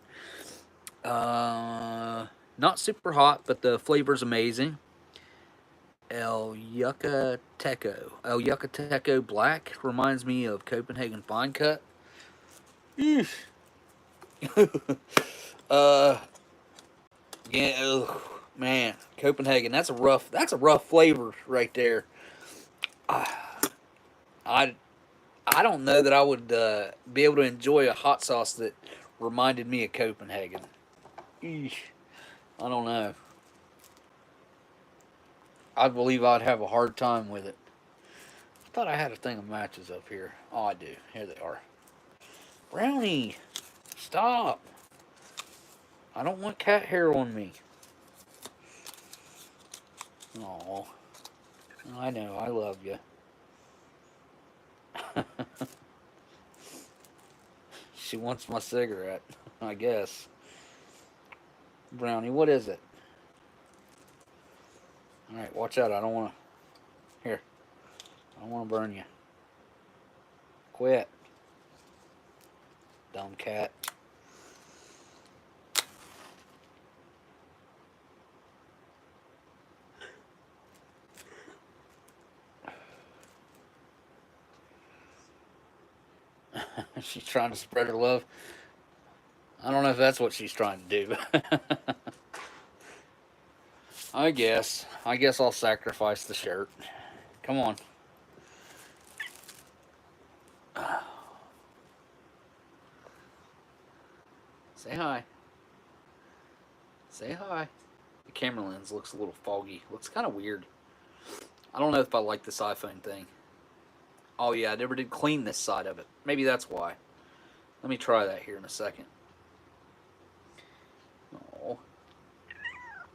Not super hot, but the flavor's amazing. El Yucateco Black reminds me of Copenhagen Fine Cut. uh, yeah, ugh, man, Copenhagen. That's a rough flavor right there. I I don't know that I would be able to enjoy a hot sauce that reminded me of Copenhagen. Eesh, I don't know. I believe I'd have a hard time with it. I thought I had a thing of matches up here. Oh, I do. Here they are. Brownie, stop. I don't want cat hair on me. Oh, I know. I love you. She wants my cigarette, I guess. Brownie, what is it? Alright, watch out. I don't want to. Here. I don't want to burn you. Quit. Dumb cat. She's trying to spread her love. I don't know if that's what she's trying to do. I guess I'll sacrifice the shirt. Come on. Say hi. Say hi. The camera lens looks a little foggy. Looks kind of weird. I don't know if I like this iPhone thing. Oh yeah, I never did clean this side of it. Maybe that's why. Let me try that here in a second. Oh.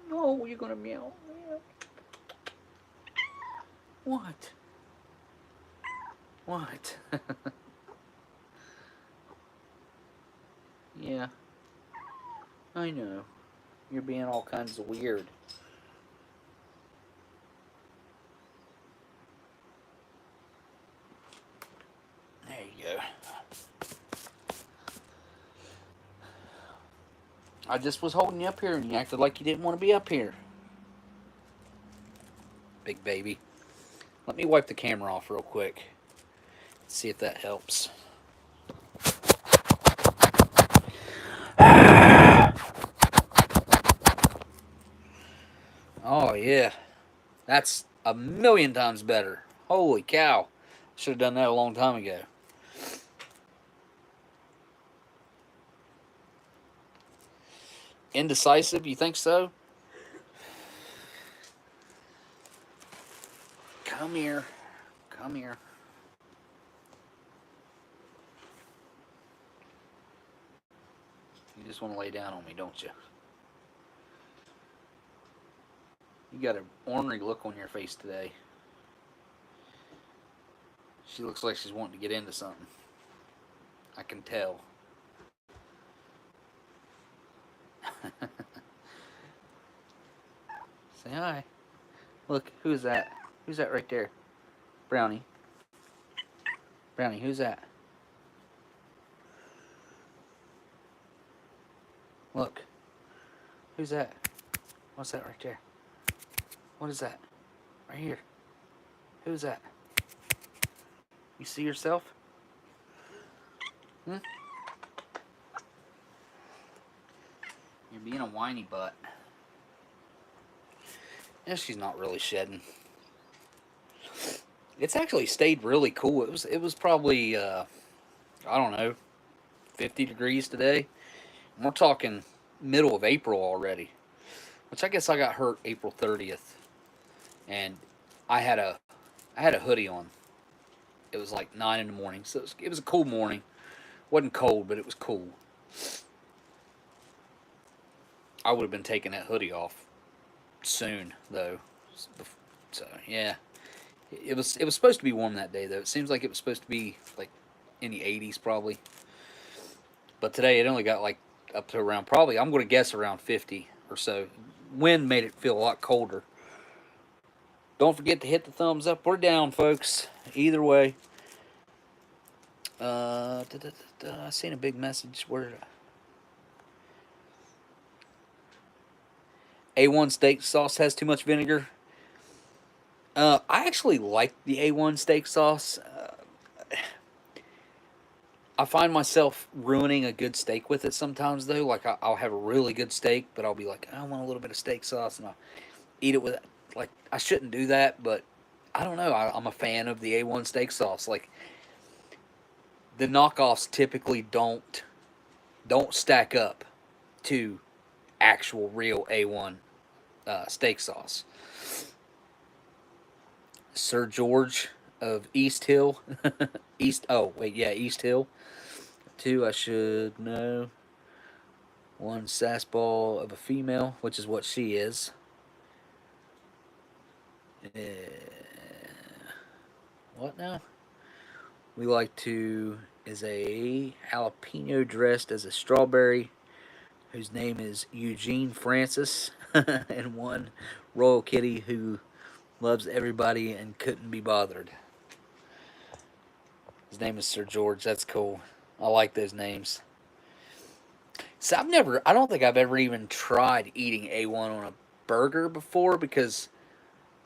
No, you're gonna meow. What? What? Yeah. I know. You're being all kinds of weird. There you go. I just was holding you up here and you acted like you didn't want to be up here. Big baby. Let me wipe the camera off real quick. See if that helps. Oh yeah. That's a million times better. Holy cow. Should have done that a long time ago. Indecisive, you think so? Come here. Come here. You just want to lay down on me, don't you? You got an ornery look on your face today. She looks like she's wanting to get into something. I can tell. Say hi. Look, who's that? Who's that right there? Brownie. Brownie, who's that? Look. Who's that? What's that right there? What is that? Right here. Who's that? You see yourself? Hmm? You're being a whiny butt. Yeah, she's not really shedding. It's actually stayed really cool. It was probably I don't know, 50 degrees today. And we're talking middle of April already. Which I guess I got hurt April 30th. And I had a hoodie on. It was like 9 in the morning. So it was a cool morning. It wasn't cold, but it was cool. I would have been taking that hoodie off soon though. So yeah. It was supposed to be warm that day though. It seems like it was supposed to be like in the 80s probably. But today it only got like up to around probably, I'm going to guess around 50 or so. Wind made it feel a lot colder. Don't forget to hit the thumbs up or down, folks. Either way. I seen a big message. Where A1 steak sauce has too much vinegar. I actually like the A1 steak sauce. I find myself ruining a good steak with it sometimes, though. Like, I'll have a really good steak, but I'll be like, I want a little bit of steak sauce, and I'll eat it with, like, I shouldn't do that, but I don't know. I'm a fan of the A1 steak sauce. Like, the knockoffs typically don't stack up to actual real A1 steak sauce. Sir George of East Hill. East Hill. 2, I should know. 1, sassball of a female, which is what she is. What now? We like to is a jalapeno dressed as a strawberry, whose name is Eugene Francis, and 1 royal kitty who loves everybody and couldn't be bothered. His name is Sir George. That's cool. I like those names. So I don't think I've ever even tried eating A1 on a burger before because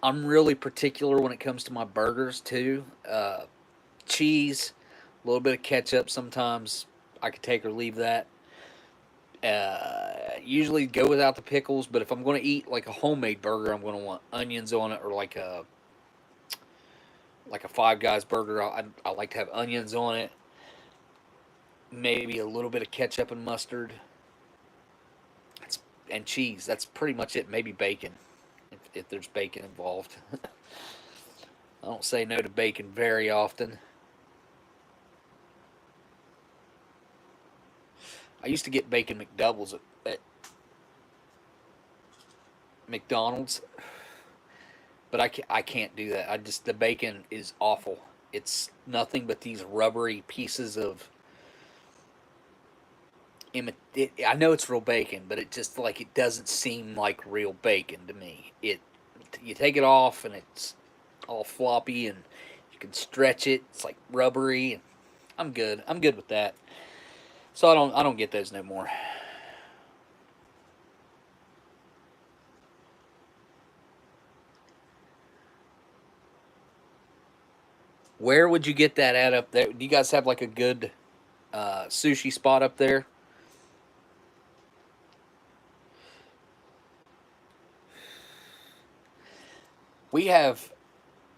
I'm really particular when it comes to my burgers too. Cheese, A little bit of ketchup sometimes. I could take or leave that. Usually go without the pickles, but if I'm going to eat like a homemade burger, I'm going to want onions on it, or like a Five Guys burger. I like to have onions on it. Maybe a little bit of ketchup and mustard. And cheese. That's pretty much it. Maybe bacon, if there's bacon involved. I don't say no to bacon very often. I used to get bacon McDoubles at McDonald's, but I can't do that. The bacon is awful. It's nothing but these rubbery pieces of. I know it's real bacon, but it doesn't seem like real bacon to me. You take it off and it's all floppy, and you can stretch it. It's like rubbery. And I'm good. I'm good with that. So I don't get those no more. Where would you get that at up there? Do you guys have like a good sushi spot up there? We have,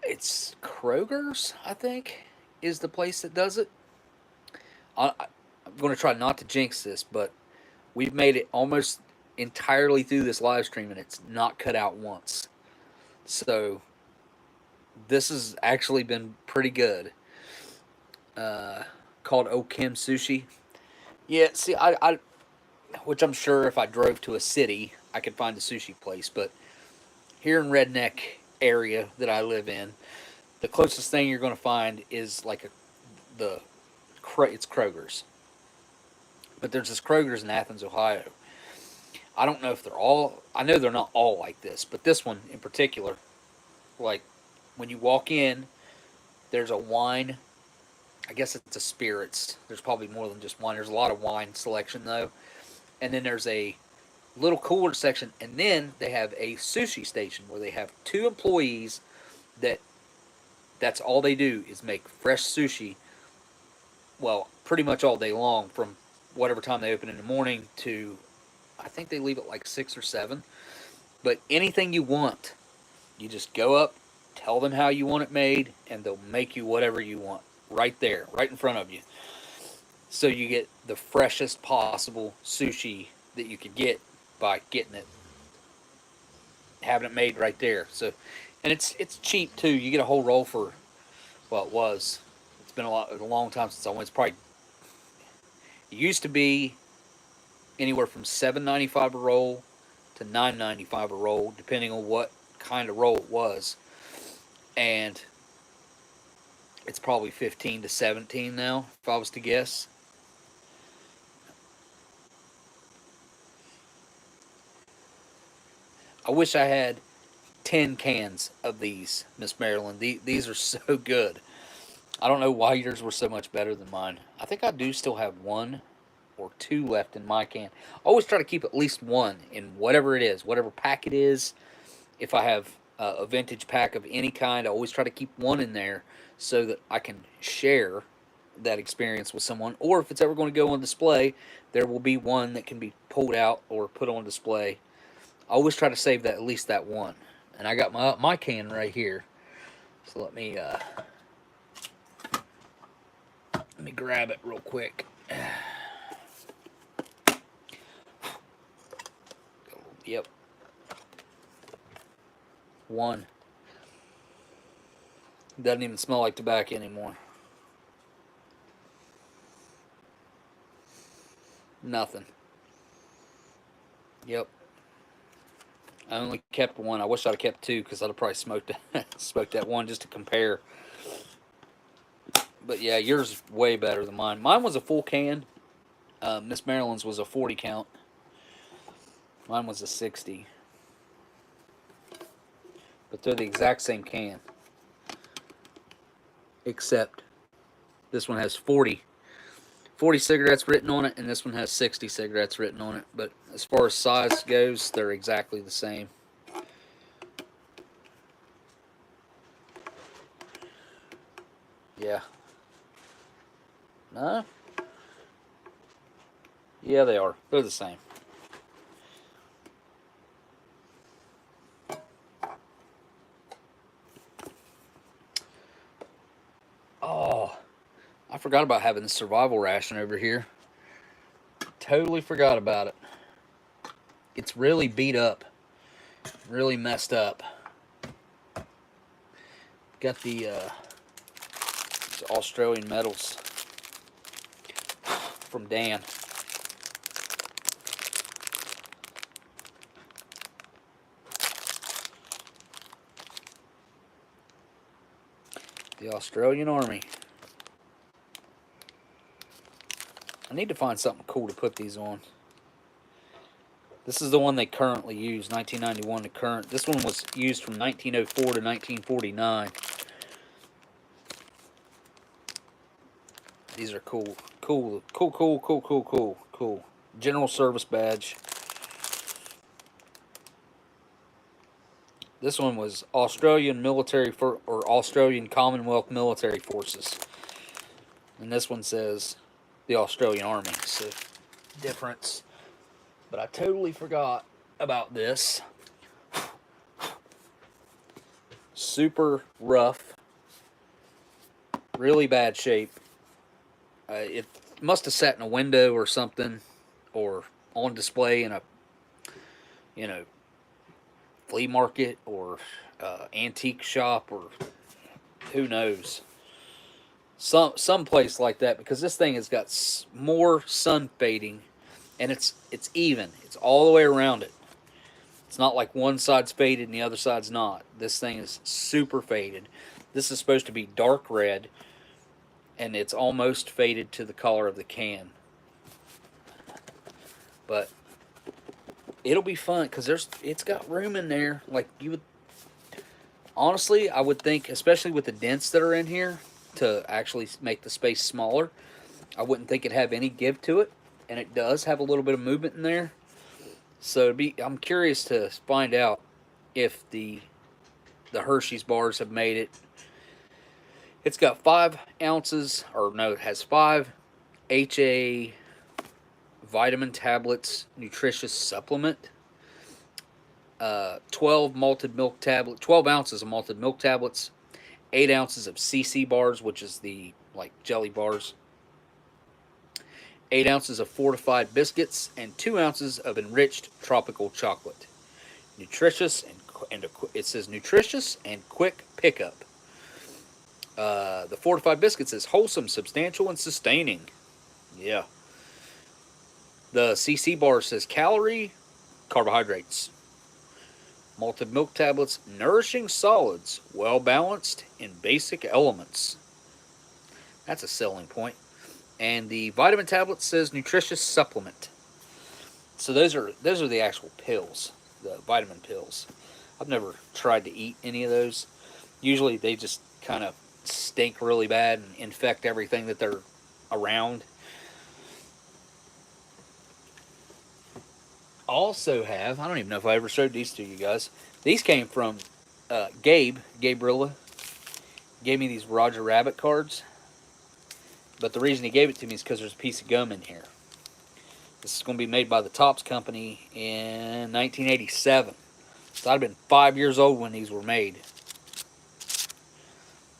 it's Kroger's, I think, is the place that does it. I'm going to try not to jinx this, but we've made it almost entirely through this live stream, and it's not cut out once. So this has actually been pretty good. Called Okim Sushi. Yeah, see, which I'm sure if I drove to a city, I could find a sushi place, but here in Redneck area that I live in, the closest thing you're going to find is like it's Kroger's. But there's this Kroger's in Athens, Ohio. I don't know if they're all. I know they're not all like this, but this one in particular, like when you walk in, there's a wine. I guess it's a spirits. There's probably more than just wine. There's a lot of wine selection though, and then there's a little cooler section, and then they have a sushi station where they have two employees that's all they do is make fresh sushi. Well, pretty much all day long, from whatever time they open in the morning to, I think they leave at like 6 or 7. But anything you want, you just go up, tell them how you want it made, and they'll make you whatever you want right there, right in front of you. So you get the freshest possible sushi that you could get by getting it, having it made right there. So, and it's cheap too. You get a whole roll for, well, it was. It's been a long time since I went. It's probably, it used to be anywhere from $7.95 a roll to $9.95 a roll, depending on what kind of roll it was. And it's probably 15 to 17 now, if I was to guess. I wish I had 10 cans of these, Miss Marilyn. These are so good. I don't know why yours were so much better than mine. I think I do still have 1 or 2 left in my can. I always try to keep at least one in whatever it is, whatever pack it is. If I have a vintage pack of any kind, I always try to keep one in there so that I can share that experience with someone. Or if it's ever going to go on display, there will be one that can be pulled out or put on display. I always try to save that, at least that one. And I got my can right here. So let me grab it real quick. Yep. One. Doesn't even smell like tobacco anymore. Nothing. Yep. I only kept one. I wish I'd have kept two because I'd have probably smoked that one just to compare. But yeah, yours is way better than mine. Mine was a full can. Miss Marilyn's was a 40 count. Mine was a 60. But they're the exact same can. Except this one has 40 cigarettes written on it, and this one has 60 cigarettes written on it. But as far as size goes, they're exactly the same. Yeah. No? Yeah, they are. They're the same. Oh, I forgot about having the survival ration over here. Totally forgot about it. It's really beat up. Really messed up. Got the Australian medals from Dan. The Australian Army. I need to find something cool to put these on. This is the one they currently use, 1991 to current. This one was used from 1904 to 1949. These are cool. Cool. General service badge. This one was Australian military or Australian Commonwealth military forces. And this one says the Australian Army. So, difference. But I totally forgot about this. Super rough. Really bad shape. It must have sat in a window or something, or on display in a, flea market or antique shop, or who knows. Some place like that, because this thing has got more sun fading, and it's even. It's all the way around it. It's not like one side's faded and the other side's not. This thing is super faded. This is supposed to be dark red, and it's almost faded to the color of the can. But it'll be fun because it's got room in there. Like you would, honestly, I would think, especially with the dents that are in here, to actually make the space smaller, I wouldn't think it'd have any give to it, and it does have a little bit of movement in there. So I'm curious to find out if the Hershey's bars have made it. It's got 5 ounces, or no, it has 5 HA vitamin tablets, nutritious supplement, 12 malted milk tablet, 12 ounces of malted milk tablets, 8 ounces of CC bars, which is the like jelly bars, 8 ounces of fortified biscuits, and 2 ounces of enriched tropical chocolate. Nutritious and it says nutritious and quick pickup. The fortified biscuits is wholesome, substantial, and sustaining. Yeah. The CC bar says calorie, carbohydrates. Malted milk tablets, nourishing solids, well balanced in basic elements. That's a selling point. And the vitamin tablet says nutritious supplement. So those are the actual pills, the vitamin pills. I've never tried to eat any of those. Usually they just kind of stink really bad and infect everything that they're around. Also have, I don't even know if I ever showed these to you guys. These came from Gabrilla. Gave me these Roger Rabbit cards. But the reason he gave it to me is because there's a piece of gum in here. This is going to be made by the Topps Company in 1987. So I'd have been 5 years old when these were made.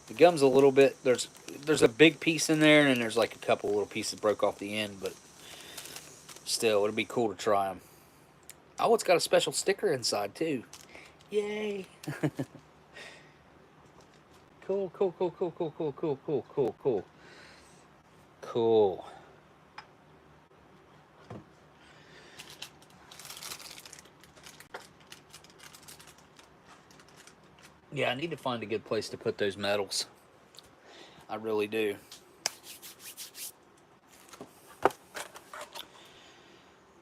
The gum's a little bit, there's a big piece in there, and then there's like a couple little pieces broke off the end, but still, it'd be cool to try them. Oh, it's got a special sticker inside too. Yay! Cool. Cool. Yeah, I need to find a good place to put those medals. I really do.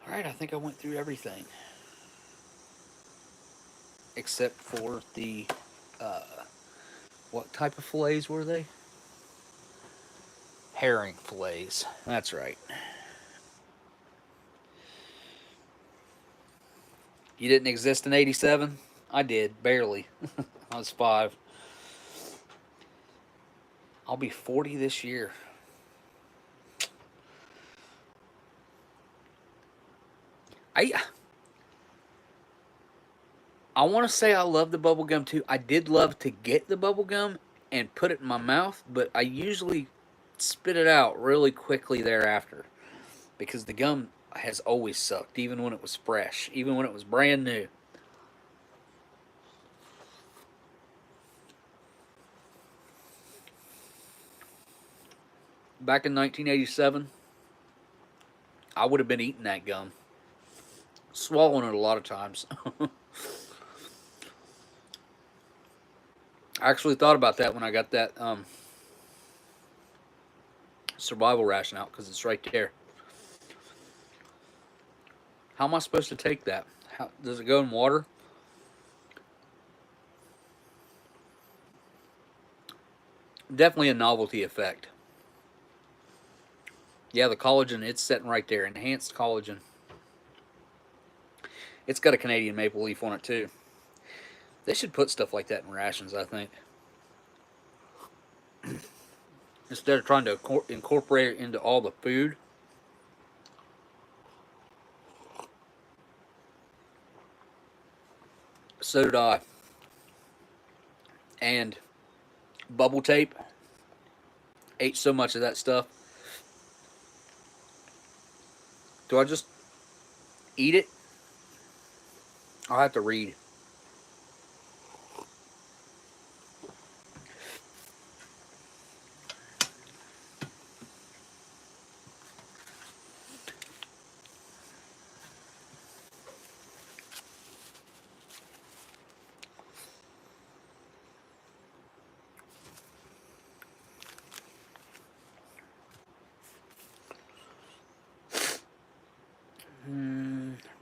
Alright, I think I went through everything. Except for the, what type of fillets were they? Herring fillets. That's right. You didn't exist in 87? I did, barely. I was 5. I'll be 40 this year. I want to say I love the bubble gum too. I did love to get the bubble gum and put it in my mouth, but I usually spit it out really quickly thereafter because the gum has always sucked, even when it was fresh, even when it was brand new. Back in 1987, I would have been eating that gum, swallowing it a lot of times. I actually thought about that when I got that survival ration out because it's right there. How am I supposed to take that? How, does it go in water? Definitely a novelty effect. Yeah, the collagen, it's sitting right there. Enhanced collagen. It's got a Canadian maple leaf on it, too. They should put stuff like that in rations, I think. Instead of trying to incorporate it into all the food. So did I. And bubble tape. Ate so much of that stuff. Do I just eat it? I'll have to read.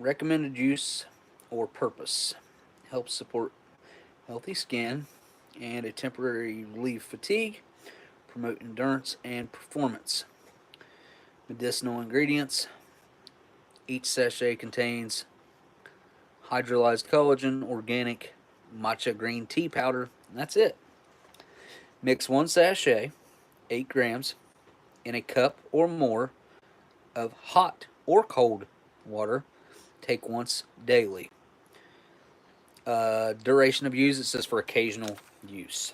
Recommended use or purpose. Helps support healthy skin and a temporary relief fatigue, promote endurance and performance. Medicinal ingredients. Each sachet contains hydrolyzed collagen, organic matcha green tea powder, and that's it. Mix one sachet, 8 grams, in a cup or more of hot or cold water. Take once daily. Duration of use, it says for occasional use.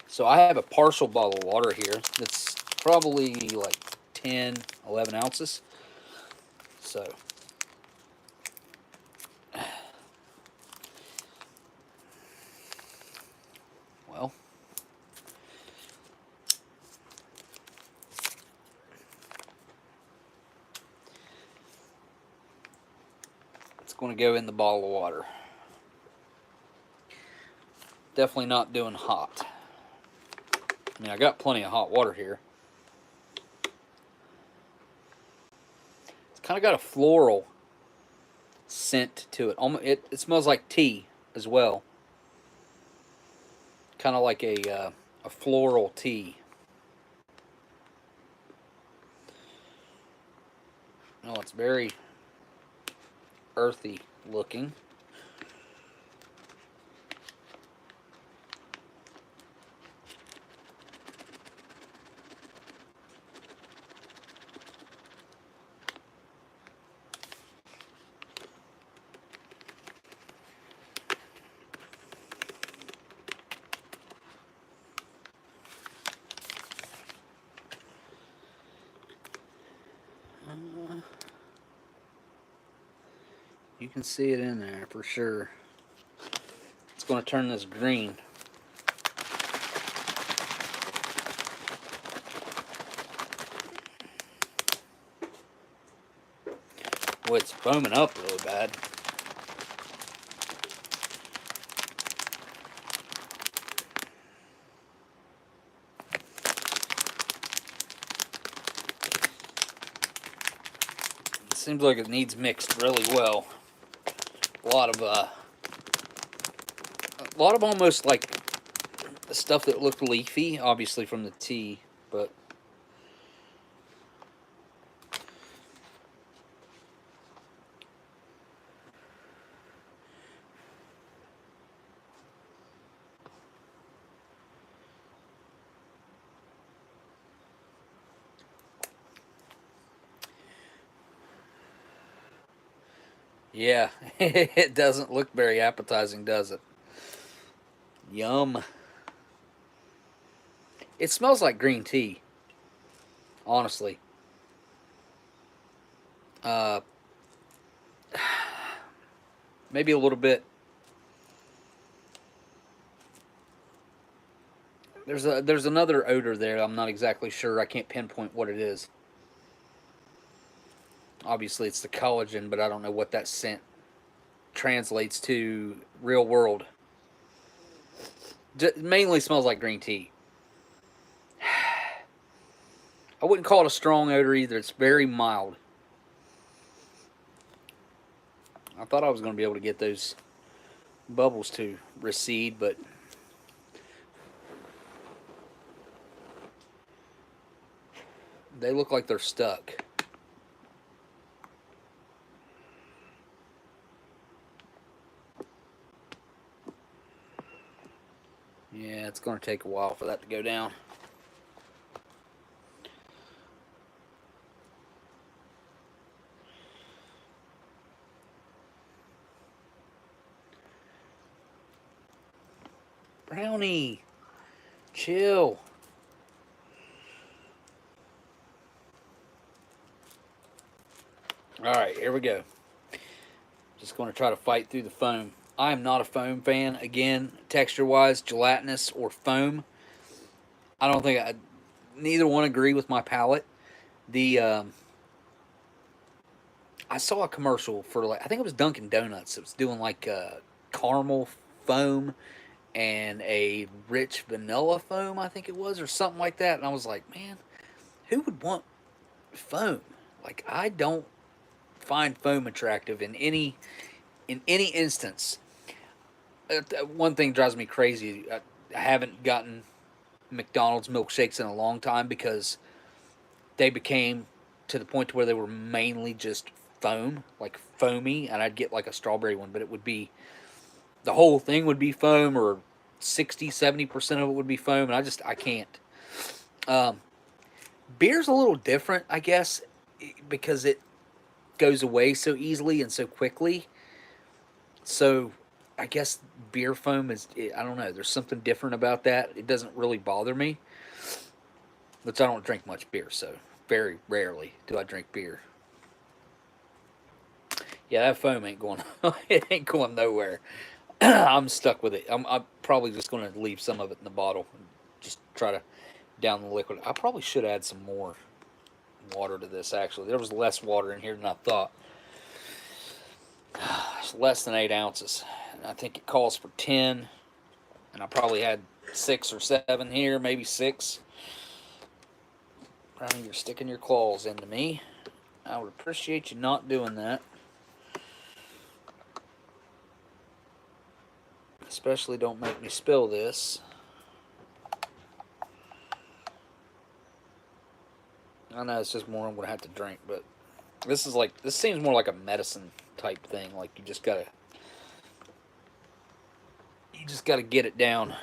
So I have a partial bottle of water here that's probably like 10, 11 ounces. So, well, it's going to go in the bottle of water. Definitely not doing hot. I mean, I got plenty of hot water here. It's kind of got a floral scent to it. It smells like tea as well. Kind of like a floral tea. Oh, it's very earthy looking. You can see it in there for sure. It's going to turn this green. Well, it's foaming up really bad. It seems like it needs mixed really well. A lot of almost like stuff that looked leafy, obviously from the tea, but Yeah, it doesn't look very appetizing, does it? Yum. It smells like green tea, honestly. Uh, maybe a little bit. There's another odor there. I'm not exactly sure. I can't pinpoint what it is. Obviously, it's the collagen, but I don't know what that scent translates to real world. Mainly smells like green tea. I wouldn't call it a strong odor either. It's very mild. I thought I was going to be able to get those bubbles to recede, but they look like they're stuck. Yeah, it's going to take a while for that to go down. Brownie, chill. All right, here we go. Just going to try to fight through the foam. I am not a foam fan. Again, texture-wise, gelatinous or foam. I don't think neither one agree with my palate. The I saw a commercial for like I think it was Dunkin' Donuts. It was doing like caramel foam and a rich vanilla foam, I think it was, or something like that. And I was like, man, who would want foam? Like I don't find foam attractive in any instance. One thing drives me crazy. I haven't gotten McDonald's milkshakes in a long time because they became to the point to where they were mainly just foam, like foamy, and I'd get like a strawberry one, but it would be the whole thing would be foam, or 60-70% of it would be foam, and I can't. Um, Beer's a little different, I guess, because it goes away so easily and so quickly. So I guess beer foam is, I don't know, there's something different about that. It doesn't really bother me, which I don't drink much beer, so very rarely do I drink beer. Yeah, that foam ain't going. It ain't going nowhere. I'm stuck with it. I'm probably just going to leave some of it in the bottle and just try to down the liquid. I probably should add some more water to this. Actually, there was less water in here than I thought. It's less than 8 ounces, and I think it calls for 10. And I probably had 6 or 7 here, maybe 6. Brownie, you're sticking your claws into me. I would appreciate you not doing that. Especially don't make me spill this. I know it's just more I'm going to have to drink, but this seems more like a medicine type thing. Like you just gotta get it down.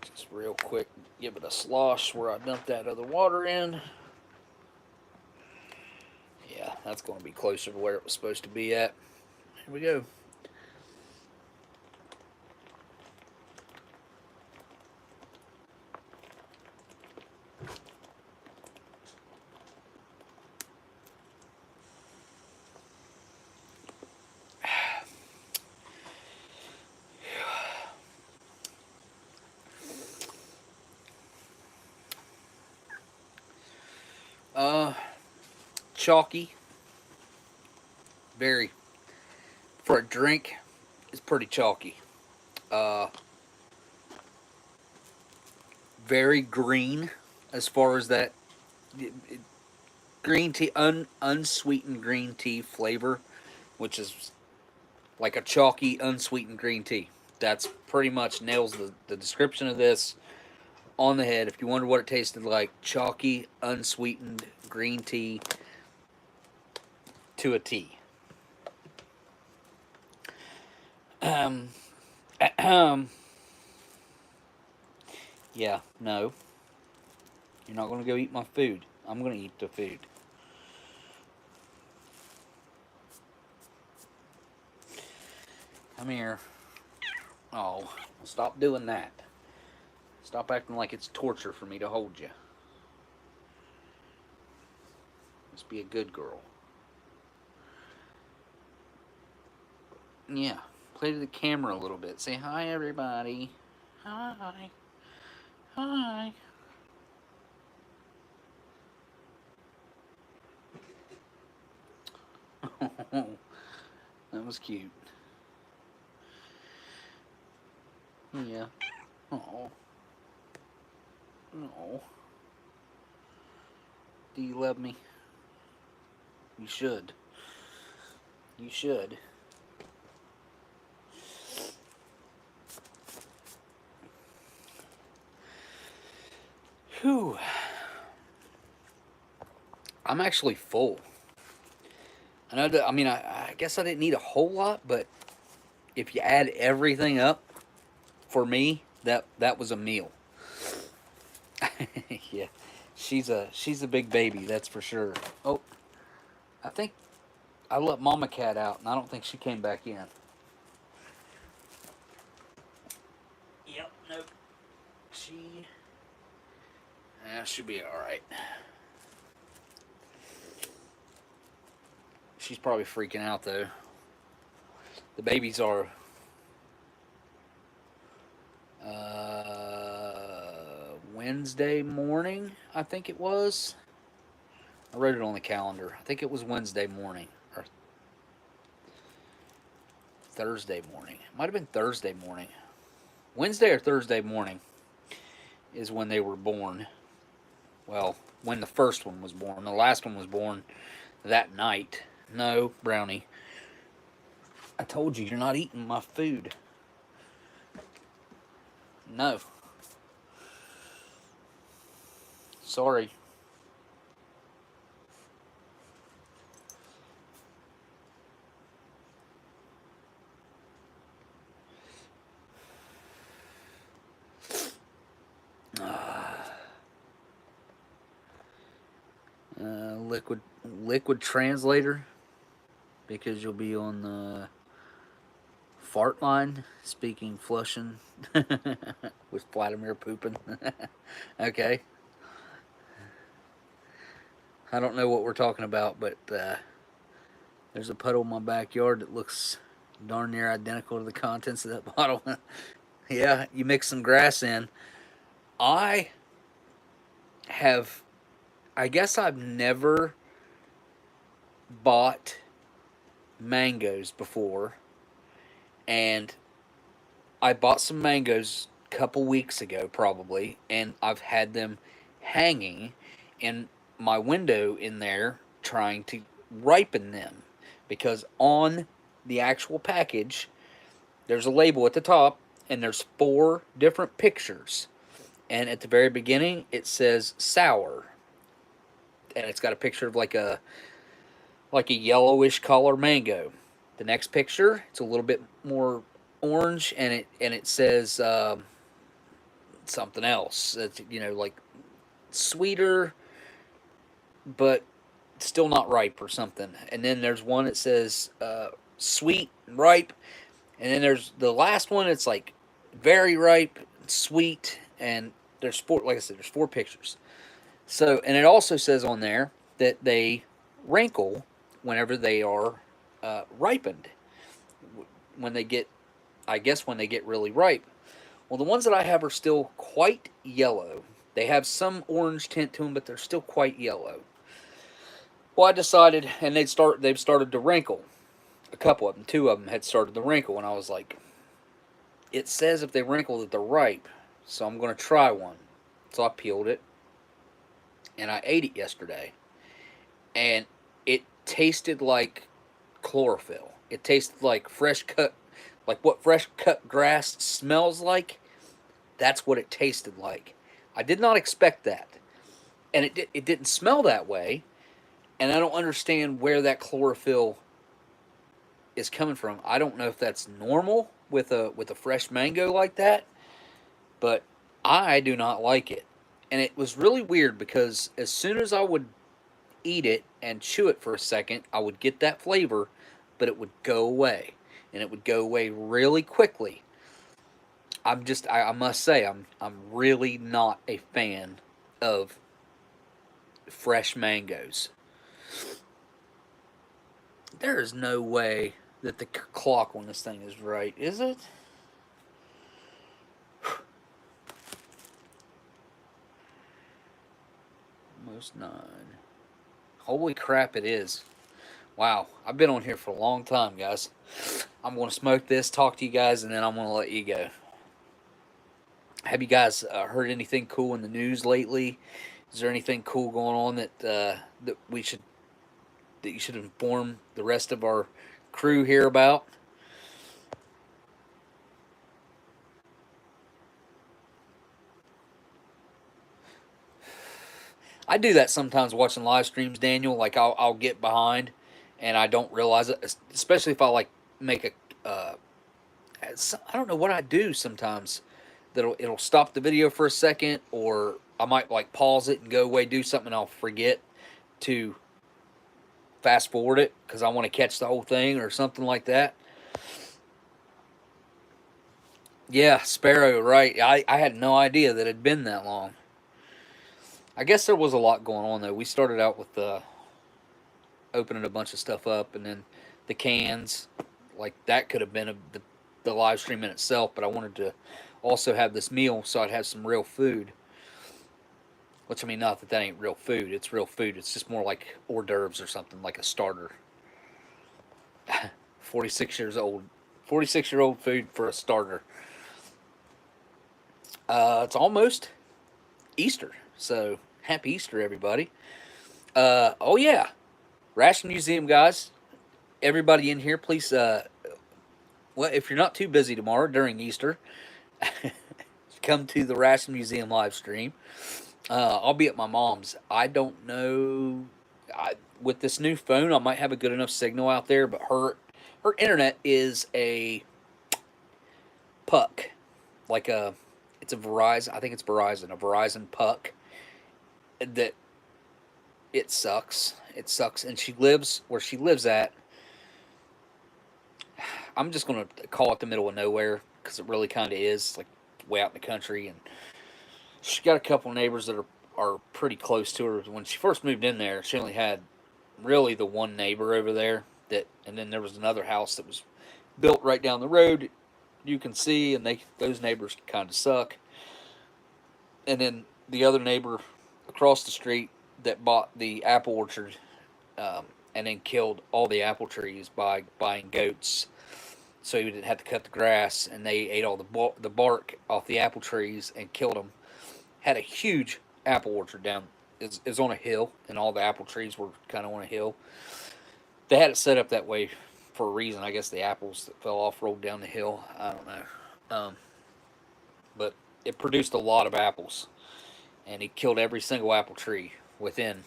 Just real quick, give it a slosh where I dumped that other water in. Yeah, that's going to be closer to where it was supposed to be at. Here we go. Uh, Chalky. Very. For a drink, it's pretty chalky. Uh, very green as far as that green tea, unsweetened green tea flavor, which is like a chalky, unsweetened green tea. That's pretty much nails the description of this on the head. If you wonder what it tasted like, chalky, unsweetened green tea to a T. Um, yeah, no. You're not going to go eat my food. I'm going to eat the food. Come here. Oh, stop doing that. Stop acting like it's torture for me to hold you. Just be a good girl. Yeah, play to the camera a little bit. Say hi, everybody. Hi. Hi. That was cute. Yeah. Oh. Oh. Do you love me? You should. You should. Whew. I'm actually full. I know that, I mean, I guess I didn't eat a whole lot, but if you add everything up, for me, that was a meal. Yeah. She's a big baby, that's for sure. Oh, I think I let Mama Cat out, and I don't think she came back in. Yep, nope. She'll be alright. She's probably freaking out, though. The babies are Wednesday morning, I think it was. I wrote it on the calendar. I think it was Wednesday morning or Thursday morning. It might have been Thursday morning. Wednesday or Thursday morning is when they were born. Well, when the first one was born. The last one was born that night. No, Brownie. I told you, you're not eating my food. No. Sorry. Liquid translator, because you'll be on the fart line speaking flushing with Vladimir pooping. Okay. I don't know what we're talking about, but there's a puddle in my backyard that looks darn near identical to the contents of that bottle. Yeah, you mix some grass in. I guess I've never bought mangoes before, and I bought some mangoes a couple weeks ago probably, and I've had them hanging in my window in there trying to ripen them, because on the actual package there's a label at the top and there's 4 different pictures, and at the very beginning it says sour, and it's got a picture of like a yellowish color mango. The next picture, it's a little bit more orange, and it says something else. It's, like sweeter, but still not ripe or something. And then there's one that says sweet and ripe, and then there's the last one. It's like very ripe, sweet, and there's 4. Like I said, there's 4 pictures. So, and it also says on there that they wrinkle whenever they are ripened. When they get, I guess, when they get really ripe. Well, the ones that I have are still quite yellow. They have some orange tint to them, but they're still quite yellow. Well, I decided, and they've started to wrinkle. A couple of them, 2 of them had started to wrinkle, and I was like, it says if they wrinkle that they're ripe, so I'm going to try one. So I peeled it, and I ate it yesterday, and it tasted like chlorophyll. It tasted like fresh cut, like what fresh cut grass smells like. That's what it tasted like. I did not expect that, and it didn't smell that way, and I don't understand where that chlorophyll is coming from. I don't know if that's normal with a fresh mango like that, but I do not like it. And it was really weird because as soon as I would eat it and chew it for a second, I would get that flavor, but it would go away. and it would go away really quickly. I must say, I'm really not a fan of fresh mangoes. There is no way that the clock on this thing is right, is it? Almost 9. Holy crap, it is. Wow, I've been on here for a long time, guys. I'm going to smoke this, talk to you guys, and then I'm going to let you go. Have you guys heard anything cool in the news lately? Is there anything cool going on that that you should inform the rest of our crew here about? I do that sometimes watching live streams, Daniel. Like I'll get behind, and I don't realize it. Especially if I like make a, I don't know what I do sometimes. It'll stop the video for a second, or I might like pause it and go away, do something, and I'll forget to fast forward it because I want to catch the whole thing or something like that. Yeah, Sparrow, right. I had no idea that it had been that long. I guess there was a lot going on, though. We started out with opening a bunch of stuff up, and then the cans. Like, that could have been the live stream in itself, but I wanted to also have this meal so I'd have some real food. Which, I mean, not that ain't real food. It's real food. It's just more like hors d'oeuvres or something, like a starter. 46 years old. 46-year-old food for a starter. It's almost Easter. So, happy Easter, everybody. Oh, yeah. Ration Museum, guys. Everybody in here, please, well, if you're not too busy tomorrow during Easter, come to the Ration Museum live stream. I'll be at my mom's. I don't know. With this new phone, I might have a good enough signal out there, but her internet is a puck. It's a Verizon. I think it's Verizon. A Verizon puck. That it sucks. It sucks. And she lives where she lives at. I'm just going to call it the middle of nowhere because it really kind of is, like way out in the country. And she's got a couple neighbors that are pretty close to her. When she first moved in there, she only had really the one neighbor over there. And then there was another house that was built right down the road. You can see, and those neighbors kind of suck. And then the other neighbor across the street that bought the apple orchard, and then killed all the apple trees by buying goats, so he didn't have to cut the grass, and they ate all the bark off the apple trees and killed them. Had a huge apple orchard down. It's on a hill, and all the apple trees were kind of on a hill. They had it set up that way for a reason. I guess the apples that fell off rolled down the hill. I don't know. But it produced a lot of apples, and he killed every single apple tree within,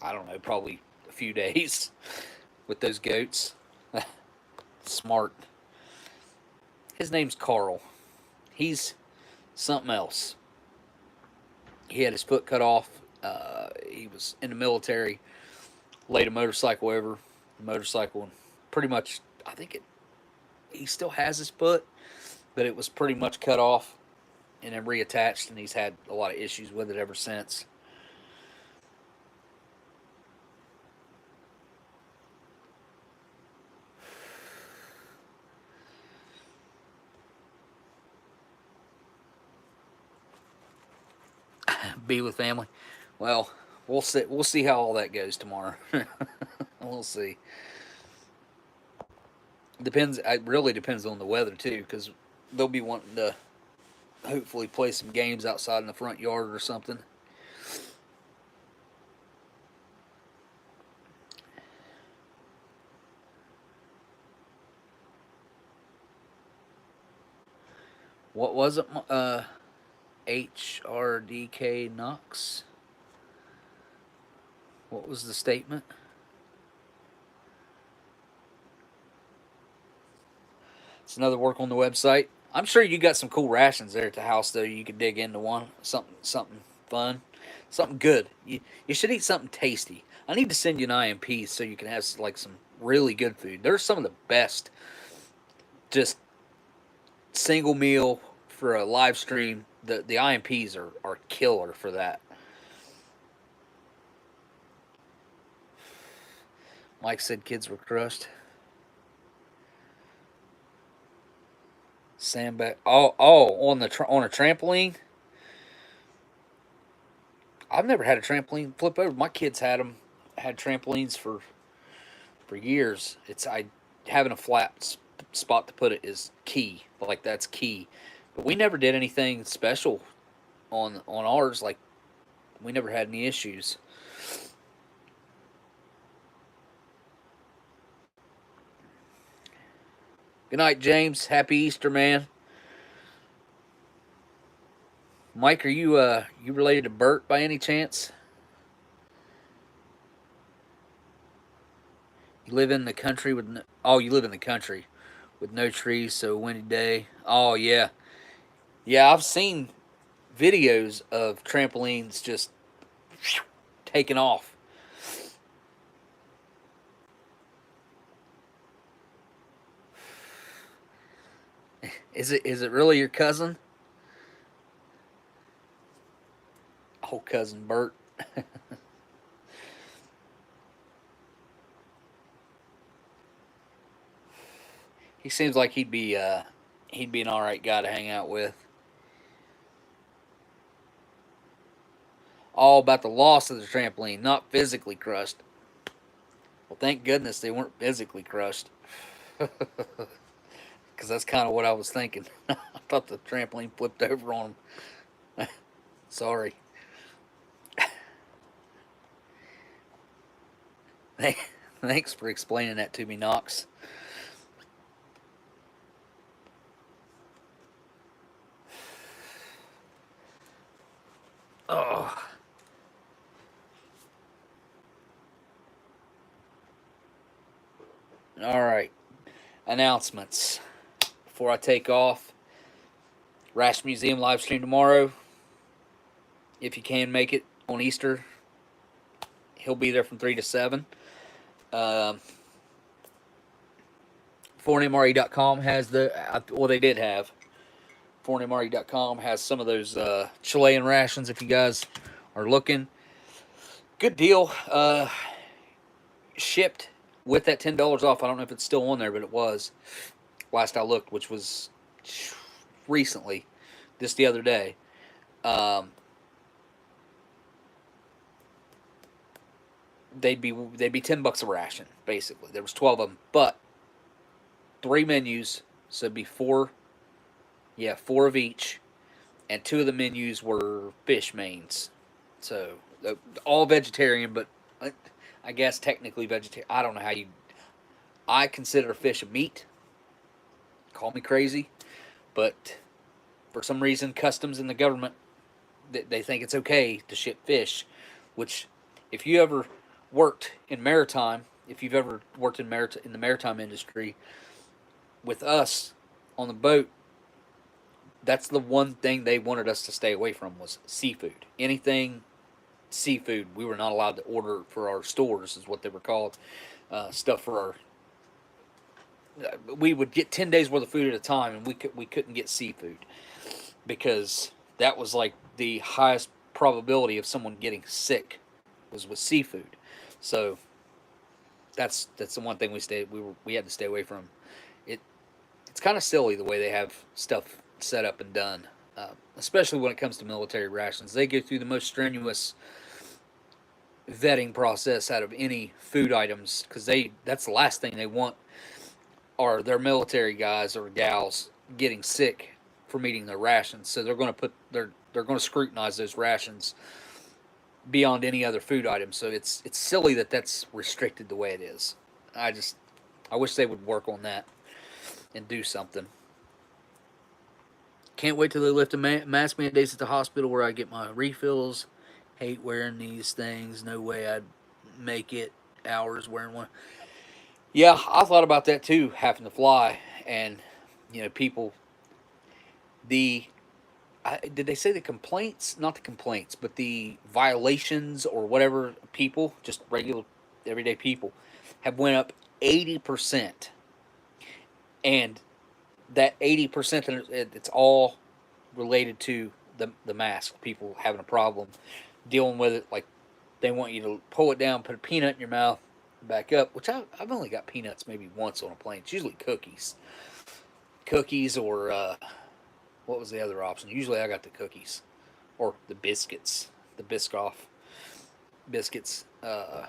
I don't know, probably a few days with those goats. Smart. His name's Carl. He's something else. He had his foot cut off. He was in the military. Laid a motorcycle over the motorcycle, and pretty much, I think he still has his foot, but it was pretty much cut off and then reattached, and he's had a lot of issues with it ever since. Be with family. Well, we'll see how all that goes tomorrow. We'll see. Depends. It really depends on the weather too, because they'll be wanting to hopefully play some games outside in the front yard or something. What was it? HRDK Knox. What was the statement? It's another work on the website. I'm sure you got some cool rations there at the house, though. You could dig into one. Something fun. Something good. You should eat something tasty. I need to send you an IMP so you can have like some really good food. They're some of the best, just single meal for a live stream. The IMPs are killer for that. Mike said kids were crushed. Sandbag. Oh, on on a trampoline. I've never had a trampoline flip over. My kids had trampolines for years. It's I having a flat spot to put it is key. Like that's key. But we never did anything special on ours. Like we never had any issues. Good night, James. Happy Easter, man. Mike, are you related to Bert by any chance? You live in the country with no, oh, you live in the country with no trees, so windy day. Oh yeah, yeah. I've seen videos of trampolines just taking off. Is it really your cousin? Oh, cousin Bert. He seems like he'd be an all right guy to hang out with. All about the loss of the trampoline, not physically crushed. Well, thank goodness they weren't physically crushed, because that's kind of what I was thinking. I thought the trampoline flipped over on him. Sorry. Thanks for explaining that to me, Knox. Oh. All right. Announcements. Before I take off, Ration Museum live stream tomorrow. If you can make it on Easter, he'll be there from 3 to 7. ForeignMRE.com has well, they did have. ForeignMRE.com has some of those Chilean rations if you guys are looking. Good deal. Shipped with that $10 off. I don't know if it's still on there, but it was last I looked, which was recently, just the other day. They'd be $10 a ration basically. There was 12 of them, but 3 menus, so it'd be 4. Yeah, 4 of each, and 2 of the menus were fish mains. So all vegetarian, but I guess technically vegetarian. I don't know how you. I consider fish a meat. Call me crazy, but for some reason, customs and the government they think it's okay to ship fish. Which, if you ever worked in maritime, if you've ever worked in the maritime industry, with us on the boat, that's the one thing they wanted us to stay away from was seafood. Anything seafood, we were not allowed to order for our stores, is what they were called. Stuff for our. We would get 10 days worth of food at a time, and we couldn't get seafood because that was like the highest probability of someone getting sick was with seafood. So that's the one thing we had to stay away from. It's kind of silly the way they have stuff set up and done, especially when it comes to military rations. They go through the most strenuous vetting process out of any food items because that's the last thing they want are their military guys or gals getting sick from eating their rations. So they're going to they're going to scrutinize those rations beyond any other food item. So it's silly that that's restricted the way it is. I wish they would work on that and do something. Can't wait till they lift the mask mandates at the hospital where I get my refills. Hate wearing these things. No way I'd make it hours wearing one. Yeah, I thought about that too, having to fly. And, people, did they say the complaints? Not the complaints, but the violations or whatever people, just regular, everyday people, have went up 80%. And that 80%, it's all related to the mask. People having a problem dealing with it. Like, they want you to pull it down, put a peanut in your mouth, back up, which I've only got peanuts maybe once on a plane. It's usually cookies. Cookies or, what was the other option? Usually I got the cookies. Or the biscuits. The Biscoff biscuits. It's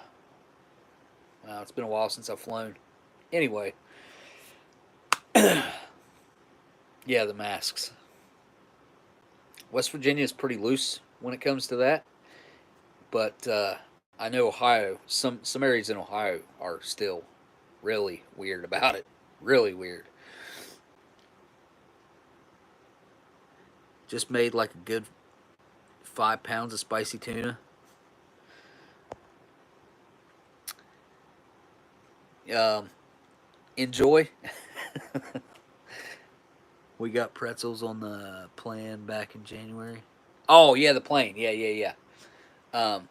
been a while since I've flown. Anyway, yeah, the masks. West Virginia is pretty loose when it comes to that, but I know Ohio. Some areas in Ohio are still really weird about it. Really weird. Just made like a good 5 pounds of spicy tuna. Enjoy. We got pretzels on the plan back in January. Oh yeah, the plane. Yeah. Um,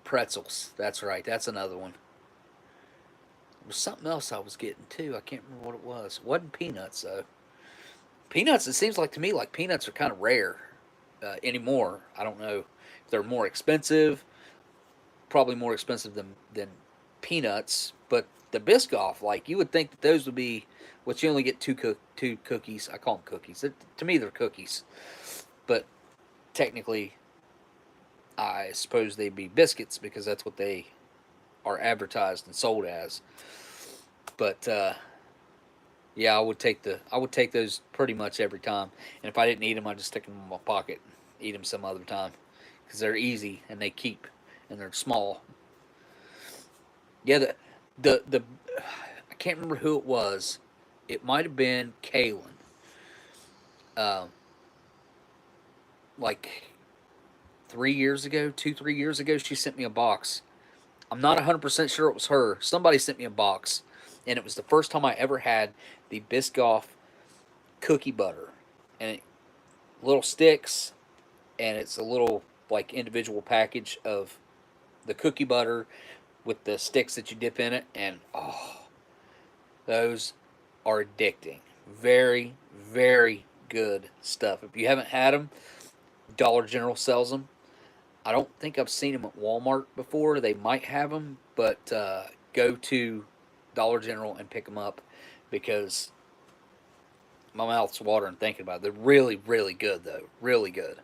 Pretzels. That's right. That's another one. There was something else I was getting too. I can't remember what it was. It wasn't peanuts though. Peanuts. It seems like to me like peanuts are kind of rare anymore. I don't know if they're more expensive. Probably more expensive than peanuts. But the Biscoff, like you would think that those would be, what you only get two cookies. I call them cookies. To me, they're cookies. But technically, I suppose they'd be biscuits because that's what they are advertised and sold as. But yeah, I would take those pretty much every time. And if I didn't eat them, I'd just stick them in my pocket, and eat them some other time because they're easy and they keep and they're small. Yeah, the I can't remember who it was. It might have been Kaylin. Um, like 3 years ago, 3 years ago, she sent me a box. I'm not 100% sure it was her. Somebody sent me a box, and it was the first time I ever had the Biscoff cookie butter, and little sticks, and it's a little like individual package of the cookie butter with the sticks that you dip in it, and oh, those are addicting. Very, very good stuff. If you haven't had them, Dollar General sells them. I don't think I've seen them at Walmart before. They might have them, but go to Dollar General and pick them up because my mouth's watering thinking about it. They're really, really good, though. Really good.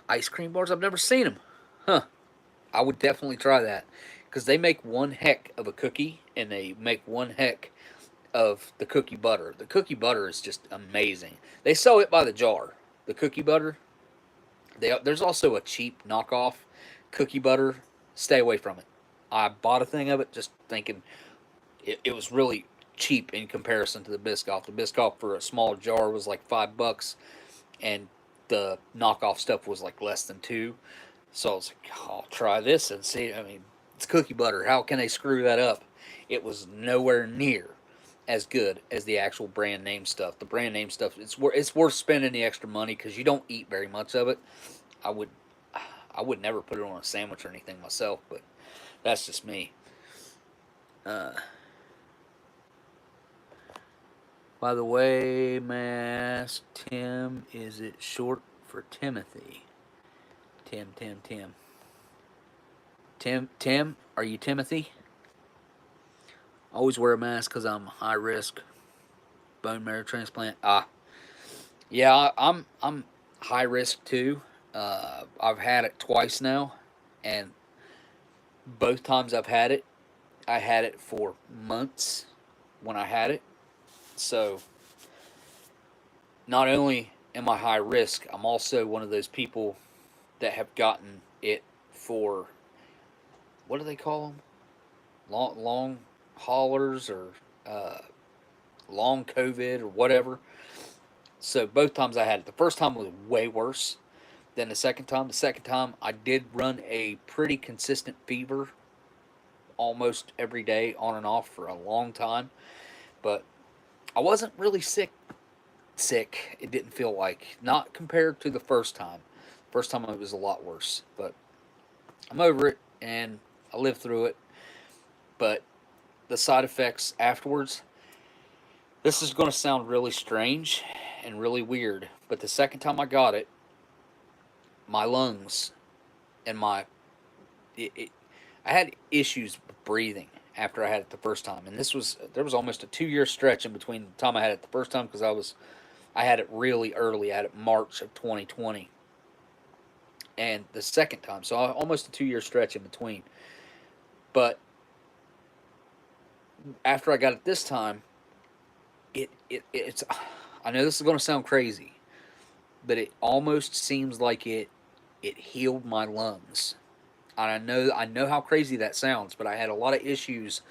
Ice cream bars, I've never seen them. Huh. I would definitely try that because they make one heck of a cookie and they make one heck of the cookie butter. The cookie butter is just amazing. They sell it by the jar. The cookie butter. There's also a cheap knockoff cookie butter. Stay away from it. I bought a thing of it just thinking it was really cheap in comparison to the Biscoff. The Biscoff for a small jar was like $5, and the knockoff stuff was like less than two. So I was like, I'll try this and see. I mean, it's cookie butter. How can they screw that up? It was nowhere near as good as the actual brand name stuff. The brand name stuff, it's worth spending the extra money because you don't eat very much of it. I would I would never put it on a sandwich or anything myself, but that's just me. Uh, by the way, Mask Tim, is it short for Timothy? Tim. Tim, are you Timothy? I always wear a mask because I'm high risk bone marrow transplant. Yeah, I'm high risk too. I've had it twice now, and both times I've had it, I had it for months when I had it. So not only am I high risk, I'm also one of those people that have gotten it for, what do they call them? Long haulers or uh, long COVID or whatever. So both times I had it. The first time was way worse than the second time. The second time I did run a pretty consistent fever almost every day on and off for a long time. But I wasn't really sick. It didn't feel like. Not compared to the first time. First time it was a lot worse. But I'm over it and I lived through it. but the side effects afterwards, this is going to sound really strange and really weird, but the second time I got it, my lungs and I had issues breathing after I had it the first time, and there was almost a 2 year stretch in between the time I had it the first time, because I had it really early. I had it March of 2020, and the second time, so almost a 2 year stretch in between. But after I got it this time, it's I know this is going to sound crazy, but it almost seems like it healed my lungs. And I know how crazy that sounds, but I had a lot of issues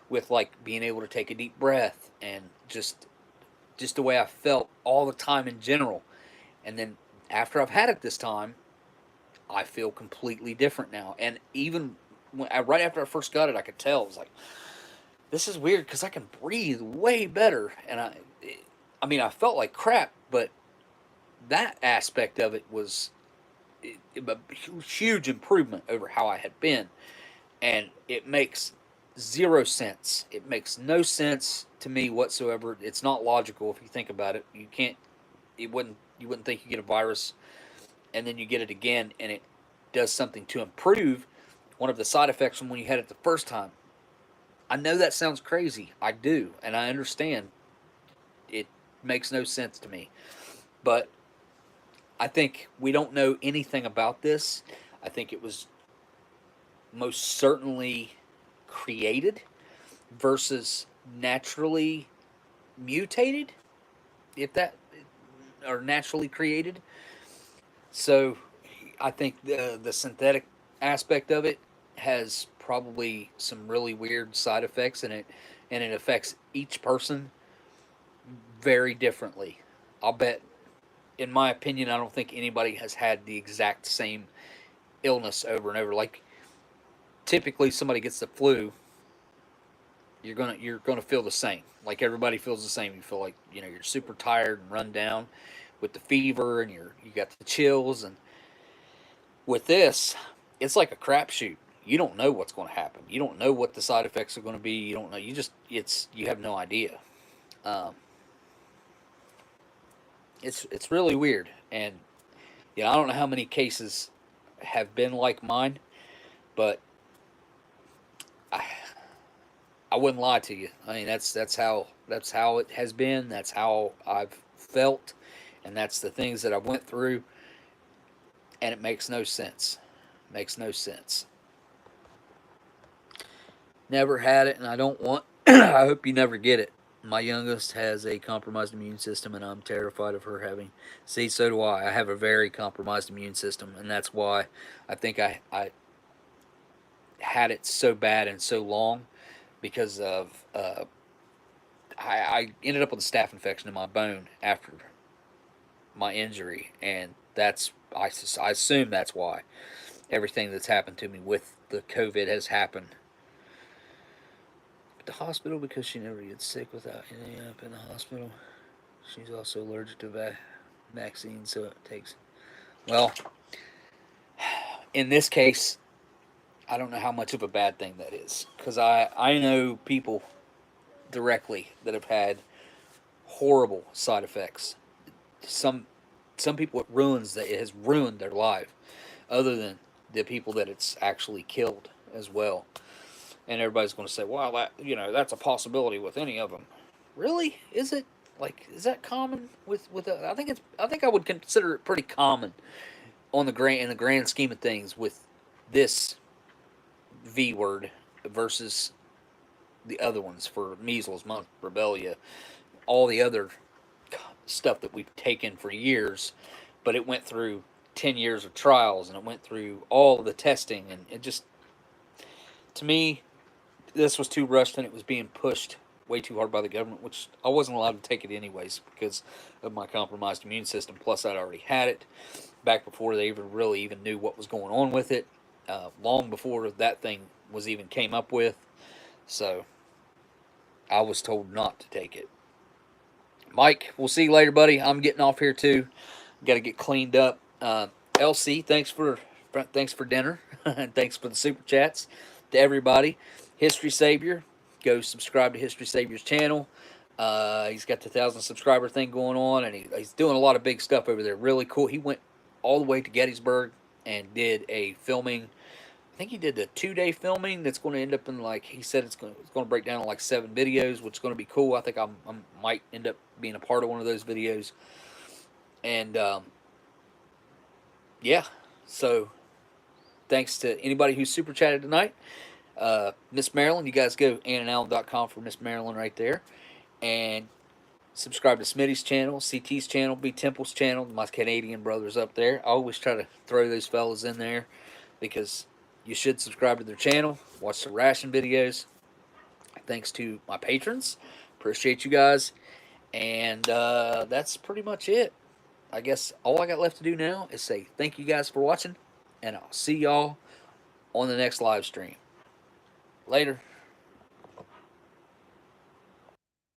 with like being able to take a deep breath and just the way I felt all the time in general. And then after I've had it this time, I feel completely different now. And even right after I first got it, I could tell. It was like, this is weird because I can breathe way better. And I mean, I felt like crap, but that aspect of it was a huge improvement over how I had been. And it makes zero sense. It makes no sense to me whatsoever. It's not logical if you think about it. You can't. You wouldn't think you get a virus and then you get it again and it does something to improve one of the side effects from when you had it the first time. I know that sounds crazy. I do, and I understand. It makes no sense to me. But I think we don't know anything about this. I think it was most certainly created versus naturally mutated, if that, or naturally created. So I think the synthetic aspect of it has probably some really weird side effects in it, and it affects each person very differently. I'll bet, in my opinion, I don't think anybody has had the exact same illness over and over. Like typically, somebody gets the flu, you're gonna feel the same. Like everybody feels the same. You feel like you're super tired and run down with the fever, and you got the chills. And with this, it's like a crapshoot. You don't know what's going to happen. You don't know what the side effects are going to be. You don't know. You have no idea. Um, it's really weird, and I don't know how many cases have been like mine, but I I wouldn't lie to you. I mean, that's how it has been. That's how I've felt, and that's the things that I went through, and it makes no sense. Makes no sense. Never had it, and I don't want. I hope you never get it. My youngest has a compromised immune system, and I'm terrified of her having. See, so do I. I have a very compromised immune system, and that's why I think I had it so bad and so long because of I ended up with a staph infection in my bone after my injury, and I assume that's why everything that's happened to me with the COVID has happened. But the hospital, because she never gets sick without ending up in the hospital. She's also allergic to vaccines, so it takes. Well, in this case, I don't know how much of a bad thing that is, because I know people directly that have had horrible side effects. Some some people it has ruined their life, other than the people that it's actually killed as well. And everybody's going to say, "Well, that's a possibility with any of them." Really? Is it? Like, is that common I think I would consider it pretty common on the grand scheme of things with this V word versus the other ones for measles, mumps, rubella, all the other stuff that we've taken for years, but it went through 10 years of trials and it went through all the testing, and it just, to me, this was too rushed and it was being pushed way too hard by the government, which I wasn't allowed to take it anyways because of my compromised immune system. Plus, I'd already had it back before they even knew what was going on with it, long before that thing was even came up with. So I was told not to take it. Mike, we'll see you later, buddy. I'm getting off here too. Got to get cleaned up. LC, thanks for dinner, and thanks for the super chats to everybody. History Savior. Go subscribe to History Savior's channel. He's got the 1,000 subscriber thing going on, and he's doing a lot of big stuff over there. Really cool. He went all the way to Gettysburg and did a filming. I think he did a 2-day filming that's going to end up in, like he said, it's going to break down in like 7 videos, which is going to be cool. I think I might end up being a part of one of those videos. And yeah, so thanks to anybody who super chatted tonight. Miss Marilyn, you guys go annandalan.com for Miss Marilyn right there. And subscribe to Smitty's channel, CT's channel, B Temple's channel, my Canadian brothers up there. I always try to throw those fellas in there because you should subscribe to their channel, watch the ration videos. Thanks to my patrons. Appreciate you guys. And that's pretty much it. I guess all I got left to do now is say thank you guys for watching, and I'll see y'all on the next live stream. Later.